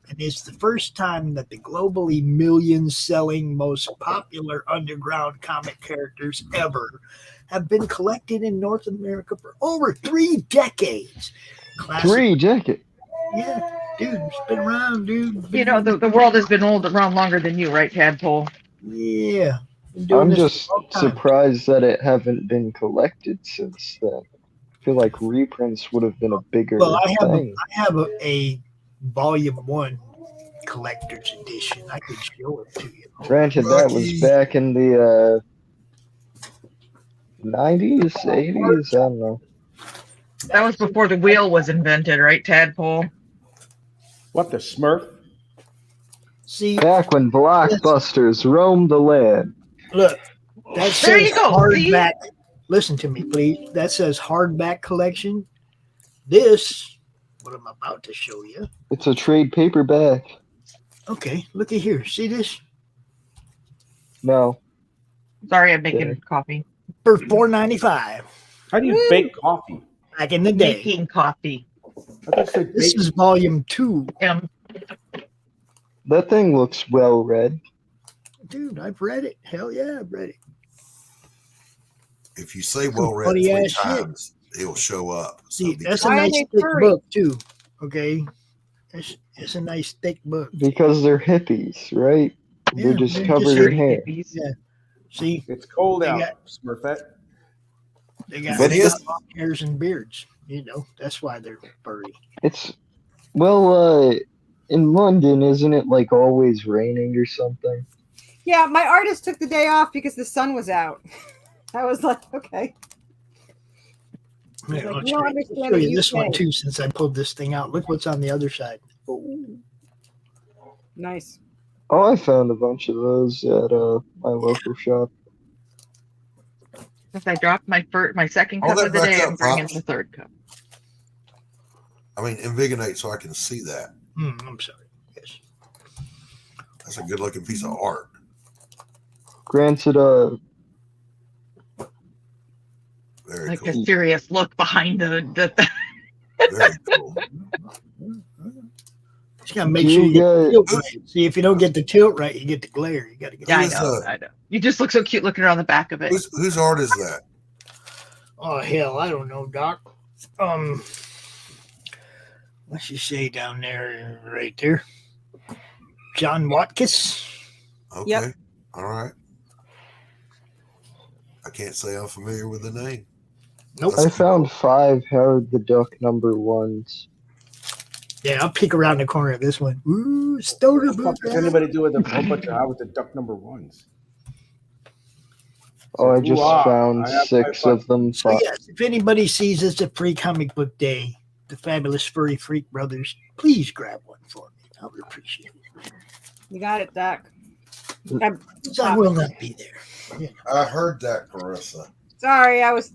Speaker 4: and it's the first time that the globally million-selling, most popular underground comic characters ever have been collected in North America for over 3 decades. Classic.
Speaker 8: 3 decades?
Speaker 4: Yeah, dude, it's been around, dude.
Speaker 10: You know, the world has been around longer than you, right, Tadpole?
Speaker 4: Yeah.
Speaker 8: I'm just surprised that it haven't been collected since then. I feel like reprints would have been a bigger
Speaker 4: Well, I
Speaker 8: thing.
Speaker 4: have a volume 1 collector's edition. I could show it to you.
Speaker 8: Granted, that was back in the 90s, 80s. I don't know.
Speaker 10: That was before the wheel was invented, right, Tadpole?
Speaker 5: What, the Smurf?
Speaker 4: See,
Speaker 8: back when blockbusters roamed the land.
Speaker 4: Look, that
Speaker 10: There you
Speaker 4: says
Speaker 10: go,
Speaker 4: hardback. Listen to me, please. That says hardback collection. This, what I'm about to show you.
Speaker 8: It's a trade paperback.
Speaker 4: Okay, look at here. See this?
Speaker 8: No.
Speaker 10: Sorry, I'm making coffee.
Speaker 4: For $4.95.
Speaker 5: How do you bake coffee?
Speaker 4: Back in the day.
Speaker 10: Making coffee.
Speaker 4: This is volume 2.
Speaker 8: That thing looks well read.
Speaker 4: Dude, I've read it. Hell yeah, I've read it.
Speaker 13: If you say well read
Speaker 4: funny
Speaker 13: 3
Speaker 4: ass
Speaker 13: times, it'll show up.
Speaker 4: See,
Speaker 13: So
Speaker 4: that's a
Speaker 11: Why are
Speaker 4: nice
Speaker 11: they
Speaker 4: thick
Speaker 11: furry?
Speaker 4: book too. Okay, it's a nice thick book.
Speaker 8: Because they're hippies, right?
Speaker 4: Yeah,
Speaker 8: They're just
Speaker 4: they're
Speaker 8: covered
Speaker 4: just
Speaker 8: in hair.
Speaker 4: Yeah. See,
Speaker 5: It's cold
Speaker 4: They
Speaker 5: out,
Speaker 4: got-
Speaker 5: Smurfette.
Speaker 4: they got
Speaker 8: But it's-
Speaker 4: long hairs and beards. You know, that's why they're furry.
Speaker 8: It's well, in London, isn't it like always raining or something?
Speaker 11: Yeah, my artist took the day off because the sun was out. I was like, okay.
Speaker 4: Yeah,
Speaker 11: Like,
Speaker 4: I'll
Speaker 11: you don't
Speaker 4: show
Speaker 11: understand
Speaker 4: you
Speaker 11: the
Speaker 4: this one
Speaker 11: UK.
Speaker 4: too, since I pulled this thing out. Look what's on the other side. Oh,
Speaker 11: Nice.
Speaker 8: Oh, I found a bunch of those at my local shop.
Speaker 10: Since I dropped my second
Speaker 13: Hold
Speaker 10: cup of
Speaker 13: that
Speaker 10: the
Speaker 13: back
Speaker 10: day,
Speaker 13: up,
Speaker 10: I'm bringing
Speaker 13: Pops.
Speaker 10: the third cup.
Speaker 13: I mean, invigorate so I can see that.
Speaker 4: I'm sorry. Yes.
Speaker 13: That's a good looking piece of art.
Speaker 8: Granted,
Speaker 13: Very
Speaker 10: Like
Speaker 13: cool.
Speaker 10: a serious look behind the
Speaker 13: Very cool.
Speaker 4: Just gotta make sure you get the tilt right. See, if you don't get the tilt right, you get the glare. You gotta get.
Speaker 10: Yeah, I
Speaker 13: Who is
Speaker 10: know.
Speaker 13: that?
Speaker 10: I know. You just look so cute looking around the back of it.
Speaker 13: Whose art is that?
Speaker 4: Oh hell, I don't know, Doc. What's you say down there, right there? John Watkins.
Speaker 13: Okay.
Speaker 11: Yep.
Speaker 13: All right. I can't say I'm familiar with the name.
Speaker 4: Nope.
Speaker 8: I found 5 Howard the Duck #1s.
Speaker 4: Yeah, I'll peek around the corner of this one. Ooh, stoner
Speaker 5: What the fuck does anybody do with a whole bunch of Howard the Duck #1s?
Speaker 8: Oh, I just
Speaker 5: Ooh-ah.
Speaker 8: found
Speaker 5: I have
Speaker 8: 6
Speaker 5: my
Speaker 8: of them.
Speaker 4: So yes, if anybody sees it's a free comic book day, the Fabulous Furry Freak Brothers, please grab one for me. I would appreciate it.
Speaker 11: You got it, Doc.
Speaker 4: I will not be there.
Speaker 13: I heard that, Carissa.
Speaker 11: Sorry, I was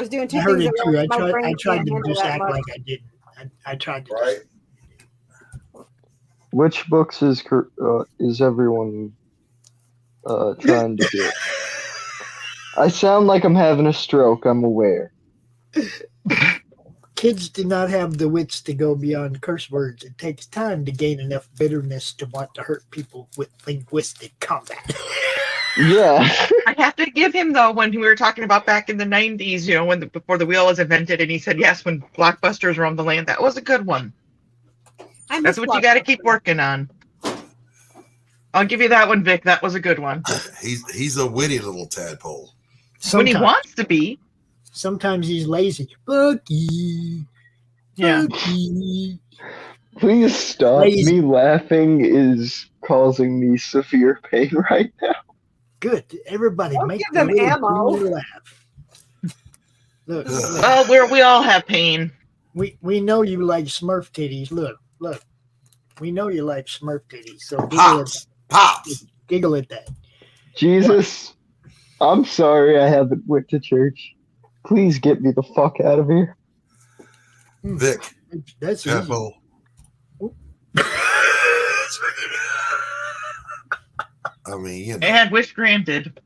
Speaker 11: doing two
Speaker 4: I heard
Speaker 11: things
Speaker 4: it
Speaker 11: at
Speaker 4: too.
Speaker 11: once. My
Speaker 4: I
Speaker 11: brain
Speaker 4: tried
Speaker 11: can't
Speaker 4: to
Speaker 11: handle
Speaker 4: just
Speaker 11: that
Speaker 4: act
Speaker 11: much.
Speaker 4: like I didn't. I tried to.
Speaker 13: Right.
Speaker 8: Which books is everyone trying to get? I sound like I'm having a stroke. I'm aware.
Speaker 4: Kids do not have the wits to go beyond curse words. It takes time to gain enough bitterness to want to hurt people with linguistic combat.
Speaker 8: Yeah.
Speaker 10: I have to give him though, when we were talking about back in the 90s, you know, before the wheel was invented, and he said yes, when blockbusters roamed the land. That was a good one. That's what you got to keep working on. I'll give you that one, Vic. That was a good one.
Speaker 13: He's a witty little tadpole.
Speaker 10: When he wants to be.
Speaker 4: Sometimes he's lazy. Bucky.
Speaker 10: Yeah.
Speaker 4: Bucky.
Speaker 8: Please stop.
Speaker 4: Lazy.
Speaker 8: Me laughing is causing me severe pain right now.
Speaker 4: Good. Everybody make
Speaker 11: give them
Speaker 4: the little
Speaker 11: ammo.
Speaker 4: junior laugh. Look, look.
Speaker 10: Well, we all have pain.
Speaker 4: We know you like Smurf titties. Look. We know you like Smurf titties. So giggle at that.
Speaker 8: Jesus, I'm sorry I haven't went to church. Please get me the fuck out of here.
Speaker 13: Vic.
Speaker 4: That's
Speaker 13: tadpole. I mean, you know.
Speaker 10: And wish granted.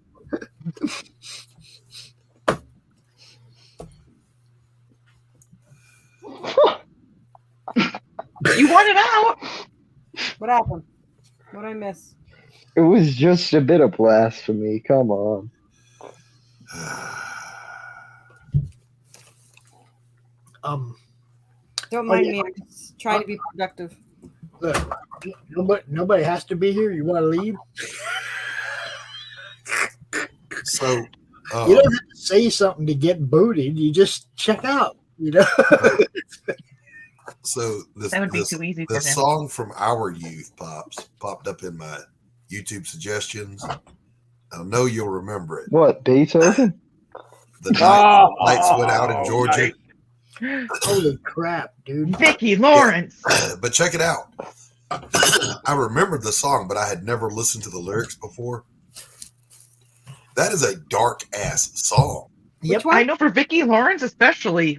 Speaker 10: You want it out.
Speaker 11: What happened? What did I miss?
Speaker 8: It was just a bit of blasphemy. Come on.
Speaker 11: Don't mind
Speaker 4: yeah.
Speaker 11: me. I'm just trying to be productive.
Speaker 4: Look, nobody has to be here. You want to leave?
Speaker 13: So
Speaker 4: you don't have to say something to get booted. You just check out. You know.
Speaker 13: So
Speaker 10: That would be too easy for
Speaker 13: the
Speaker 10: him.
Speaker 13: song from our youth popped up in my YouTube suggestions. I know you'll remember it.
Speaker 8: What, Beethoven?
Speaker 13: The lights went out in Georgia.
Speaker 4: Holy crap, dude!
Speaker 10: Vicki Lawrence.
Speaker 13: Yeah. But check it out. I remembered the song, but I had never listened to the lyrics before. That is a dark ass song.
Speaker 10: Yep, I know for Vicki Lawrence especially.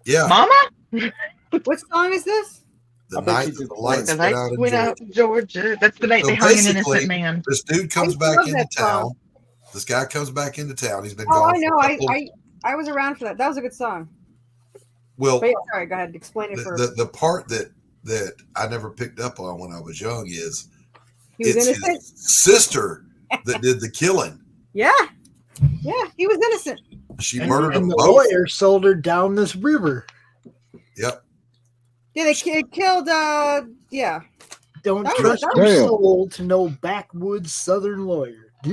Speaker 13: Yeah,
Speaker 10: Mama.
Speaker 11: What song is this?
Speaker 13: The night the lights
Speaker 10: went out in Georgia. That's the night they hung an innocent man.
Speaker 13: This dude comes back into town. This guy comes back into town. He's been gone.
Speaker 11: I know. I was around for that. That was a good song.
Speaker 13: Well,
Speaker 11: but yeah, sorry. Go ahead. Explain it for
Speaker 13: the part that I never picked up on when I was young is
Speaker 11: it's
Speaker 13: his sister that did the killing.
Speaker 11: Yeah, he was innocent.
Speaker 13: She murdered them
Speaker 4: the
Speaker 13: both.
Speaker 4: lawyer sold her down this river.
Speaker 13: Yep.
Speaker 11: Yeah, they killed. Yeah.
Speaker 4: Don't trust your soul to no backwoods Southern lawyer.
Speaker 11: I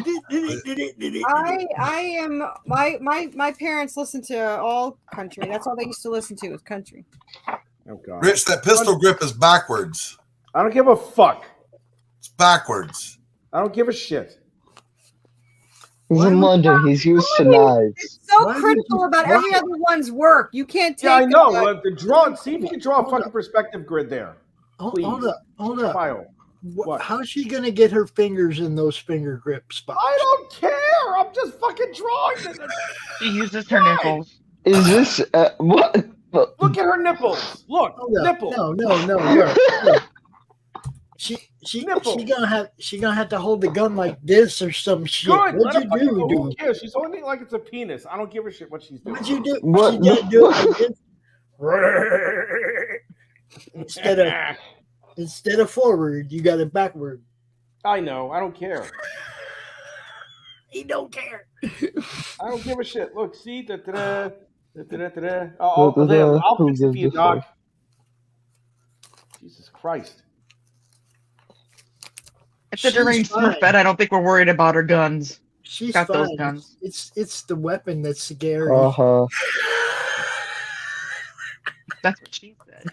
Speaker 11: am my parents listen to all country. That's all they used to listen to was country.
Speaker 5: Oh God.
Speaker 13: Rich, that pistol grip is backwards.
Speaker 5: I don't give a fuck.
Speaker 13: It's backwards.
Speaker 5: I don't give a shit.
Speaker 8: He's in London. He's used to knives.
Speaker 11: It's so critical about every other one's work. You can't take.
Speaker 5: Yeah, I know. See if you can draw a fucking perspective grid there.
Speaker 4: Hold up.
Speaker 5: File.
Speaker 4: What? How's she gonna get her fingers in those finger grip spots?
Speaker 5: I don't care. I'm just fucking drawing it.
Speaker 10: She uses her nipples.
Speaker 8: Is this what?
Speaker 5: Look at her nipples. Look, nipples.
Speaker 4: No. She gonna have to hold the gun like this or some shit.
Speaker 5: Good.
Speaker 4: What'd you do,
Speaker 5: Who
Speaker 4: dude?
Speaker 5: cares? She's holding it like it's a penis. I don't give a shit what she's doing.
Speaker 4: What'd you do?
Speaker 8: What?
Speaker 4: She gonna do it like this? Instead of forward, you got it backward.
Speaker 5: I know. I don't care.
Speaker 4: He don't care.
Speaker 5: I don't give a shit. Look, see? I'll fix it for you, dog. Jesus Christ.
Speaker 10: It's a deranged Smurfette. I don't think we're worried about her guns.
Speaker 4: She's
Speaker 10: got
Speaker 4: fine.
Speaker 10: those guns.
Speaker 4: It's the weapon that's scary.
Speaker 10: That's what she said.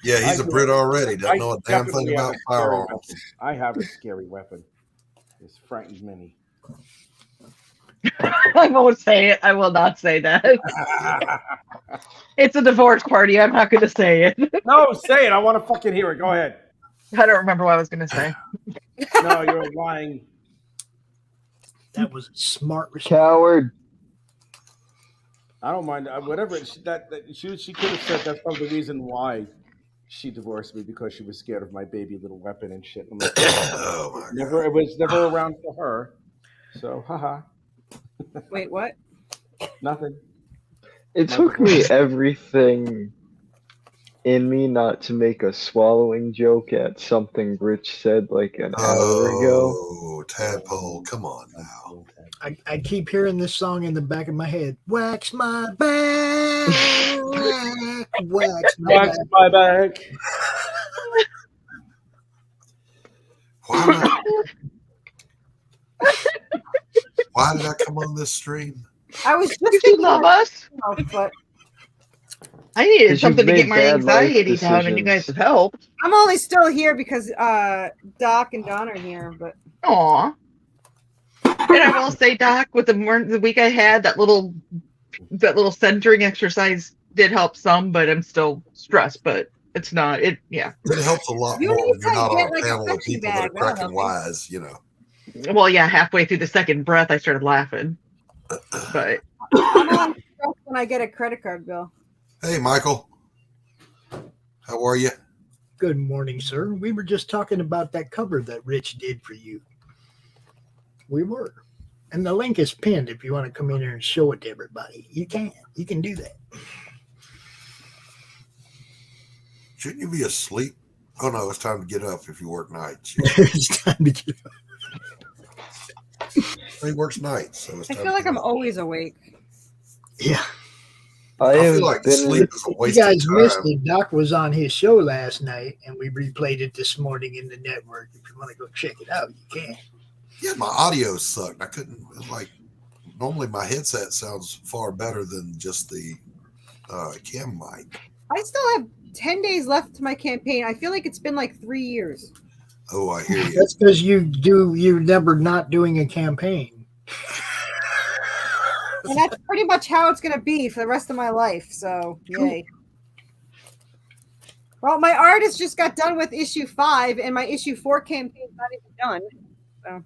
Speaker 13: Yeah, he's a Brit already. Doesn't know a damn thing about firearms.
Speaker 5: I have a scary weapon. It frightens many.
Speaker 10: I won't say it. I will not say that. It's a divorce party. I'm not going to say it.
Speaker 5: No, say it. I want to fucking hear it. Go ahead.
Speaker 10: I don't remember what I was going to say.
Speaker 5: No, you're lying.
Speaker 4: That was a smart response.
Speaker 8: Coward.
Speaker 5: I don't mind. Whatever. She could have said that's probably the reason why she divorced me, because she was scared of my baby little weapon and shit. I'm like,
Speaker 13: oh my God.
Speaker 5: It was never around for her. So, haha.
Speaker 11: Wait, what?
Speaker 5: Nothing.
Speaker 8: It took me everything in me not to make a swallowing joke at something Rich said like an hour ago.
Speaker 13: Oh, Tadpole, come on now.
Speaker 4: I keep hearing this song in the back of my head. Wax my back. Wax
Speaker 5: my back.
Speaker 13: Why did I come on this stream?
Speaker 11: I was just
Speaker 10: you love us.
Speaker 11: But
Speaker 10: I needed something to get my anxiety down, and you guys have helped.
Speaker 11: I'm only still here because Doc and Don are here. But
Speaker 10: aw. And I will say, Doc, with the week I had, that little centering exercise did help some, but I'm still stressed. But it's not. It
Speaker 13: helps a lot more when you're not on a panel of people that are cracking wise, you know.
Speaker 10: Well, yeah, halfway through the second breath, I started laughing. But
Speaker 11: I'm on stress when I get a credit card bill.
Speaker 13: Hey, Michael. How are you?
Speaker 4: Good morning, sir. We were just talking about that cover that Rich did for you. We were. And the link is pinned if you want to come in here and show it to everybody. You can. You can do that.
Speaker 13: Shouldn't you be asleep? Oh, no, it's time to get up if you work nights.
Speaker 4: It's time to get up.
Speaker 13: He works nights, so it's
Speaker 11: I
Speaker 13: time
Speaker 11: feel
Speaker 13: to
Speaker 11: like
Speaker 13: get
Speaker 11: I'm
Speaker 13: up.
Speaker 11: always awake.
Speaker 4: Yeah.
Speaker 13: I feel like sleep is a waste
Speaker 4: You guys
Speaker 13: of
Speaker 4: missed
Speaker 13: time.
Speaker 4: it. Doc was on his show last night, and we replayed it this morning in the network. If you want to go check it out, you can.
Speaker 13: Yeah, my audio sucked. I couldn't, normally my headset sounds far better than just the cam mic.
Speaker 11: I still have 10 days left to my campaign. I feel like it's been like 3 years.
Speaker 13: Oh, I hear you.
Speaker 4: That's because you're never not doing a campaign.
Speaker 11: And that's pretty much how it's going to be for the rest of my life. So, yay. Well, my artist just got done with issue 5, and my issue 4 campaign's not even done. So,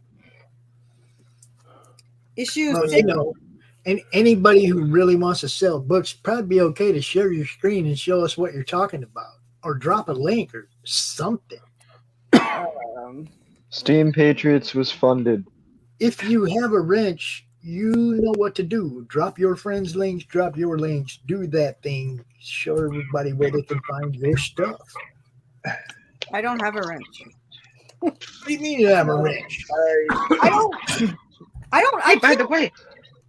Speaker 11: issue 6.
Speaker 4: You know, and anybody who really wants to sell books, probably be okay to share your screen and show us what you're talking about, or drop a link or something.
Speaker 8: Steam Patriots was funded.
Speaker 4: If you have a wrench, you know what to do. Drop your friends' links, drop your links, do that thing. Show everybody where they can find your stuff.
Speaker 11: I don't have a wrench.
Speaker 4: What do you mean you have a wrench?
Speaker 10: By the way,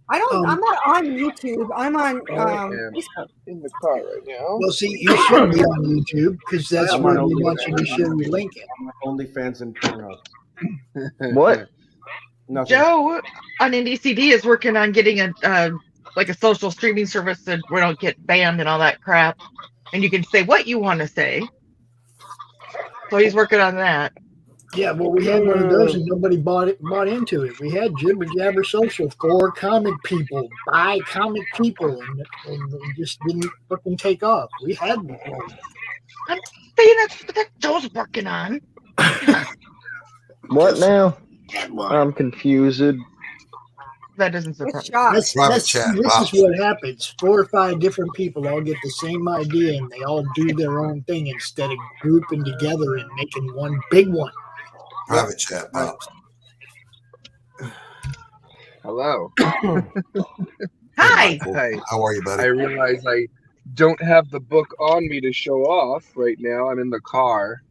Speaker 11: I'm not on YouTube. I'm on
Speaker 14: Facebook. In the car right now.
Speaker 4: Well, see, you should be on YouTube because that's where we want you to share your link.
Speaker 5: OnlyFans and Pornhub.
Speaker 8: What?
Speaker 5: Nothing.
Speaker 10: Joe on NDCD is working on getting a social streaming service so we don't get banned and all that crap. And you can say what you want to say. So he's working on that.
Speaker 4: Yeah, well, we had one of those and nobody bought into it. We had Jibber Jabber Social for comic people, by comic people, and it just didn't fucking take off. We had one.
Speaker 10: I'm saying that's what Joe's working on.
Speaker 8: What now? I'm confused.
Speaker 10: That doesn't surprise me.
Speaker 4: This is what happens. 4 or 5 different people all get the same idea and they all do their own thing instead of grouping together and making one big one.
Speaker 13: Private chat, Pops.
Speaker 14: Hello.
Speaker 10: Hi.
Speaker 14: Hi.
Speaker 13: How are you, buddy?
Speaker 14: I realize I don't have the book on me to show off right now. I'm in the car.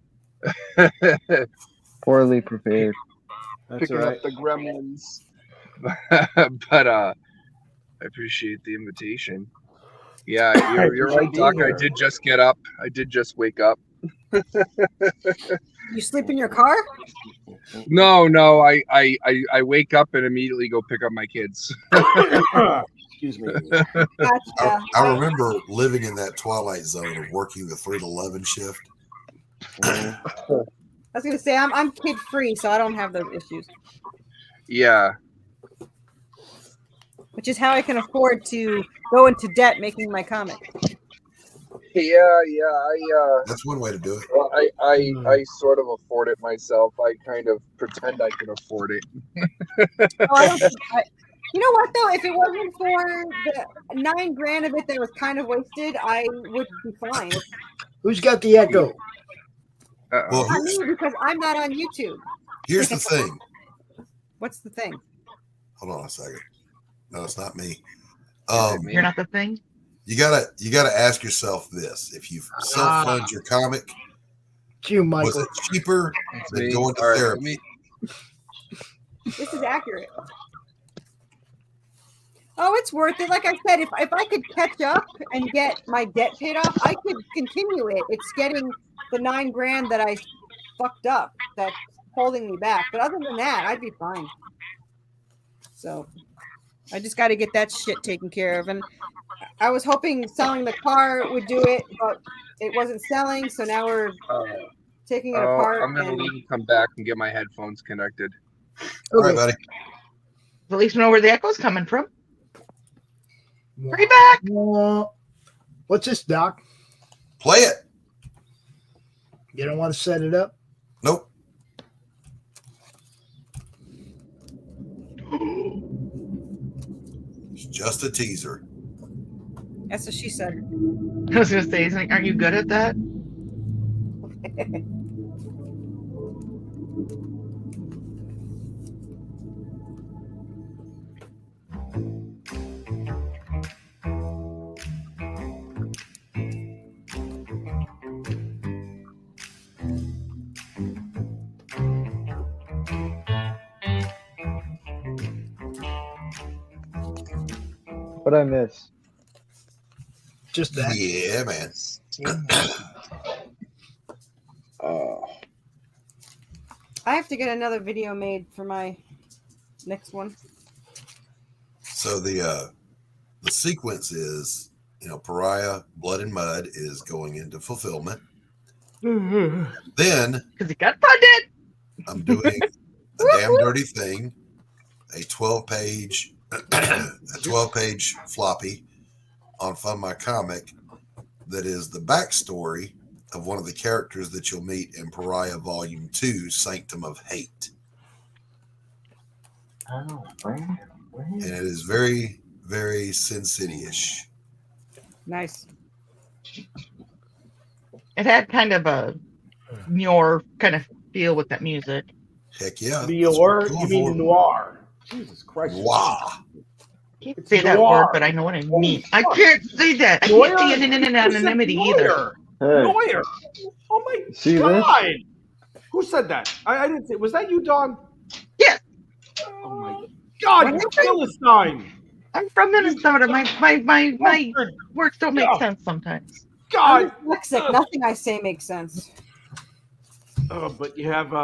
Speaker 8: Poorly prepared.
Speaker 14: Picking up the gremlins. But I appreciate the invitation. Yeah, you're right, Doc. I did just get up. I did just wake up.
Speaker 11: You sleep in your car?
Speaker 14: No. I wake up and immediately go pick up my kids.
Speaker 5: Excuse me.
Speaker 11: Gotcha.
Speaker 13: I remember living in that twilight zone of working the 3 to 11 shift.
Speaker 11: I was going to say, I'm kid free, so I don't have those issues.
Speaker 14: Yeah.
Speaker 11: Which is how I can afford to go into debt making my comic.
Speaker 14: Yeah.
Speaker 13: That's one way to do it.
Speaker 14: Well, I sort of afford it myself. I kind of pretend I can afford it.
Speaker 11: You know what though? If it wasn't for the $9,000 of it that was kind of wasted, I would be fine.
Speaker 4: Who's got the echo?
Speaker 13: Well,
Speaker 11: Not me, because I'm not on YouTube.
Speaker 13: here's the thing.
Speaker 11: What's the thing?
Speaker 13: Hold on a second. No, it's not me.
Speaker 10: You're not the thing?
Speaker 13: You gotta ask yourself this: if you self-fund your comic, was it cheaper than going to therapy?
Speaker 11: This is accurate. Oh, it's worth it. Like I said, if I could catch up and get my debt paid off, I could continue it. It's getting the $9,000 that I fucked up that's holding me back. But other than that, I'd be fine. So I just got to get that shit taken care of. And I was hoping selling the car would do it, but it wasn't selling. So now we're taking it apart.
Speaker 14: I'm going to leave and come back and get my headphones connected.
Speaker 13: All right, buddy.
Speaker 10: At least know where the echo's coming from. Bring it back.
Speaker 4: What's this, Doc?
Speaker 13: Play it.
Speaker 4: You don't want to set it up?
Speaker 13: Nope. It's just a teaser.
Speaker 11: That's what she said.
Speaker 10: I was going to say, aren't you good at that?
Speaker 8: What'd I miss?
Speaker 4: Just that.
Speaker 13: Yeah, man.
Speaker 11: I have to get another video made for my next one.
Speaker 13: So the sequence is Pariah Blood and Mud is going into fulfillment.
Speaker 10: Mm-hmm.
Speaker 13: Then,
Speaker 10: because he got funded,
Speaker 13: I'm doing a damn dirty thing, a 12-page floppy on Fund My Comic that is the backstory of one of the characters that you'll meet in Pariah Volume 2, Sanctum of Hate.
Speaker 8: Oh,
Speaker 13: And it is very, very Sin City-ish.
Speaker 11: Nice.
Speaker 10: it had kind of a noir kind of feel with that music.
Speaker 13: Heck yeah.
Speaker 5: Noir? You mean noir? Jesus Christ.
Speaker 13: Wow.
Speaker 10: Can't say that word, but I know what I mean. I can't say that. I can't say it in anonymity either.
Speaker 5: Noir. Oh my
Speaker 8: See
Speaker 5: God. Who said that? I didn't say. Was that you, Don?
Speaker 10: Yes.
Speaker 5: Oh my God, you're Philistine.
Speaker 10: I'm from Minnesota. My words don't make sense sometimes.
Speaker 5: God.
Speaker 11: I'm dyslexic. Nothing I say makes sense.
Speaker 5: But you have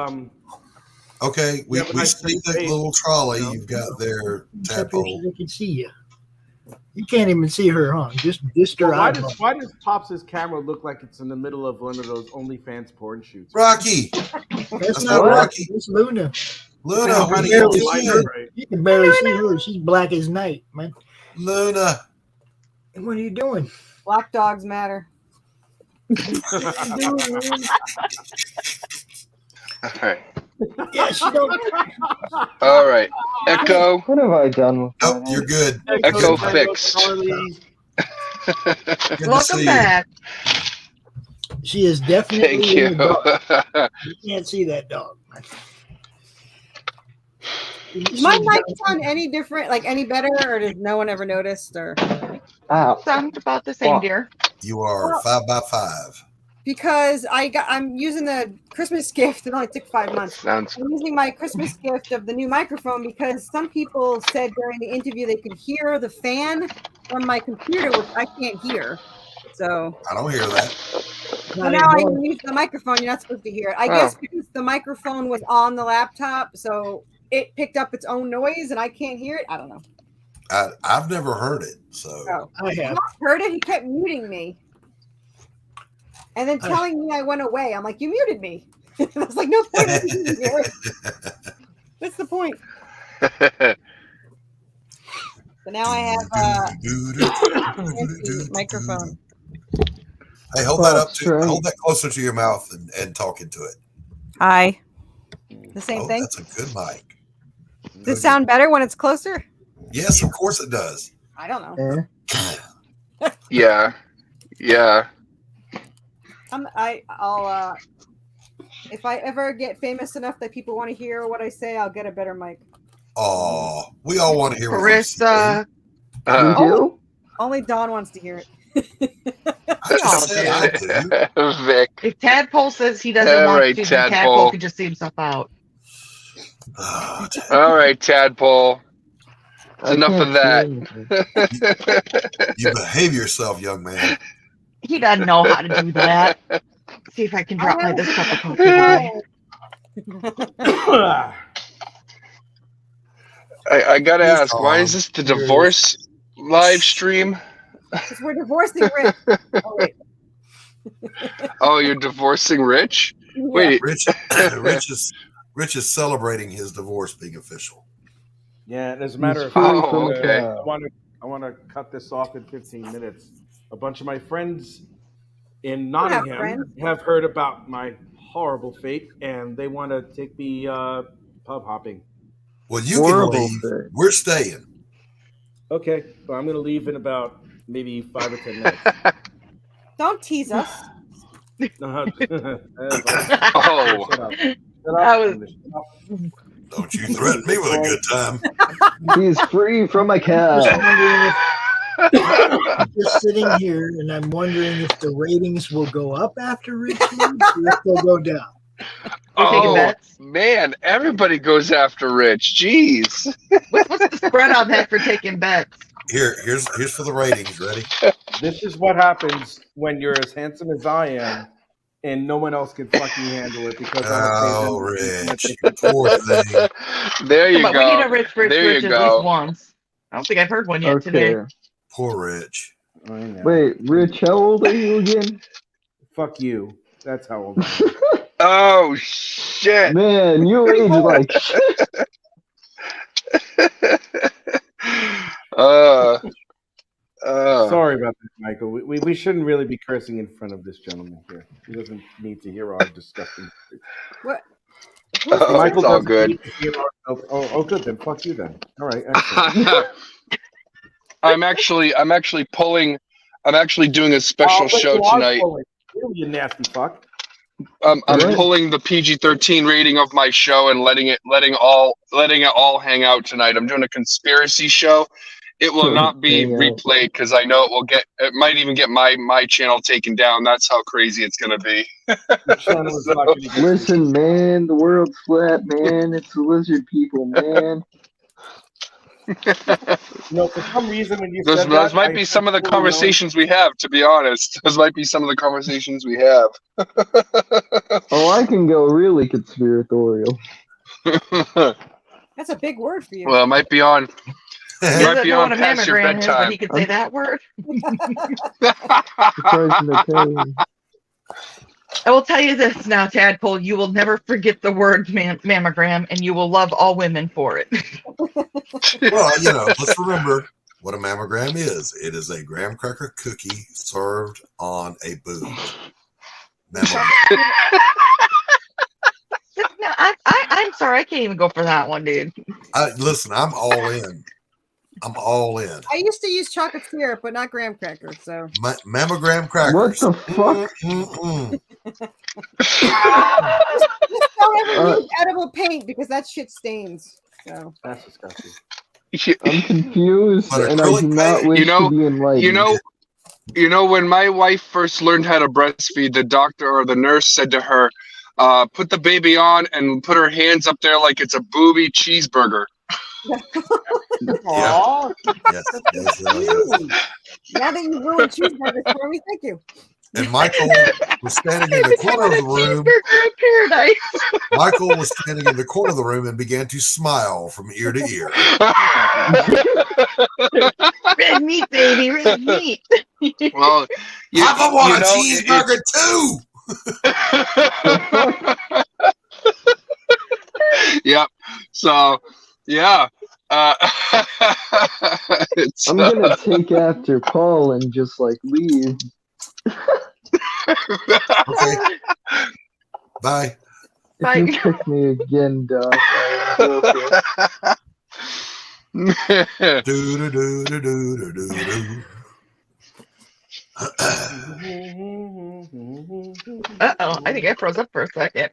Speaker 13: Okay, we see the little trolley you've got there, Tadpole.
Speaker 4: They can see you. You can't even see her, huh? Just her
Speaker 5: why
Speaker 4: eyeball.
Speaker 5: does Pops' camera look like it's in the middle of one of those OnlyFans porn shoots?
Speaker 13: Rocky.
Speaker 4: That's not Rocky. It's Luna.
Speaker 13: Luna, honey,
Speaker 4: you can barely see her. She's black as night, man.
Speaker 13: Luna.
Speaker 4: And what are you doing?
Speaker 11: Black dogs matter.
Speaker 14: All right.
Speaker 4: Yeah, she don't.
Speaker 14: All right. Echo.
Speaker 8: What have I done with
Speaker 13: Oh, you're good.
Speaker 14: Echo fixed.
Speaker 10: Welcome back.
Speaker 4: She is definitely
Speaker 14: Thank you.
Speaker 4: in the dog. You can't see that dog.
Speaker 11: Is my mic sound any different, like any better, or does no one ever noticed? Or
Speaker 10: sound about the same, dear.
Speaker 13: You are 5x5.
Speaker 11: Because I'm using the Christmas gift. It only took 5 months. I'm using my Christmas gift of the new microphone because some people said during the interview they could hear the fan from my computer, which I can't hear. So
Speaker 13: I don't hear that.
Speaker 11: So now I can use the microphone. You're not supposed to hear it. I guess because the microphone was on the laptop, so it picked up its own noise, and I can't hear it. I don't know.
Speaker 13: I've never heard it, so
Speaker 11: I have heard it. He kept muting me, and then telling me I went away. I'm like, you muted me. I was like, no point. What's the point? So now I have empty microphone.
Speaker 13: Hey, hold that closer to your mouth and talk into it.
Speaker 11: Hi. The same thing.
Speaker 13: That's a good mic.
Speaker 11: Does it sound better when it's closer?
Speaker 13: Yes, of course it does.
Speaker 11: I don't know.
Speaker 14: Yeah.
Speaker 11: I'll if I ever get famous enough that people want to hear what I say, I'll get a better mic.
Speaker 13: Oh, we all want to hear
Speaker 10: Carissa.
Speaker 11: Only Dawn wants to hear it.
Speaker 14: Vic.
Speaker 10: If Tadpole says he doesn't want to, then Tadpole can just see himself out.
Speaker 14: All right, Tadpole. Enough of that.
Speaker 13: You behave yourself, young man.
Speaker 10: He doesn't know how to do that. See if I can drop this cup of coffee.
Speaker 14: I gotta ask, why is this the divorce live stream?
Speaker 11: Because we're divorcing Rick. Oh, wait.
Speaker 14: Oh, you're divorcing Rich?
Speaker 11: Yeah.
Speaker 14: Wait.
Speaker 13: Rich is celebrating his divorce being official.
Speaker 5: Yeah, and as a matter of fact, I want to cut this off in 15 minutes. A bunch of my friends in Nottingham have heard about my horrible fate, and they want to take me pub hopping.
Speaker 13: Well, you can leave. We're staying.
Speaker 5: Okay, well, I'm going to leave in about maybe 5 or 10 minutes.
Speaker 11: Don't tease us.
Speaker 14: Oh.
Speaker 13: Don't you threaten me with a good time.
Speaker 8: He's free from a cow.
Speaker 4: I'm just sitting here, and I'm wondering if the ratings will go up after Rich leaves, or if they'll go down.
Speaker 14: Oh, man, everybody goes after Rich. Jeez.
Speaker 10: What's the spread on that for taking bets?
Speaker 13: Here's for the ratings. Ready?
Speaker 5: This is what happens when you're as handsome as I am, and no one else can fucking handle it because
Speaker 13: Rich, poor thing.
Speaker 14: There you go.
Speaker 10: We need a Rich at least once. I don't think I've heard one yet today.
Speaker 13: Poor Rich.
Speaker 5: I know.
Speaker 8: Wait, Rich, how old are you again?
Speaker 5: Fuck you. That's how old I am.
Speaker 14: Oh shit!
Speaker 8: Man, you age like shit.
Speaker 5: Sorry about that, Michael. We shouldn't really be cursing in front of this gentleman here. He doesn't need to hear our disgusting.
Speaker 11: What?
Speaker 5: Michael,
Speaker 14: it's all
Speaker 5: doesn't
Speaker 14: good.
Speaker 5: need to hear our... Oh, good then. Fuck you then. All right, excellent.
Speaker 14: I'm actually doing a special show tonight.
Speaker 5: You nasty fuck.
Speaker 14: I'm pulling the PG-13 rating of my show and letting it all hang out tonight. I'm doing a conspiracy show. It will not be replayed because I know it might even get my channel taken down. That's how crazy it's gonna be.
Speaker 8: Listen, man, the world's flat, man. It's the lizard people, man.
Speaker 5: No, for some reason when you
Speaker 14: Those
Speaker 5: said that,
Speaker 14: might be some of the conversations we have, to be honest. Those might be some of the conversations we have.
Speaker 8: Oh, I can go really conspiratorial.
Speaker 11: That's a big word for you.
Speaker 14: Well, it might be on.
Speaker 10: He
Speaker 14: Might be on
Speaker 10: what a
Speaker 14: past your
Speaker 10: mammogram is, but
Speaker 14: bedtime.
Speaker 10: he could say that word. I will tell you this now, Tadpole. You will never forget the word mammogram, and you will love all women for it.
Speaker 13: Well, let's remember what a mammogram is. It is a graham cracker cookie served on a boob. Mammogram.
Speaker 10: No, I'm sorry. I can't even go for that one, dude.
Speaker 13: Listen, I'm all in. I'm all in.
Speaker 11: I used to use chocolate syrup, but not graham crackers. So
Speaker 13: mammogram crackers.
Speaker 8: What the fuck?
Speaker 11: Just don't ever use edible paint because that shit stains. So
Speaker 5: that's disgusting.
Speaker 8: I'm confused, and I do not wish to be enlightened.
Speaker 14: You know, when my wife first learned how to breastfeed, the doctor or the nurse said to her, "Put the baby on and put her hands up there like it's a booby cheeseburger."
Speaker 11: Aww. Yes. Now that you ruined cheeseburgers for me, thank you.
Speaker 13: And Michael was standing in the corner of the room. Michael was standing in the corner of the room and began to smile from ear to ear.
Speaker 10: Red meat, baby, red meat.
Speaker 14: Well,
Speaker 13: Papa want a cheeseburger too.
Speaker 14: Yep. So, yeah.
Speaker 8: I'm gonna take after Paul and just leave.
Speaker 13: Okay. Bye.
Speaker 8: If you trick me again, Doc.
Speaker 10: Uh-oh, I think I froze up for a second.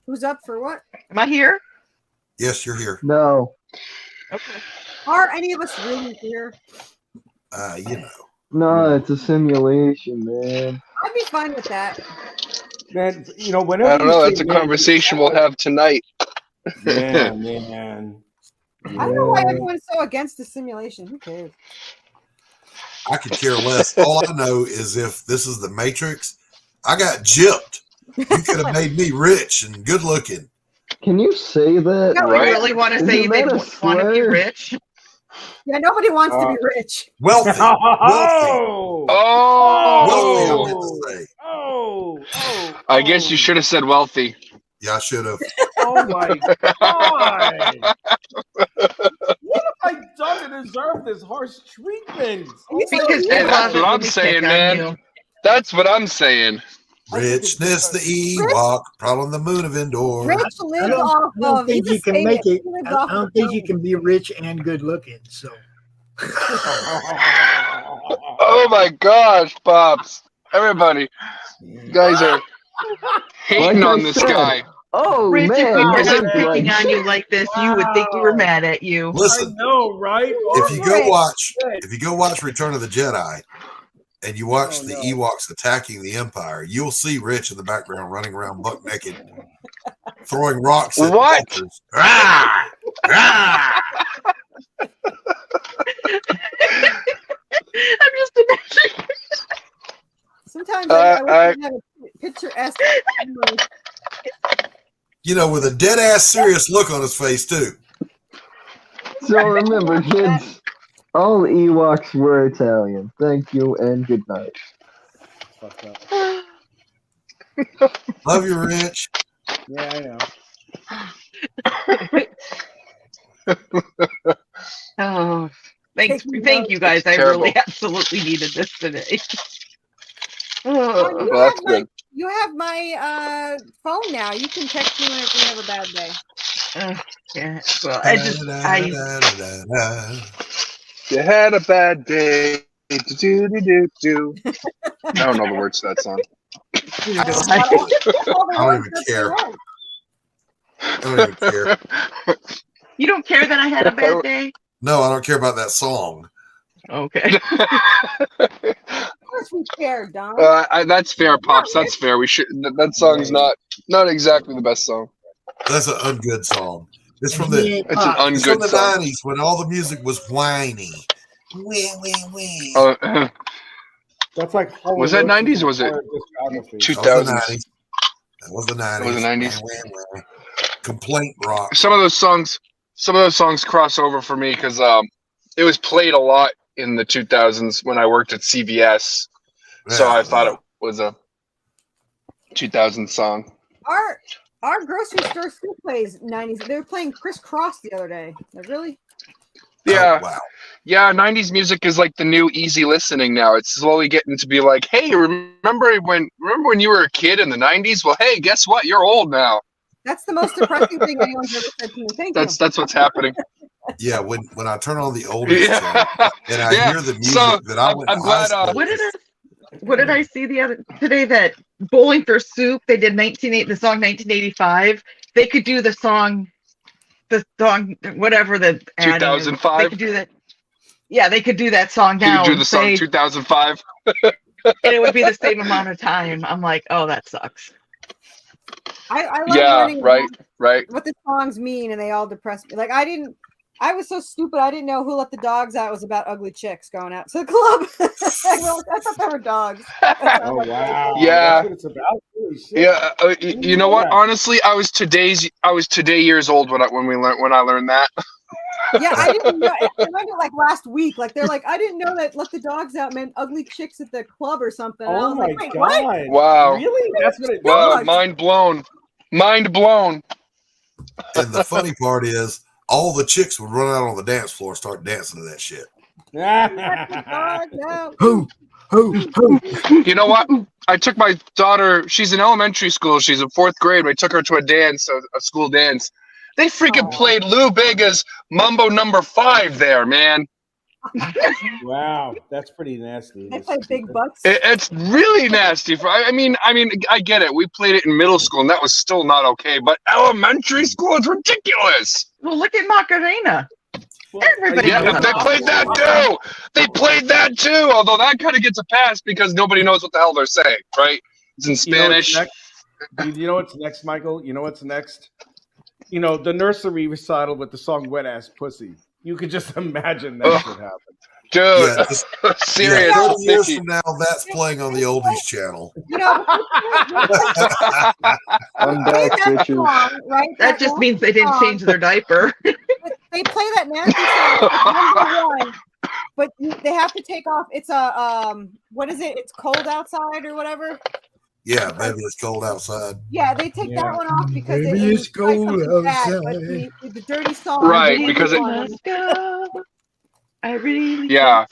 Speaker 11: Who's up for what?
Speaker 10: Am I here?
Speaker 13: Yes, you're here.
Speaker 8: No.
Speaker 10: Okay.
Speaker 11: Are any of us really here?
Speaker 8: No, it's a simulation, man.
Speaker 11: I'd be fine with that.
Speaker 5: Man, whenever
Speaker 14: I don't know. That's a conversation we'll have tonight.
Speaker 5: Yeah, man.
Speaker 11: I don't know why everyone's so against the simulation. Who cares?
Speaker 13: I could care less. All I know is if this is the Matrix, I got gypped. You could have made me rich and good looking.
Speaker 8: Can you say that?
Speaker 10: No,
Speaker 14: Right?
Speaker 10: You really want to say they want to be rich?
Speaker 11: Yeah, nobody wants to be rich.
Speaker 13: Wealthy.
Speaker 14: Oh.
Speaker 13: Wealthy,
Speaker 14: I guess you should have said wealthy.
Speaker 13: Yeah, I should have.
Speaker 5: Oh my God! What have I done to deserve this harsh treatment?
Speaker 10: Because
Speaker 14: Hey, that's what I'm saying, man. That's what I'm saying.
Speaker 13: Richness, the Ewok, problem the moon of Endor.
Speaker 11: Rich lives off
Speaker 4: I don't
Speaker 11: of.
Speaker 4: think you can make it. I don't
Speaker 11: don't
Speaker 4: think you can be rich and good looking. So.
Speaker 14: Oh my gosh, Pops. Everybody. You guys are hating on this guy.
Speaker 8: Oh,
Speaker 10: Rich,
Speaker 8: man.
Speaker 10: if we were not picking on you like this, you would think we were mad at you.
Speaker 13: Listen,
Speaker 5: I know, right?
Speaker 13: if you go watch Return of the Jedi, and you watch the Ewoks attacking the Empire, you'll see Rich in the background running around buck naked, throwing rocks at walkers. Rah! Rah!
Speaker 10: I'm just imagining.
Speaker 11: Sometimes I wish I had a picturesque.
Speaker 13: With a dead ass serious look on his face too.
Speaker 8: So remember, kids, All Ewoks were Italian. Thank you and good night.
Speaker 5: Fucked up.
Speaker 13: Love you, Rich.
Speaker 5: Yeah, I know.
Speaker 10: Oh, thank you guys. I really absolutely needed this today.
Speaker 11: You have my phone now. You can text me whenever you have a bad day.
Speaker 10: Yeah. Well,
Speaker 14: You had a bad day. Do. I don't know the words to that song.
Speaker 13: I don't even care. I don't even care.
Speaker 10: You don't care that I had a bad day?
Speaker 13: No, I don't care about that song.
Speaker 10: Okay.
Speaker 11: Of course we care, Don.
Speaker 14: That's fair, Pops. That's fair. We should. That song's not exactly the best song.
Speaker 13: That's an ungood song. It's from the.
Speaker 14: It's an ungood
Speaker 13: It's from the
Speaker 14: song.
Speaker 13: 90s when all the music was whiny. Wee.
Speaker 5: That's like
Speaker 14: was that 90s or was it 2000s?
Speaker 13: That was the 90s.
Speaker 14: It was the 90s.
Speaker 13: Complaint rock.
Speaker 14: Some of those songs cross over for me because it was played a lot in the 2000s when I worked at CVS. So I thought it was a 2000 song.
Speaker 11: Our grocery store still plays 90s. They were playing Criss Cross the other day. Like, really?
Speaker 14: Yeah.
Speaker 13: Oh, wow.
Speaker 14: Yeah, 90s music is like the new easy listening now. It's slowly getting to be like, hey, remember when you were a kid in the 90s? Well, hey, guess what? You're old now.
Speaker 11: That's the most depressing thing anyone's ever said to me. Thank you.
Speaker 14: That's what's happening.
Speaker 13: Yeah, when I turn on the oldies channel and I hear the music that I went
Speaker 14: I'm glad.
Speaker 10: What did I see today? That Bowling for Soup, they did the song 1985. They could do the song whatever the
Speaker 14: 2005.
Speaker 10: They could do that. Yeah, they could do that song now.
Speaker 14: You could do the song 2005.
Speaker 10: And it would be the same amount of time. I'm like, oh, that sucks.
Speaker 11: I love learning
Speaker 14: right.
Speaker 11: what the songs mean, and they all depress me. Like I was so stupid. I didn't know Who Let the Dogs Out was about ugly chicks going out to the club. I thought they were dogs.
Speaker 5: Oh wow!
Speaker 14: Yeah.
Speaker 5: That's what it's about. Holy shit.
Speaker 14: Yeah. You know what? Honestly, I was today years old when I learned that.
Speaker 11: Yeah, I didn't know. I learned it like last week. Like they're like, I didn't know that Let the Dogs Out meant ugly chicks at the club or something. And I was like, wait,
Speaker 5: God!
Speaker 11: what?
Speaker 14: Wow.
Speaker 5: Really? That's what it.
Speaker 14: Wow. Mind blown. Mind blown.
Speaker 13: And the funny part is, all the chicks would run out on the dance floor and start dancing to that shit.
Speaker 11: Who?
Speaker 14: You know what? I took my daughter. She's in elementary school. She's in 4th grade. I took her to a school dance. They freaking played Lou Bega's Mambo No. 5 there, man.
Speaker 5: Wow, that's pretty nasty.
Speaker 11: They play Big Butts.
Speaker 14: It's really nasty. I mean, I get it. We played it in middle school, and that was still not okay. But elementary school is ridiculous.
Speaker 10: Well, look at Macarena. Everybody knows
Speaker 14: they played that too. They played that too. Although that kind of gets a pass because nobody knows what the hell they're saying, right? It's in Spanish.
Speaker 5: You know what's next, Michael? You know what's next? You know, the nursery recital with the song Wet Ass Pussy. You could just imagine that should happen.
Speaker 14: Dude, serious.
Speaker 13: 30 years from now, that's playing on the oldies channel.
Speaker 11: You know,
Speaker 8: I'm back, bitches.
Speaker 11: right?
Speaker 10: That just means they didn't change their diaper.
Speaker 11: They play that nasty song, but they have to take off. It's what is it? It's cold outside or whatever.
Speaker 13: Yeah, baby, it's cold outside.
Speaker 11: Yeah, they take that one off because
Speaker 13: Baby, it's cold
Speaker 11: outside.
Speaker 13: outside.
Speaker 11: The dirty song,
Speaker 14: Right, because it.
Speaker 10: I really.
Speaker 14: Yeah.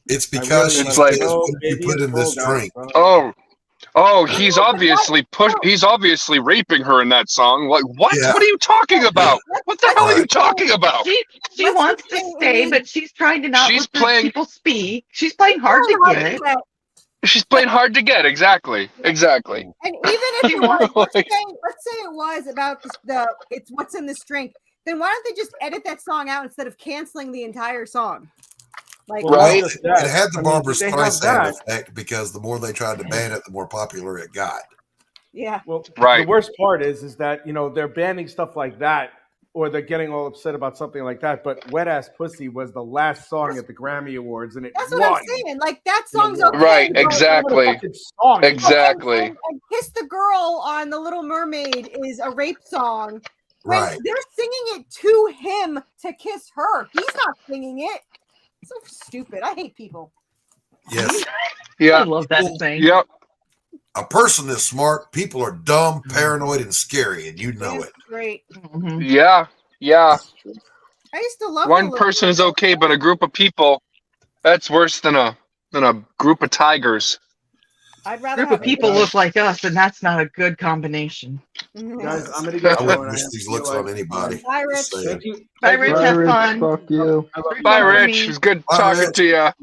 Speaker 13: It's because
Speaker 14: it's like
Speaker 13: you put in this drink.
Speaker 14: Oh, he's obviously he's obviously raping her in that song. Like, what?
Speaker 13: Yeah.
Speaker 14: What are you talking about? What the hell are you talking about?
Speaker 10: She wants to stay, but she's trying to not
Speaker 14: She's
Speaker 10: let
Speaker 14: playing-
Speaker 10: people speak. She's playing hard to get.
Speaker 14: She's playing hard to get. Exactly.
Speaker 11: And even if it was, let's say it was about it's what's in this drink, then why don't they just edit that song out instead of canceling the entire song? Like,
Speaker 14: Right.
Speaker 13: It had the Barbra Streisand effect because the more they tried to ban it, the more popular it got.
Speaker 11: Yeah.
Speaker 5: Well,
Speaker 14: right.
Speaker 5: The worst part is that, you know, they're banning stuff like that, or they're getting all upset about something like that. But Wet Ass Pussy was the last song at the Grammy Awards, and it
Speaker 11: that's
Speaker 5: won.
Speaker 11: what I'm saying. Like, that song's okay.
Speaker 14: Right. Exactly. Exactly.
Speaker 11: And Kiss the Girl on The Little Mermaid is a rape song. When
Speaker 13: Right.
Speaker 11: they're singing it to him to kiss her. He's not singing it. So stupid. I hate people.
Speaker 13: Yes.
Speaker 14: Yeah.
Speaker 10: I love that saying.
Speaker 14: Yep.
Speaker 13: A person is smart. People are dumb, paranoid, and scary, and you know it.
Speaker 11: Great.
Speaker 10: Mm-hmm.
Speaker 14: Yeah. Yeah.
Speaker 11: I used to love
Speaker 14: One person is okay, but a group of people, that's worse than a group of tigers.
Speaker 11: I'd rather
Speaker 10: Group of people look like us, and that's not a good combination.
Speaker 15: Guys, I'm gonna
Speaker 13: I
Speaker 15: get
Speaker 13: wouldn't
Speaker 15: going.
Speaker 13: wish these looks on anybody.
Speaker 11: Bye, Rich.
Speaker 13: Just saying.
Speaker 10: Bye, Rich. Have fun.
Speaker 8: Fuck you.
Speaker 14: Bye, Rich. It's good
Speaker 13: Bye,
Speaker 14: talking
Speaker 13: Rich.
Speaker 14: to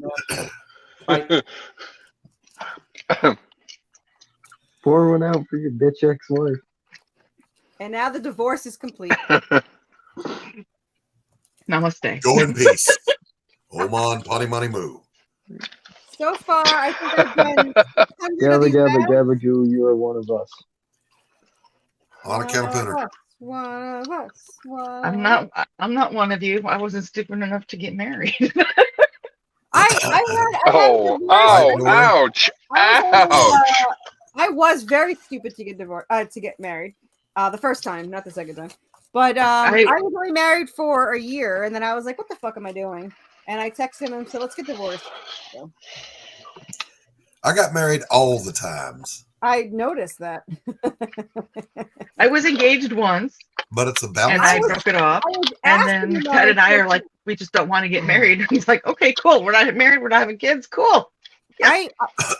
Speaker 14: you.
Speaker 8: Pour one out for your bitch ex-wife.
Speaker 11: And now the divorce is complete.
Speaker 10: Namaste.
Speaker 13: Go in peace. Oman, potty money moo.
Speaker 11: So far, I think I've done 100 of
Speaker 8: Gabba
Speaker 11: these
Speaker 8: gabba
Speaker 11: now.
Speaker 8: gabba Jew, you are one of us.
Speaker 13: On account of Pooner.
Speaker 11: One of us.
Speaker 10: I'm not one of you. I wasn't stupid enough to get married.
Speaker 14: Oh, ouch.
Speaker 11: I was very stupid to get divorced, to get married. The first time, not the second time. But I was only married for a year, and then I was like, "What the fuck am I doing?" And I texted him and said, "Let's get divorced." So,
Speaker 13: I got married all the times.
Speaker 11: I noticed that.
Speaker 10: I was engaged once,
Speaker 13: but it's a balance.
Speaker 10: And I broke it off. And then Ted and I are like, we just don't want to get married. He's like, okay, cool. We're not married. We're not having kids. Cool.
Speaker 11: I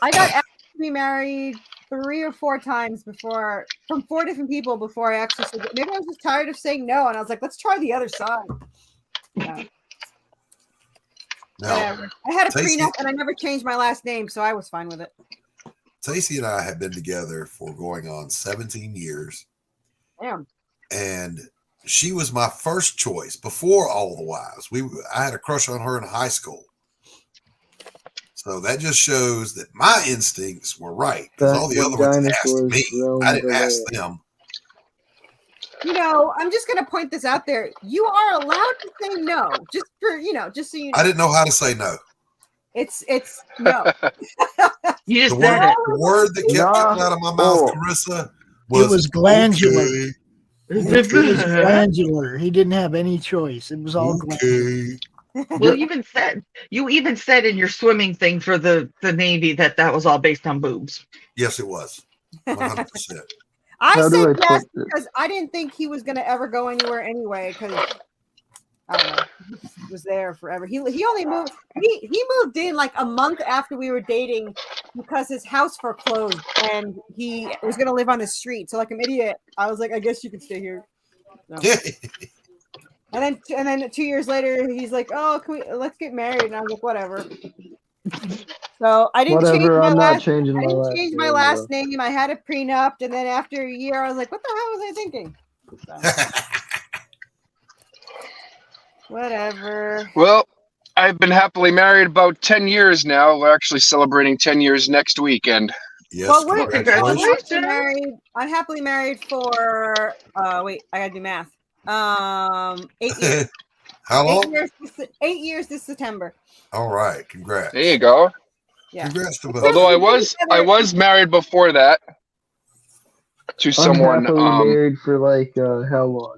Speaker 11: got asked to be married 3 or 4 times before, from 4 different people before I actually said, maybe I was just tired of saying no. And I was like, let's try the other side. Yeah.
Speaker 13: Now,
Speaker 11: I had a
Speaker 13: Stacey-
Speaker 11: prenup and I never changed my last name, so I was fine with it.
Speaker 13: Stacey and I have been together for going on 17 years.
Speaker 11: Damn.
Speaker 13: And she was my first choice before all the wives. I had a crush on her in high school. So that just shows that my instincts were right. Because all the other ones asked me. I didn't ask them.
Speaker 11: You know, I'm just going to point this out there. You are allowed to say no, just for, just so you know.
Speaker 13: I didn't know how to say no.
Speaker 11: It's no.
Speaker 10: You just
Speaker 11: said it.
Speaker 13: The word that kept coming out of my mouth, Carissa,
Speaker 4: It was glandular.
Speaker 13: okay.
Speaker 4: It was glandular. He didn't have any choice. It was all glandular.
Speaker 10: Well, you even said in your swimming thing for the Navy that was all based on boobs.
Speaker 13: Yes, it was. 100%.
Speaker 11: I
Speaker 8: How do
Speaker 11: said
Speaker 8: I
Speaker 11: yes
Speaker 8: put this?
Speaker 11: because I didn't think he was going to ever go anywhere anyway. Because I don't know, he was there forever. He only moved. He moved in like a month after we were dating because his house foreclosed and he was going to live on the street. So like an idiot, I was like, I guess you can stay here. So. And then 2 years later, he's like, "Oh, let's get married?" And I was like, "Whatever." So I didn't change my last. I didn't change my last name. I had a prenup, and then after a year, I was like, "What the hell was I thinking?" So, whatever.
Speaker 14: Well, I've been happily married about 10 years now. We're actually celebrating 10 years next weekend.
Speaker 13: Yes,
Speaker 11: Well, I'm happily married for. Wait, I gotta do math. 8 years.
Speaker 13: How long?
Speaker 11: 8 years this September.
Speaker 13: All right, congrats.
Speaker 14: There you go.
Speaker 11: Yeah.
Speaker 13: Congrats to both.
Speaker 14: Although I was married before that to someone.
Speaker 8: Unhappily married for like how long?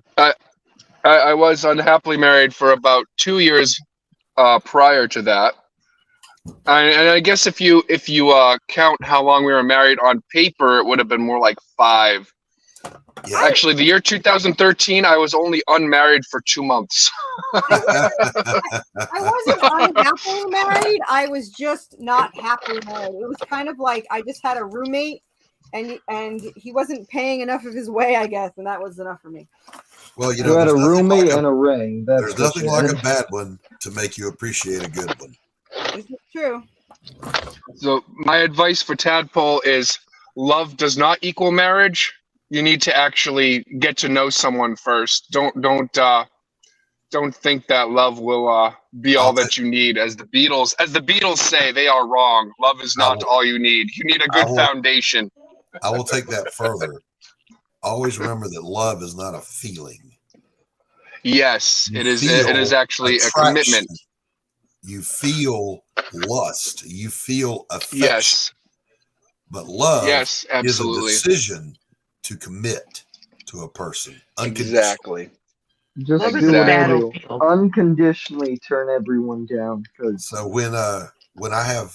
Speaker 14: I was unhappily married for about 2 years prior to that. And I guess if you count how long we were married on paper, it would have been more like 5.
Speaker 13: Yeah.
Speaker 14: Actually, the year 2013, I was only unmarried for 2 months.
Speaker 11: I wasn't unhappily married. I was just not happily married. It was kind of like I just had a roommate, and he wasn't paying enough of his way, I guess, and that was enough for me.
Speaker 13: Well,
Speaker 8: You had a roommate and a ring.
Speaker 13: There's nothing like a bad one to make you appreciate a good one.
Speaker 11: This is true.
Speaker 14: So my advice for Tadpole is love does not equal marriage. You need to actually get to know someone first. Don't think that love will be all that you need. As the Beatles say, they are wrong. Love is not all you need. You need a good foundation.
Speaker 13: I will take that further. Always remember that love is not a feeling.
Speaker 14: Yes, it is. It is actually a commitment.
Speaker 13: You feel lust. You feel affection.
Speaker 14: Yes.
Speaker 13: But love
Speaker 14: yes, absolutely.
Speaker 13: is a decision to commit to a person.
Speaker 14: Exactly.
Speaker 8: Just
Speaker 10: Love is
Speaker 8: do
Speaker 10: a
Speaker 8: what I do.
Speaker 10: battlefield.
Speaker 8: Unconditionally turn everyone down. Cause
Speaker 13: So when I have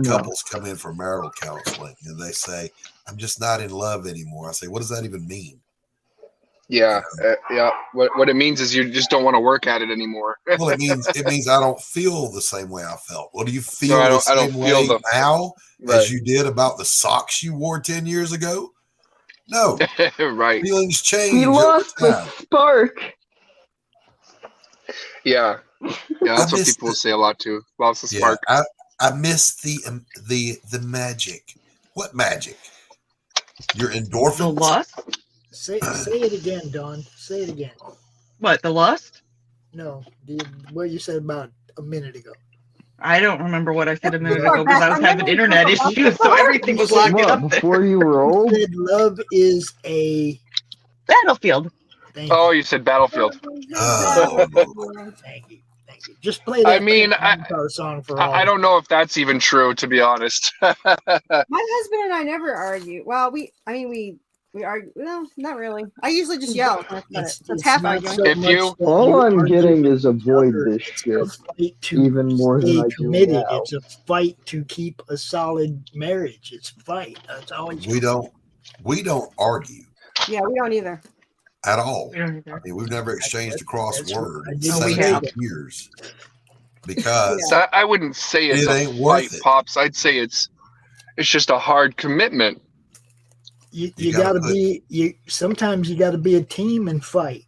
Speaker 13: couples come in for marital counseling and they say, "I'm just not in love anymore," I say, "What does that even mean?"
Speaker 14: Yeah, yeah. What it means is you just don't want to work at it anymore.
Speaker 13: Well, it means I don't feel the same way I felt. Well, do you feel
Speaker 14: No, I
Speaker 13: the
Speaker 14: don't
Speaker 13: same
Speaker 14: feel
Speaker 13: way now
Speaker 14: Right.
Speaker 13: as you did about the socks you wore 10 years ago? No.
Speaker 14: Right.
Speaker 13: Feelings change.
Speaker 8: he lost
Speaker 13: over
Speaker 8: the
Speaker 13: time.
Speaker 8: spark.
Speaker 14: Yeah, that's
Speaker 13: I
Speaker 14: what
Speaker 13: miss
Speaker 14: people say a lot too. Lost the spark.
Speaker 13: I miss the magic. What magic? Your endorphins?
Speaker 10: The lust?
Speaker 4: Say it again, Don. Say it again.
Speaker 10: What, the lust?
Speaker 4: No, what you said about a minute ago.
Speaker 10: I don't remember what I said a minute ago because I was having internet issues, so everything was locking up there.
Speaker 8: Before you were old?
Speaker 4: You said love is a
Speaker 10: battlefield.
Speaker 14: Oh, you said battlefield.
Speaker 4: Thank you. Just play that.
Speaker 14: I mean,
Speaker 4: song for all.
Speaker 14: I don't know if that's even true, to be honest.
Speaker 11: My husband and I never argue. Well, we argue. No, not really. I usually just yell. That's half arguing.
Speaker 8: All I'm getting is avoid this shit even more than I do
Speaker 4: committed.
Speaker 8: now.
Speaker 4: It's a fight to keep a solid marriage. It's a fight. That's always
Speaker 13: We don't argue
Speaker 11: Yeah, we don't either.
Speaker 13: at all. I mean, we've never exchanged a cross word in
Speaker 14: No, we
Speaker 13: 17
Speaker 14: have.
Speaker 13: years because
Speaker 14: So I wouldn't say it's
Speaker 13: It
Speaker 14: a
Speaker 13: ain't worth
Speaker 14: fight,
Speaker 13: it.
Speaker 14: Pops. I'd say it's just a hard commitment.
Speaker 4: you gotta be. Sometimes you gotta be a team and fight.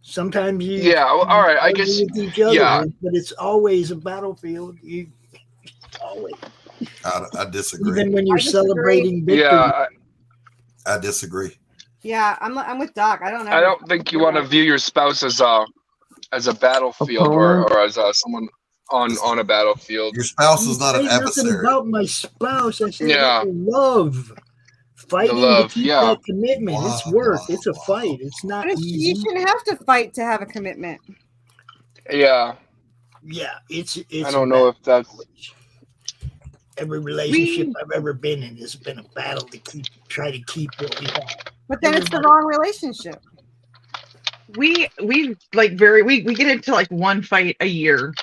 Speaker 4: Sometimes you.
Speaker 14: Yeah, well, all right, I
Speaker 4: argue
Speaker 14: guess-
Speaker 4: with each other,
Speaker 14: yeah.
Speaker 4: but it's always a battlefield. You always.
Speaker 13: I disagree.
Speaker 4: Even when you're
Speaker 11: I disagree.
Speaker 4: celebrating victory.
Speaker 14: Yeah,
Speaker 13: I disagree.
Speaker 11: Yeah, I'm with Doc. I don't know.
Speaker 14: I don't think you want to view your spouse as a battlefield or as someone on a battlefield.
Speaker 13: Your spouse is not an
Speaker 4: Say nothing
Speaker 13: adversary.
Speaker 4: about my spouse. I said
Speaker 14: Yeah.
Speaker 4: love. Fighting
Speaker 14: love,
Speaker 4: to keep
Speaker 14: yeah.
Speaker 4: that commitment. It's work. It's a fight. It's not
Speaker 11: But
Speaker 4: easy.
Speaker 11: you shouldn't have to fight to have a commitment.
Speaker 14: Yeah,
Speaker 4: Yeah, it's
Speaker 14: I don't know if that's.
Speaker 4: every relationship I've ever been in has been a battle to try to keep what we have.
Speaker 11: But then it's the wrong relationship.
Speaker 10: We get into like one fight a year,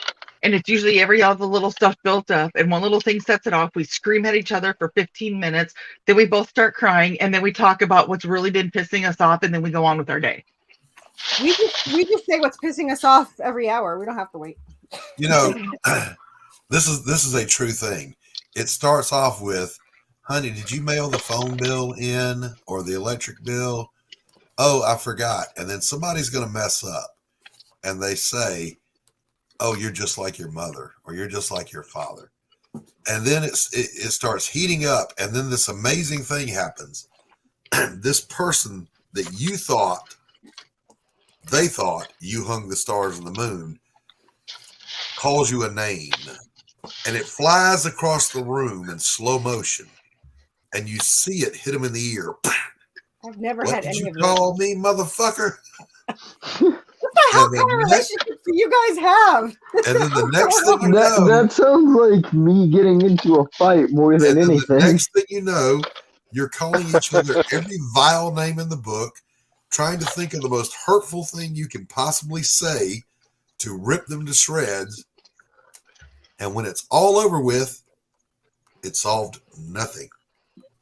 Speaker 10: and it's usually all the little stuff built up, and one little thing sets it off. We scream at each other for 15 minutes, then we both start crying, and then we talk about what's really been pissing us off, and then we go on with our day.
Speaker 11: We just say what's pissing us off every hour. We don't have to wait.
Speaker 13: You know, this is a true thing. It starts off with, "Honey, did you mail the phone bill in or the electric bill? Oh, I forgot." And then somebody's going to mess up and they say, "Oh, you're just like your mother," or "You're just like your father." And then it starts heating up. And then this amazing thing happens. This person that they thought you hung the stars and the moon calls you a name. And it flies across the room in slow motion. And you see it hit him in the ear.
Speaker 11: I've never
Speaker 13: "What
Speaker 11: had
Speaker 13: did
Speaker 11: any
Speaker 13: you
Speaker 11: of those.
Speaker 13: call me, motherfucker?"
Speaker 11: What the hell
Speaker 13: And
Speaker 11: kind of relationship do you guys have?
Speaker 13: And then the next thing you know,
Speaker 8: That sounds like me getting into a fight more than anything.
Speaker 13: the next thing you know, you're calling each other every vile name in the book, trying to think of the most hurtful thing you can possibly say to rip them to shreds. And when it's all over with, it solved nothing.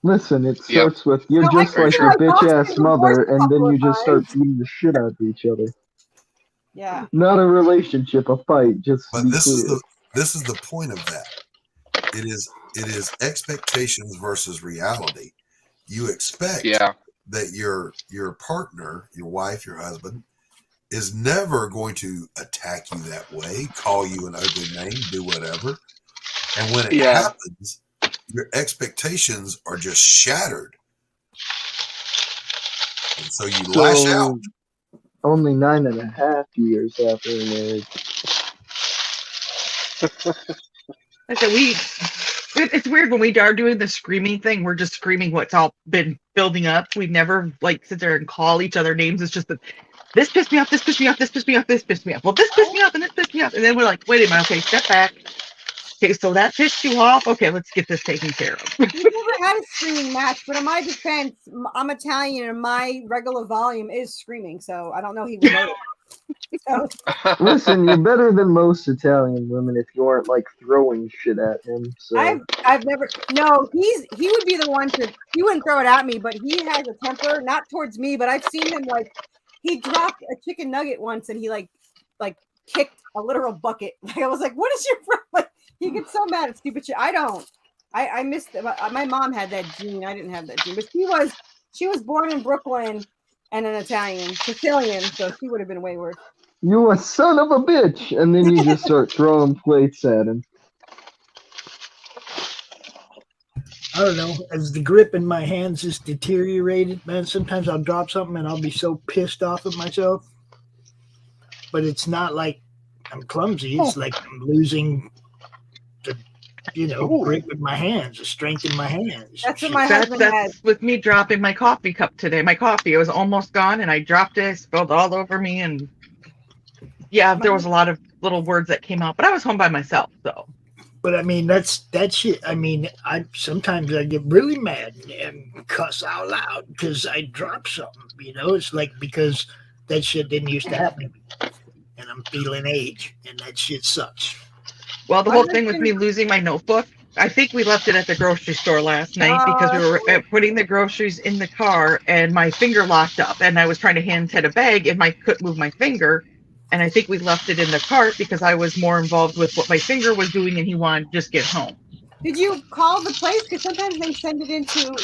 Speaker 8: Listen, it starts with "you're
Speaker 11: No, I
Speaker 8: just like
Speaker 11: feel
Speaker 8: your
Speaker 11: like
Speaker 8: bitch
Speaker 11: Boston
Speaker 8: ass
Speaker 11: was
Speaker 8: mother,"
Speaker 11: a
Speaker 8: and then
Speaker 11: couple
Speaker 8: you
Speaker 11: of
Speaker 8: just start
Speaker 11: times.
Speaker 8: beating the shit out of each other.
Speaker 11: Yeah.
Speaker 8: Not a relationship, a fight. Just to
Speaker 13: But
Speaker 8: be
Speaker 13: this
Speaker 8: clear.
Speaker 13: is the point of that. It is expectations versus reality. You expect that your partner, your wife, your husband, is never going to attack you that way, call you an ugly name, do whatever. And when it happens, your expectations are just shattered. And so you lash out.
Speaker 8: Only 9.5 years after marriage.
Speaker 10: I said it's weird when we are doing the screaming thing. We're just screaming what's all been building up. We never like sit there and call each other names. It's just that this pissed me off, this pissed me off, this pissed me off, this pissed me off. Well, this pissed me off and this pissed me off. And then we're like, wait a minute, okay, step back. Okay, so that pissed you off. Okay, let's get this taken care of.
Speaker 11: We've never had a screaming match, but in my defense, I'm Italian and my regular volume is screaming, so I don't know he would notice.
Speaker 8: Listen, you're better than most Italian women if you aren't like throwing shit at him. So
Speaker 11: I've never. No, he would be the one to. He wouldn't throw it at me, but he has a temper, not towards me, but I've seen him like he dropped a chicken nugget once and he like kicked a literal bucket. Like I was like, what is your problem? Like, he gets so mad at stupid shit. I don't. I missed it. My mom had that gene. I didn't have that gene, but she was born in Brooklyn and an Italian, Sicilian, so she would have been way worse.
Speaker 8: you a son of a bitch, and then you just start throwing plates at him.
Speaker 4: I don't know. As the grip in my hands is deteriorated, man, sometimes I'll drop something and I'll be so pissed off at myself. But it's not like I'm clumsy. It's like I'm losing the, grip with my hands, the strength in my hands.
Speaker 11: That's what my husband had.
Speaker 10: That's with me dropping my coffee cup today. My coffee, it was almost gone, and I dropped it, spilled all over me, and yeah, there was a lot of little words that came out, but I was home by myself, so.
Speaker 4: But I mean, that's shit. I mean, sometimes I get really mad and cuss out loud because I drop something. It's like because that shit didn't used to happen to me, and I'm feeling age, and that shit sucks.
Speaker 10: Well, the whole thing with me losing my notebook, I think we left it at the grocery store last night because we were putting the groceries in the car, and my finger locked up, and I was trying to hand Ted a bag, and I couldn't move my finger. And I think we left it in the cart because I was more involved with what my finger was doing, and he wanted to just get home.
Speaker 11: Did you call the place? Because sometimes they send it into.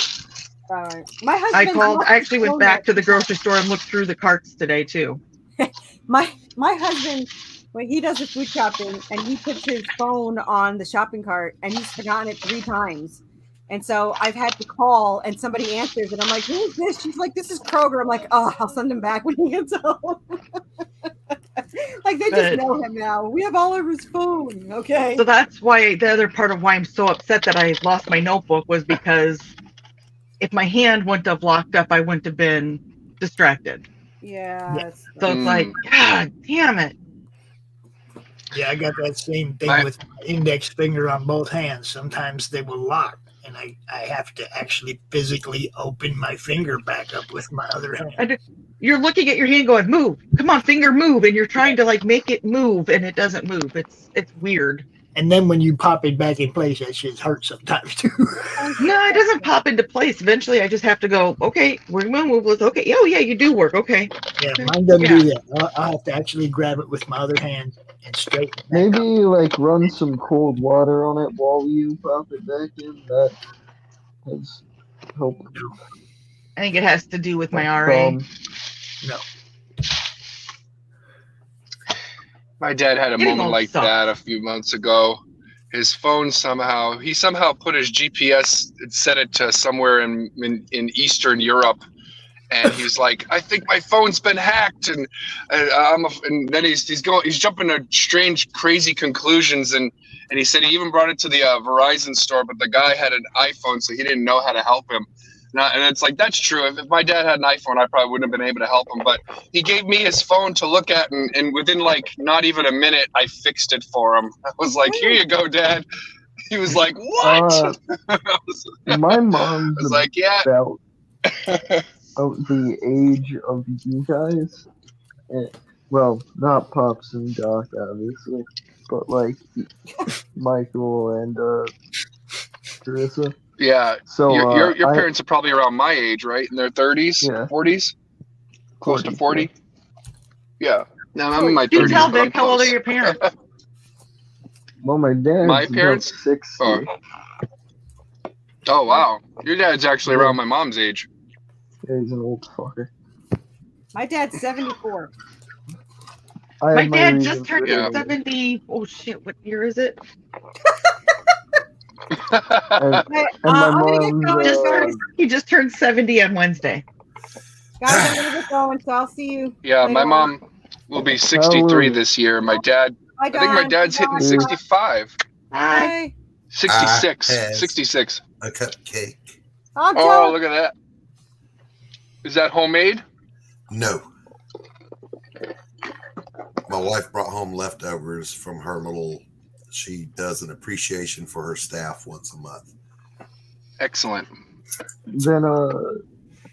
Speaker 11: My husband.
Speaker 10: I actually went back to the grocery store and looked through the carts today too.
Speaker 11: my husband, when he does the food shopping and he puts his phone on the shopping cart and he's forgotten it 3 times. And so I've had to call and somebody answers and I'm like, who is this? She's like, this is Kroger. I'm like, oh, I'll send him back when he gets home. Like they just know him now. We have all over his phone. Okay.
Speaker 10: So that's why the other part of why I'm so upset that I lost my notebook was because if my hand wouldn't have locked up, I wouldn't have been distracted.
Speaker 11: Yeah.
Speaker 10: So it's like, God damn it.
Speaker 4: Yeah, I got that same thing with my index finger on both hands. Sometimes they will lock, and I have to actually physically open my finger back up with my other hand.
Speaker 10: You're looking at your hand going, move. Come on, finger, move. And you're trying to make it move, and it doesn't move. It's weird.
Speaker 4: And then when you pop it back in place, that shit hurts sometimes too.
Speaker 10: No, it doesn't pop into place. Eventually, I just have to go, okay, we're going to move. Let's, okay. Oh, yeah, you do work. Okay.
Speaker 4: Yeah, mine doesn't do that. I'll have to actually grab it with my other hand and straighten it back
Speaker 8: Maybe run some cold water on it while you pop it back in. That has helped.
Speaker 10: I think it has to do with my RA.
Speaker 4: No.
Speaker 14: My dad had a moment like that a few months ago. His phone somehow put his GPS and set it to somewhere in Eastern Europe, and he was like, "I think my phone's been hacked," and then he's jumping to strange, crazy conclusions, and he said he even brought it to the Verizon store, but the guy had an iPhone, so he didn't know how to help him. And it's like, that's true. If my dad had an iPhone, I probably wouldn't have been able to help him. But he gave me his phone to look at, and within not even a minute, I fixed it for him. I was like, here you go, Dad. He was like, what?
Speaker 8: My mom's
Speaker 14: was like, yeah.
Speaker 8: About the age of you guys. Well, not Pops and Doc, obviously, but Michael and Carissa.
Speaker 14: Yeah.
Speaker 8: So
Speaker 14: your parents are probably around my age, right? In their 30s, 40s, close to 40. Yeah. No, I'm in my 30s.
Speaker 10: You tell Vic, how old are your parents?
Speaker 8: Well, my parents. 6.
Speaker 14: Oh wow, your dad's actually around my mom's age.
Speaker 8: Yeah, he's an old fucker.
Speaker 11: My dad's 74.
Speaker 10: My dad just turned 70. Oh shit! What year is it? He just turned 70 on Wednesday.
Speaker 11: Guys, I'm gonna get going, so I'll see you.
Speaker 14: Yeah,
Speaker 11: later
Speaker 14: my
Speaker 11: on.
Speaker 14: mom will be 63 this year. My dad, I think my dad's hitting 65.
Speaker 11: Hi.
Speaker 14: 66. 66.
Speaker 13: A cupcake.
Speaker 14: Oh, look at that. Is that homemade?
Speaker 13: No. My wife brought home leftovers from her she does an appreciation for her staff once a month.
Speaker 14: Excellent.
Speaker 8: Then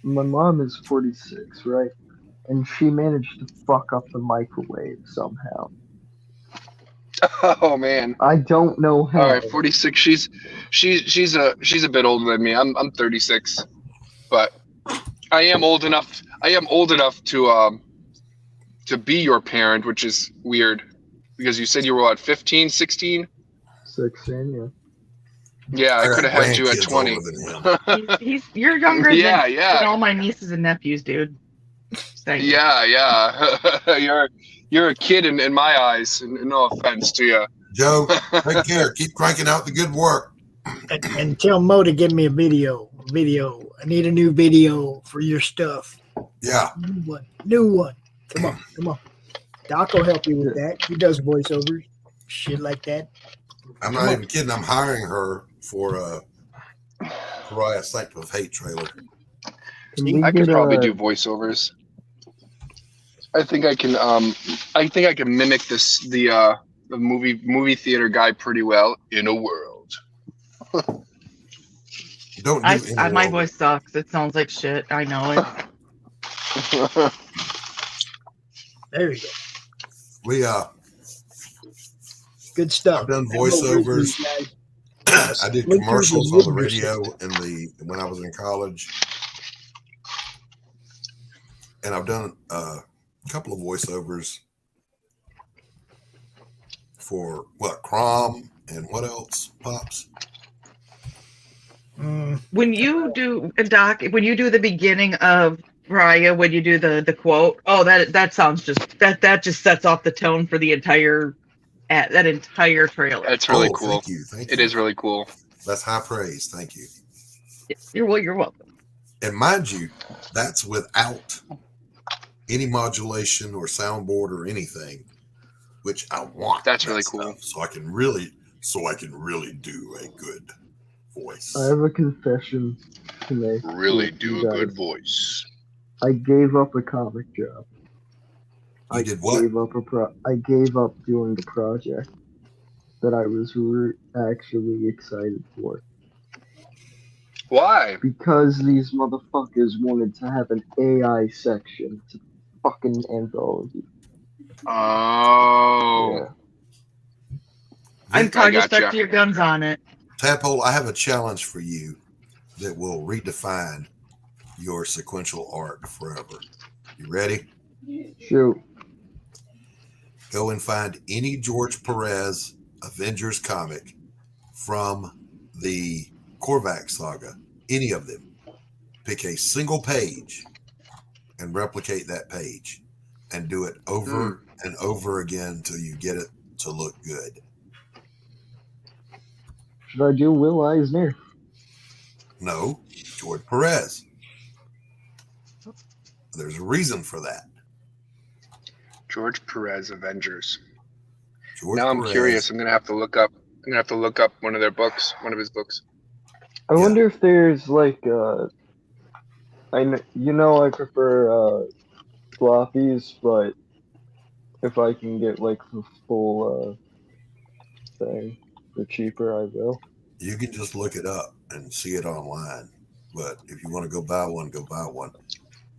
Speaker 8: my mom is 46, right? and she managed to fuck up the microwave somehow.
Speaker 14: Oh man.
Speaker 8: I don't know how.
Speaker 14: All right, 46. She's a bit older than me. I'm 36, but I am old enough. To be your parent, which is weird because you said you were what, 15, 16?
Speaker 8: 16, yeah.
Speaker 14: Yeah, I could have had you at 20.
Speaker 10: You're younger
Speaker 14: Yeah,
Speaker 10: than all my nieces and nephews, dude. Thank you.
Speaker 14: Yeah. You're a kid in my eyes. And no offense to you.
Speaker 13: Joe, take care. Keep cranking out the good work.
Speaker 4: And tell Mo to give me a video. I need a new video for your stuff.
Speaker 13: Yeah.
Speaker 4: New one. Come on. Doc will help you with that. He does voiceovers, shit like that.
Speaker 13: I'm not even kidding. I'm hiring her for a Pariah Sanctum of Hate trailer.
Speaker 14: I could probably do voiceovers. I think I can. I think I can mimic the movie theater guy pretty well. In a world.
Speaker 10: My voice sucks. It sounds like shit. I know it.
Speaker 4: There you go.
Speaker 13: We
Speaker 4: good stuff.
Speaker 13: I've done voiceovers. I did commercials on the radio when I was in college, and I've done a couple of voiceovers for Crom and what else, Pops?
Speaker 10: When you do, Doc, when you do the beginning of Raya, when you do the quote, that sounds that just sets off the tone for the entire trailer.
Speaker 14: That's really cool.
Speaker 13: Thank you.
Speaker 14: It is really cool.
Speaker 13: That's high praise. Thank you.
Speaker 10: You're welcome.
Speaker 13: And mind you, that's without any modulation or soundboard or anything, which I want.
Speaker 14: That's really cool.
Speaker 13: So I can really do a good voice.
Speaker 8: I have a confession to make.
Speaker 14: Really do a good voice.
Speaker 8: I gave up a comic job.
Speaker 13: You did what?
Speaker 8: I gave up doing the project that I was actually excited for.
Speaker 14: Why?
Speaker 8: Because these motherfuckers wanted to have an AI section to fucking anthology.
Speaker 14: Oh.
Speaker 8: Yeah.
Speaker 10: I'm probably stuck to your guns on it.
Speaker 13: Tadpole, I have a challenge for you that will redefine your sequential art forever. You ready?
Speaker 8: Shoot.
Speaker 13: Go and find any George Perez Avengers comic from the Korvac saga, any of them. Pick a single page and replicate that page and do it over and over again until you get it to look good.
Speaker 8: Should I do Will Eisner?
Speaker 13: No, George Perez. There's a reason for that.
Speaker 14: George Perez Avengers.
Speaker 13: Now
Speaker 14: I'm curious. I'm gonna have to look up one of their books, one of his books.
Speaker 8: I wonder if there's like I prefer floppies, but if I can get like the full thing for cheaper, I will.
Speaker 13: You can just look it up and see it online. But if you want to go buy one, go buy one.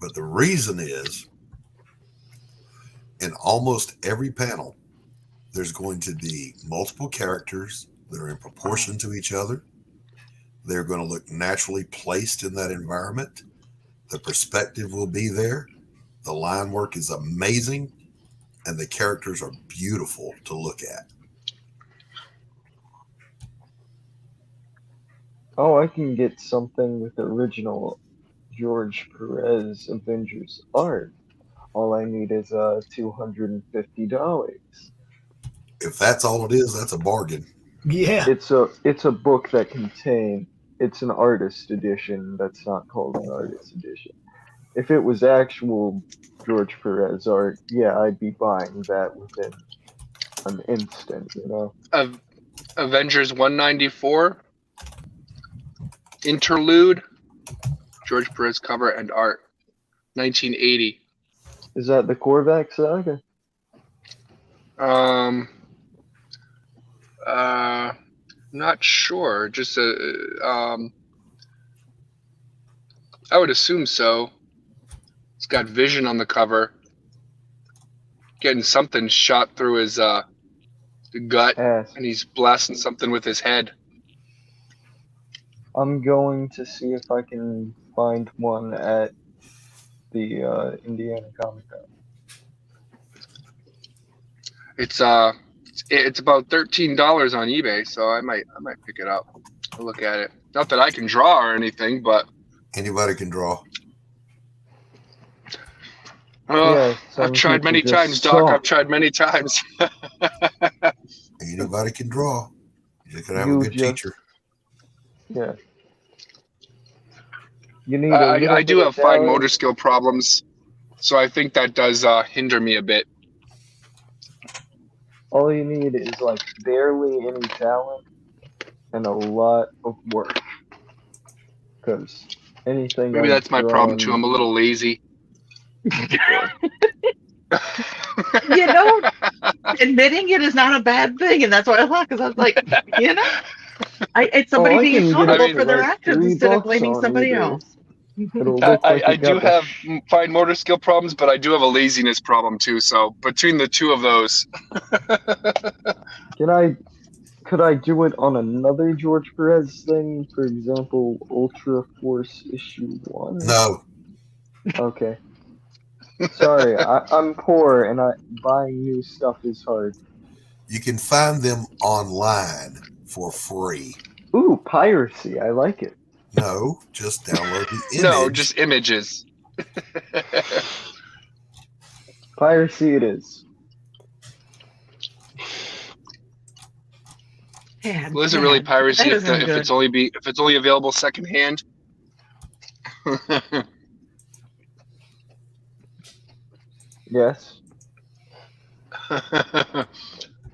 Speaker 13: But the reason is, in almost every panel, there's going to be multiple characters that are in proportion to each other. They're going to look naturally placed in that environment. The perspective will be there. The line work is amazing. And the characters are beautiful to look at.
Speaker 8: Oh, I can get something with original George Perez Avengers art. All I need is $250.
Speaker 13: If that's all it is, that's a bargain.
Speaker 4: Yeah.
Speaker 8: It's a book that it's an artist edition that's not called an artist edition. If it was actual George Perez art, yeah, I'd be buying that within an instant, you know.
Speaker 14: Avengers 194 Interlude, George Perez cover and art, 1980.
Speaker 8: Is that the Korvac saga?
Speaker 14: Not sure. Just I would assume so. It's got Vision on the cover, getting something shot through his gut, and he's blasting something with his head.
Speaker 8: I'm going to see if I can find one at the Indiana Comic Con.
Speaker 14: It's about $13 on eBay, so I might pick it up. I'll look at it. Not that I can draw or anything, but
Speaker 13: anybody can draw.
Speaker 14: I've tried many times, Doc. I've tried many times.
Speaker 13: Anybody can draw. You just gotta have a good teacher.
Speaker 8: Yeah. You need.
Speaker 14: I do have fine motor skill problems, so I think that does hinder me a bit.
Speaker 8: All you need is like barely any talent and a lot of work. Because anything.
Speaker 14: Maybe that's my problem too. I'm a little lazy.
Speaker 10: You know, admitting it is not a bad thing, and that's what I thought. Because I was like, you know, it's somebody being accountable for their actions instead of blaming somebody else.
Speaker 14: I do have fine motor skill problems, but I do have a laziness problem too. So between the two of those,
Speaker 8: could I do it on another George Perez thing? For example, Ultra Force issue 1?
Speaker 13: No.
Speaker 8: Okay. Sorry, I'm poor and buying new stuff is hard.
Speaker 13: You can find them online for free.
Speaker 8: Ooh, piracy! I like it.
Speaker 13: No, just download the image.
Speaker 14: No, just images.
Speaker 8: Piracy it is.
Speaker 14: Well, is it really piracy if it's only available secondhand?
Speaker 8: Yes.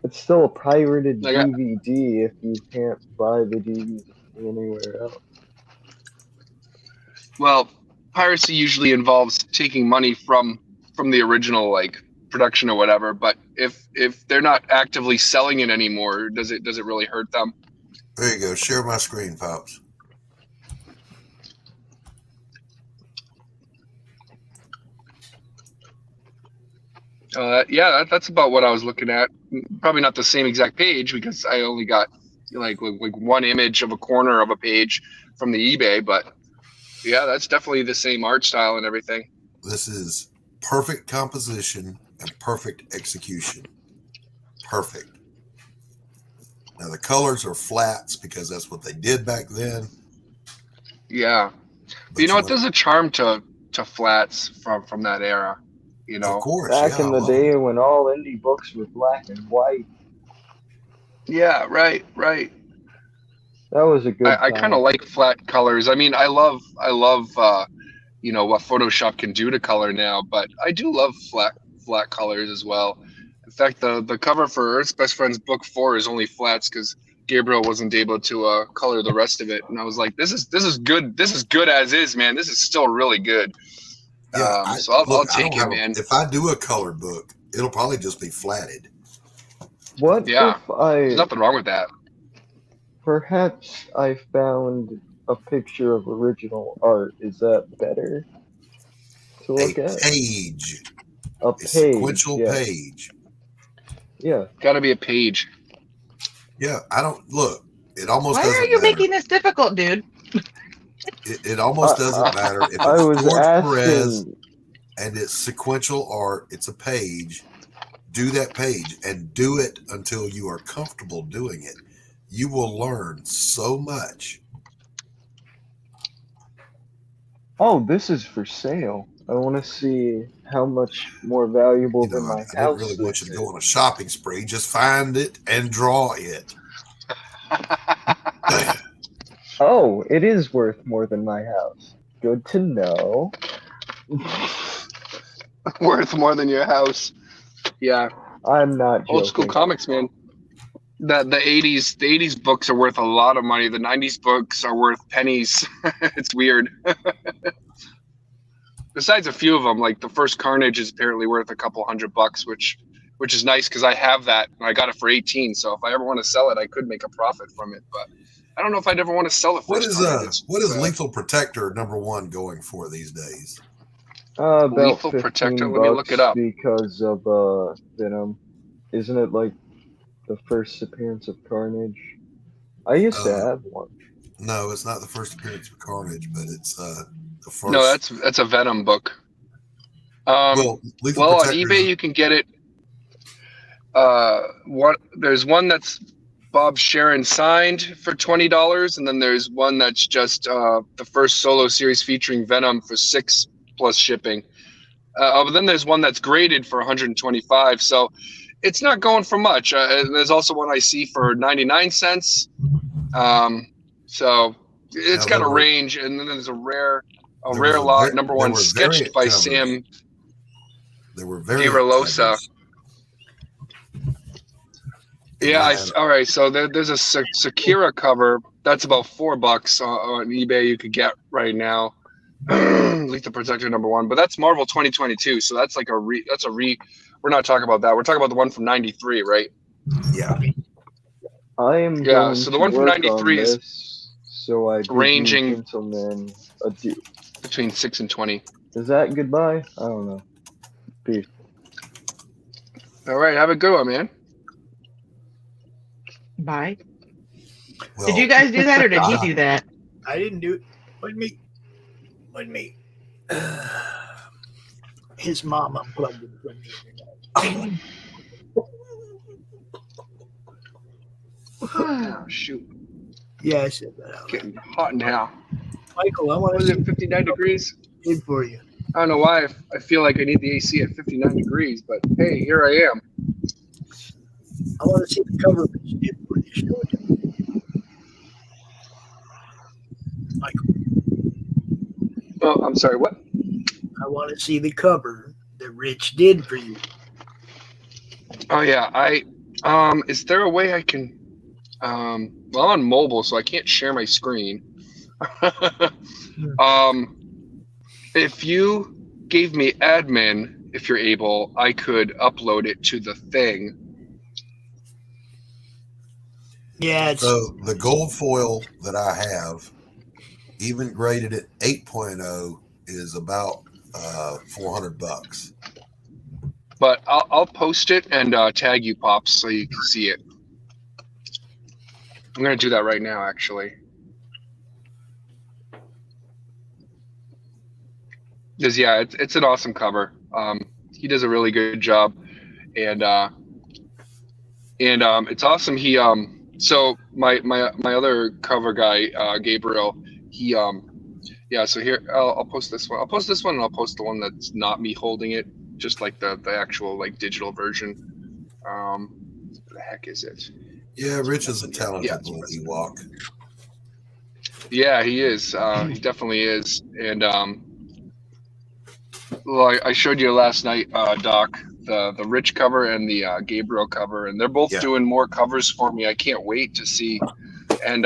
Speaker 8: It's still a pirated DVD if you can't buy the DVD anywhere else.
Speaker 14: Well, piracy usually involves taking money from the original production or whatever. But if they're not actively selling it anymore, does it really hurt them?
Speaker 13: There you go. Share my screen, Pops.
Speaker 14: Yeah, that's about what I was looking at. Probably not the same exact page because I only got like one image of a corner of a page from the eBay, but yeah, that's definitely the same art style and everything.
Speaker 13: This is perfect composition and perfect execution. Perfect. Now the colors are flats because that's what they did back then.
Speaker 14: Yeah, but you know what? There's a charm to flats from that era. You know,
Speaker 13: of course,
Speaker 8: back in the day when all indie books were black and white.
Speaker 14: Yeah, right.
Speaker 8: That was a good.
Speaker 14: I kind of like flat colors. I mean, I love you know, what Photoshop can do to color now, but I do love flat colors as well. In fact, the cover for Earth's Best Friends Book 4 is only flats because Gabriel wasn't able to color the rest of it, and I was like, this is good. This is good as is, man. This is still really good.
Speaker 13: Yeah,
Speaker 14: so I'll take it, man.
Speaker 13: If I do a colored book, it'll probably just be flatted.
Speaker 8: What?
Speaker 14: Yeah, there's nothing wrong with that.
Speaker 8: Perhaps I found a picture of original art. Is that better to look at?
Speaker 13: Page.
Speaker 8: A page.
Speaker 13: Sequential page.
Speaker 8: Yeah.
Speaker 14: Got to be a page.
Speaker 13: Yeah, I don't look. It almost.
Speaker 10: Why
Speaker 13: doesn't
Speaker 10: are you
Speaker 13: matter.
Speaker 10: making this difficult, dude?
Speaker 13: It almost doesn't matter if it's George Perez and it's sequential art. It's a page. Do that page and do it until you are comfortable doing it. You will learn so much.
Speaker 8: Oh, this is for sale. I want to see how much more valuable than my house.
Speaker 13: I don't really want you to go on a shopping spree. Just find it and draw it.
Speaker 8: Oh, it is worth more than my house. Good to know.
Speaker 14: Worth more than your house. Yeah.
Speaker 8: I'm not joking.
Speaker 14: Old school comics, man. The 80s books are worth a lot of money. The 90s books are worth pennies. It's weird. Besides a few of them, like the first Carnage is apparently worth a couple $100, which is nice because I have that and I got it for 18. So if I ever want to sell it, I could make a profit from it. But I don't know if I'd ever want to sell it.
Speaker 13: What is Lethal Protector #1 going for these days?
Speaker 8: About
Speaker 14: Lethal
Speaker 8: 15
Speaker 14: Protector.
Speaker 8: bucks
Speaker 14: Let me look it up.
Speaker 8: because of Venom. Isn't it like the first appearance of Carnage? I used to have one.
Speaker 13: No, it's not the first appearance of Carnage, but it's the first.
Speaker 14: No, that's a Venom book.
Speaker 13: Well,
Speaker 14: on eBay you can get it. There's one that's Bob Sharon signed for $20, and then there's one that's just the first solo series featuring Venom for $6 plus shipping. But then there's one that's graded for $125, so it's not going for much. There's also one I see for 99 cents. So it's got a range, and then there's a rare lot, number one, sketched by Sam DeRolosa. Yeah, all right. So there's a Sakura cover that's about $4 on eBay. You could get right now. Lethal Protector number one, but that's Marvel 2022. So that's like we're not talking about that. We're talking about the one from '93, right?
Speaker 13: Yeah.
Speaker 8: I am.
Speaker 14: Yeah. So the one from '93 is ranging
Speaker 8: gentlemen adieu.
Speaker 14: Between 6 and 20.
Speaker 8: Is that goodbye? I don't know. Peace.
Speaker 14: All right. Have a good one, man.
Speaker 10: Bye.
Speaker 13: Well,
Speaker 10: did you guys do that, or did he do that?
Speaker 4: I didn't do it. Wasn't me. His mom unplugged him from the internet.
Speaker 14: Oh, shoot.
Speaker 4: Yeah, I said that out.
Speaker 14: Getting hot now.
Speaker 4: Michael, I want to
Speaker 14: Was it 59 degrees?
Speaker 4: Good for you.
Speaker 14: I don't know why I feel like I need the AC at 59 degrees, but hey, here I am.
Speaker 4: I want to see the cover of this did for you. Show it to me. Michael.
Speaker 14: Oh, I'm sorry, what?
Speaker 4: I want to see the cover that Rich did for you.
Speaker 14: Oh yeah, is there a way I can well, I'm on mobile, so I can't share my screen. If you gave me admin, if you're able, I could upload it to the thing.
Speaker 4: Yeah.
Speaker 13: So the gold foil that I have, even graded at 8.0, is about $400.
Speaker 14: But I'll post it and tag you, Pops, so you can see it. I'm gonna do that right now, actually. Because yeah, it's an awesome cover. He does a really good job, and it's awesome. He so my other cover guy, Gabriel, he yeah. So here I'll post this one. I'll post this one, and I'll post the one that's not me holding it, just like the actual like digital version. What the heck is it?
Speaker 13: Yeah, Rich is a talented little Ewok.
Speaker 14: Yeah, he is. He definitely is. And well, I showed you last night, Doc, the Rich cover and the Gabriel cover, and they're both doing more covers for me. I can't wait to see. And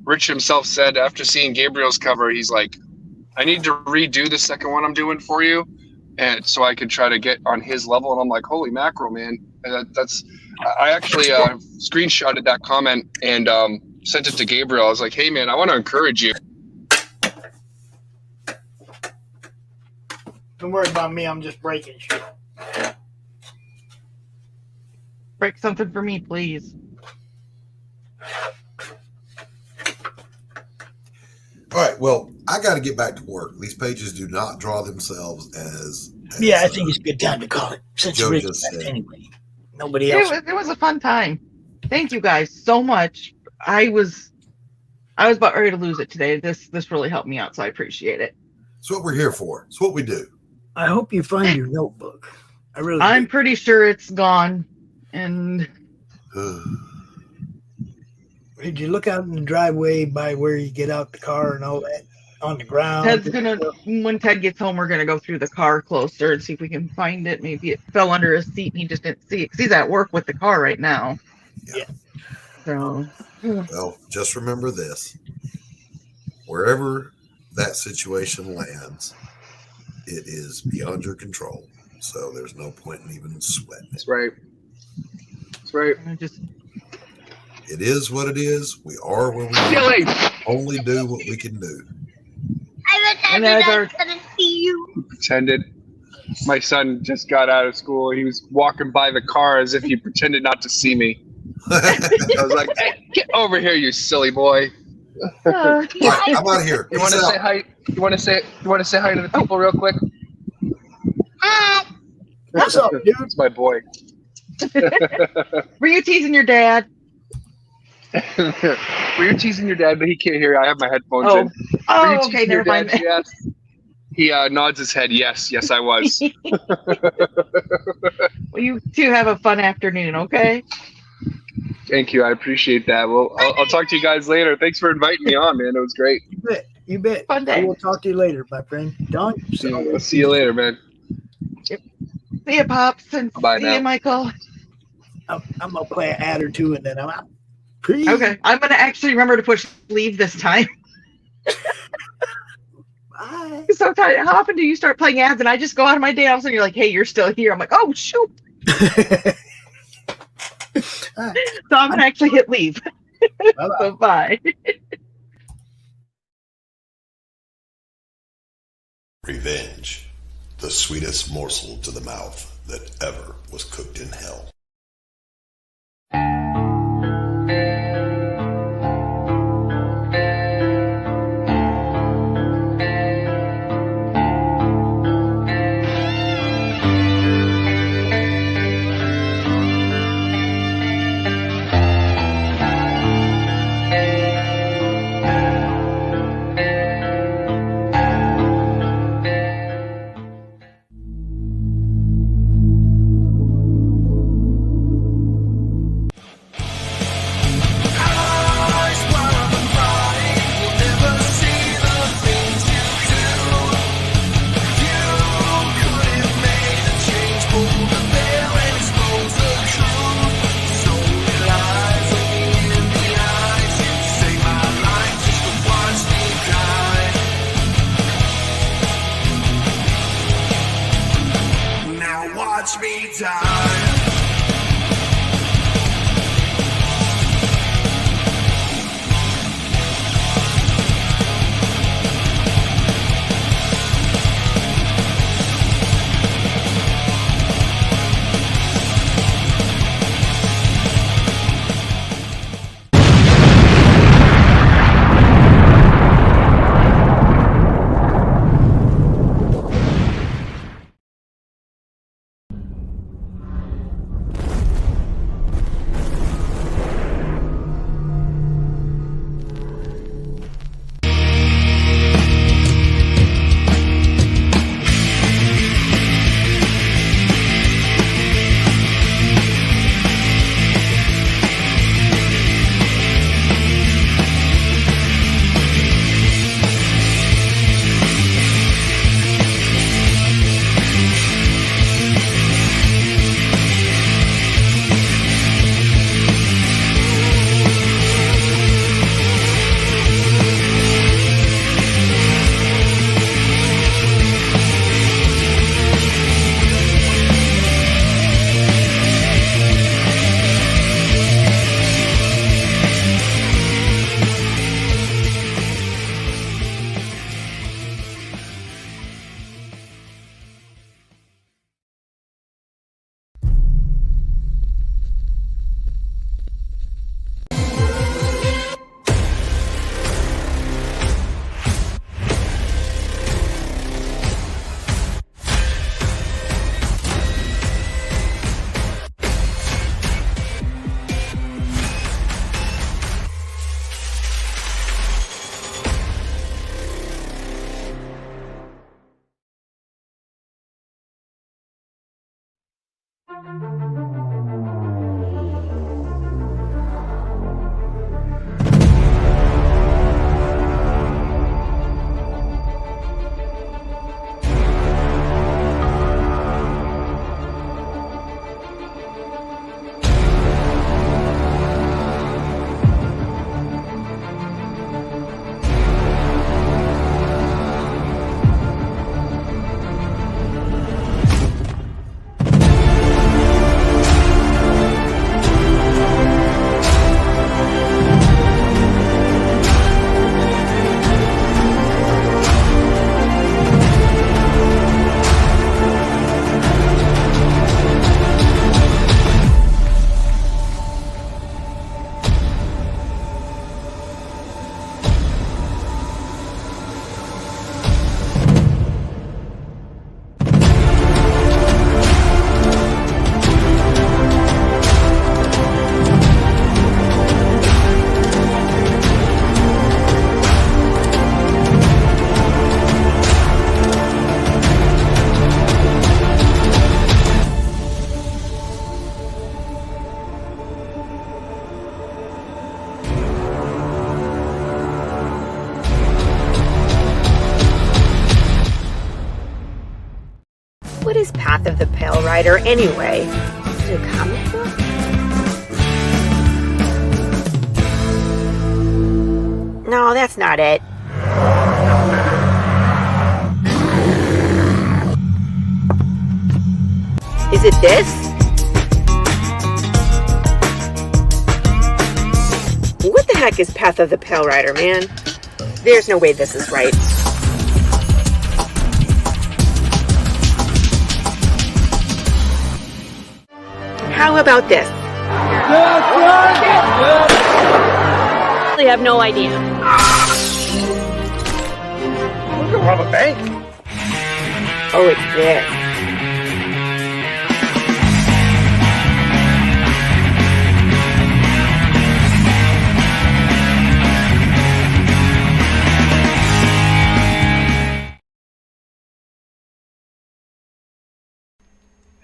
Speaker 14: Rich himself said after seeing Gabriel's cover, he's like, I need to redo the second one I'm doing for you, and so I could try to get on his level. And I'm like, holy mackerel, man! And I actually screenshotted that comment and sent it to Gabriel. I was like, hey, man, I want to encourage you.
Speaker 4: Don't worry about me. I'm just breaking shit.
Speaker 10: Break something for me, please.
Speaker 13: All right. Well, I got to get back to work. These pages do not draw themselves as
Speaker 4: yeah, I think it's a good time to call it. Since
Speaker 13: Joe
Speaker 4: Rich
Speaker 13: just
Speaker 4: left
Speaker 13: said.
Speaker 4: anyway. Nobody else.
Speaker 10: It was a fun time. Thank you guys so much. I was about ready to lose it today. This really helped me out, so I appreciate it.
Speaker 13: It's what we're here for. It's what we do.
Speaker 4: I hope you find your notebook.
Speaker 10: I'm pretty sure it's gone. And
Speaker 4: did you look out in the driveway by where you get out the car and all that on the ground?
Speaker 10: When Ted gets home, we're gonna go through the car closer and see if we can find it. Maybe it fell under his seat and he just didn't see it, because he's at work with the car right now.
Speaker 4: Yeah.
Speaker 10: So.
Speaker 13: Well, just remember this: wherever that situation lands, it is beyond your control. So there's no point in even sweating it.
Speaker 14: That's right. That's right.
Speaker 13: It is what it is. We are where we are. Only do what we can do.
Speaker 10: And as our you.
Speaker 14: Pretended. My son just got out of school. He was walking by the car as if he pretended not to see me. I was like, "Hey, get over here, you silly boy."
Speaker 13: All right, I'm out of here.
Speaker 14: You want to say hi? You want to say hi to the people real quick?
Speaker 4: What's up, dude?
Speaker 14: It's my boy.
Speaker 10: Were you teasing your dad?
Speaker 14: Were you teasing your dad? But he can't hear. I have my headphones in. Were you
Speaker 10: Oh, okay,
Speaker 14: teasing your
Speaker 10: never mind.
Speaker 14: dad, she asked? He nods his head. Yes, I was.
Speaker 10: Well, you two have a fun afternoon, okay?
Speaker 14: Thank you. I appreciate that. Well, I'll talk to you guys later. Thanks for inviting me on, man. It was great.
Speaker 4: You bet.
Speaker 10: Fun day.
Speaker 4: I will talk to you later, my friend. Don.
Speaker 14: I'll see you later, man.
Speaker 10: Yep. See you, Pops, and
Speaker 14: Bye
Speaker 10: see
Speaker 14: now.
Speaker 10: you, Michael.
Speaker 4: I'm gonna play an ad or two, and then I'm out.
Speaker 10: Okay, I'm gonna actually remember to push leave this time.
Speaker 4: Bye.
Speaker 10: Sometimes, how often do you start playing ads and I just go out of my day? All of a sudden, you're like, "Hey, you're still here." I'm like, "Oh shoot!" So I'm gonna actually hit leave. So bye.
Speaker 13: Revenge, the sweetest morsel to the mouth that ever was cooked in hell. Watch me die.
Speaker 15: the Pale Rider anyway? Is it a comic book? No, that's not it. Is it this? What the heck is Path of the Pale Rider, man? There's no way this is right. How about this?
Speaker 16: I have no idea.
Speaker 15: We're gonna rob a bank. Oh, it's this.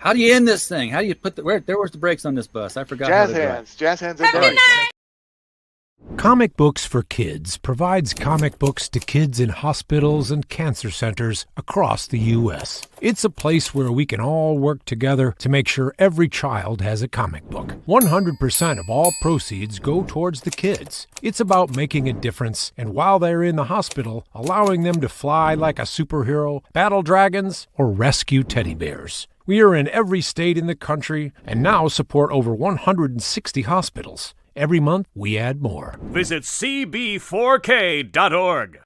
Speaker 17: How do you end this thing? How do you put the where was the brakes on this bus? I forgot.
Speaker 18: Jazz hands. Jazz hands.
Speaker 19: Comic Books for Kids provides comic books to kids in hospitals and cancer centers across the U.S. It's a place where we can all work together to make sure every child has a comic book. 100% of all proceeds go towards the kids. It's about making a difference, and while they're in the hospital, allowing them to fly like a superhero, battle dragons, or rescue teddy bears. We are in every state in the country and now support over 160 hospitals. Every month, we add more.
Speaker 20: Visit cb4k.org.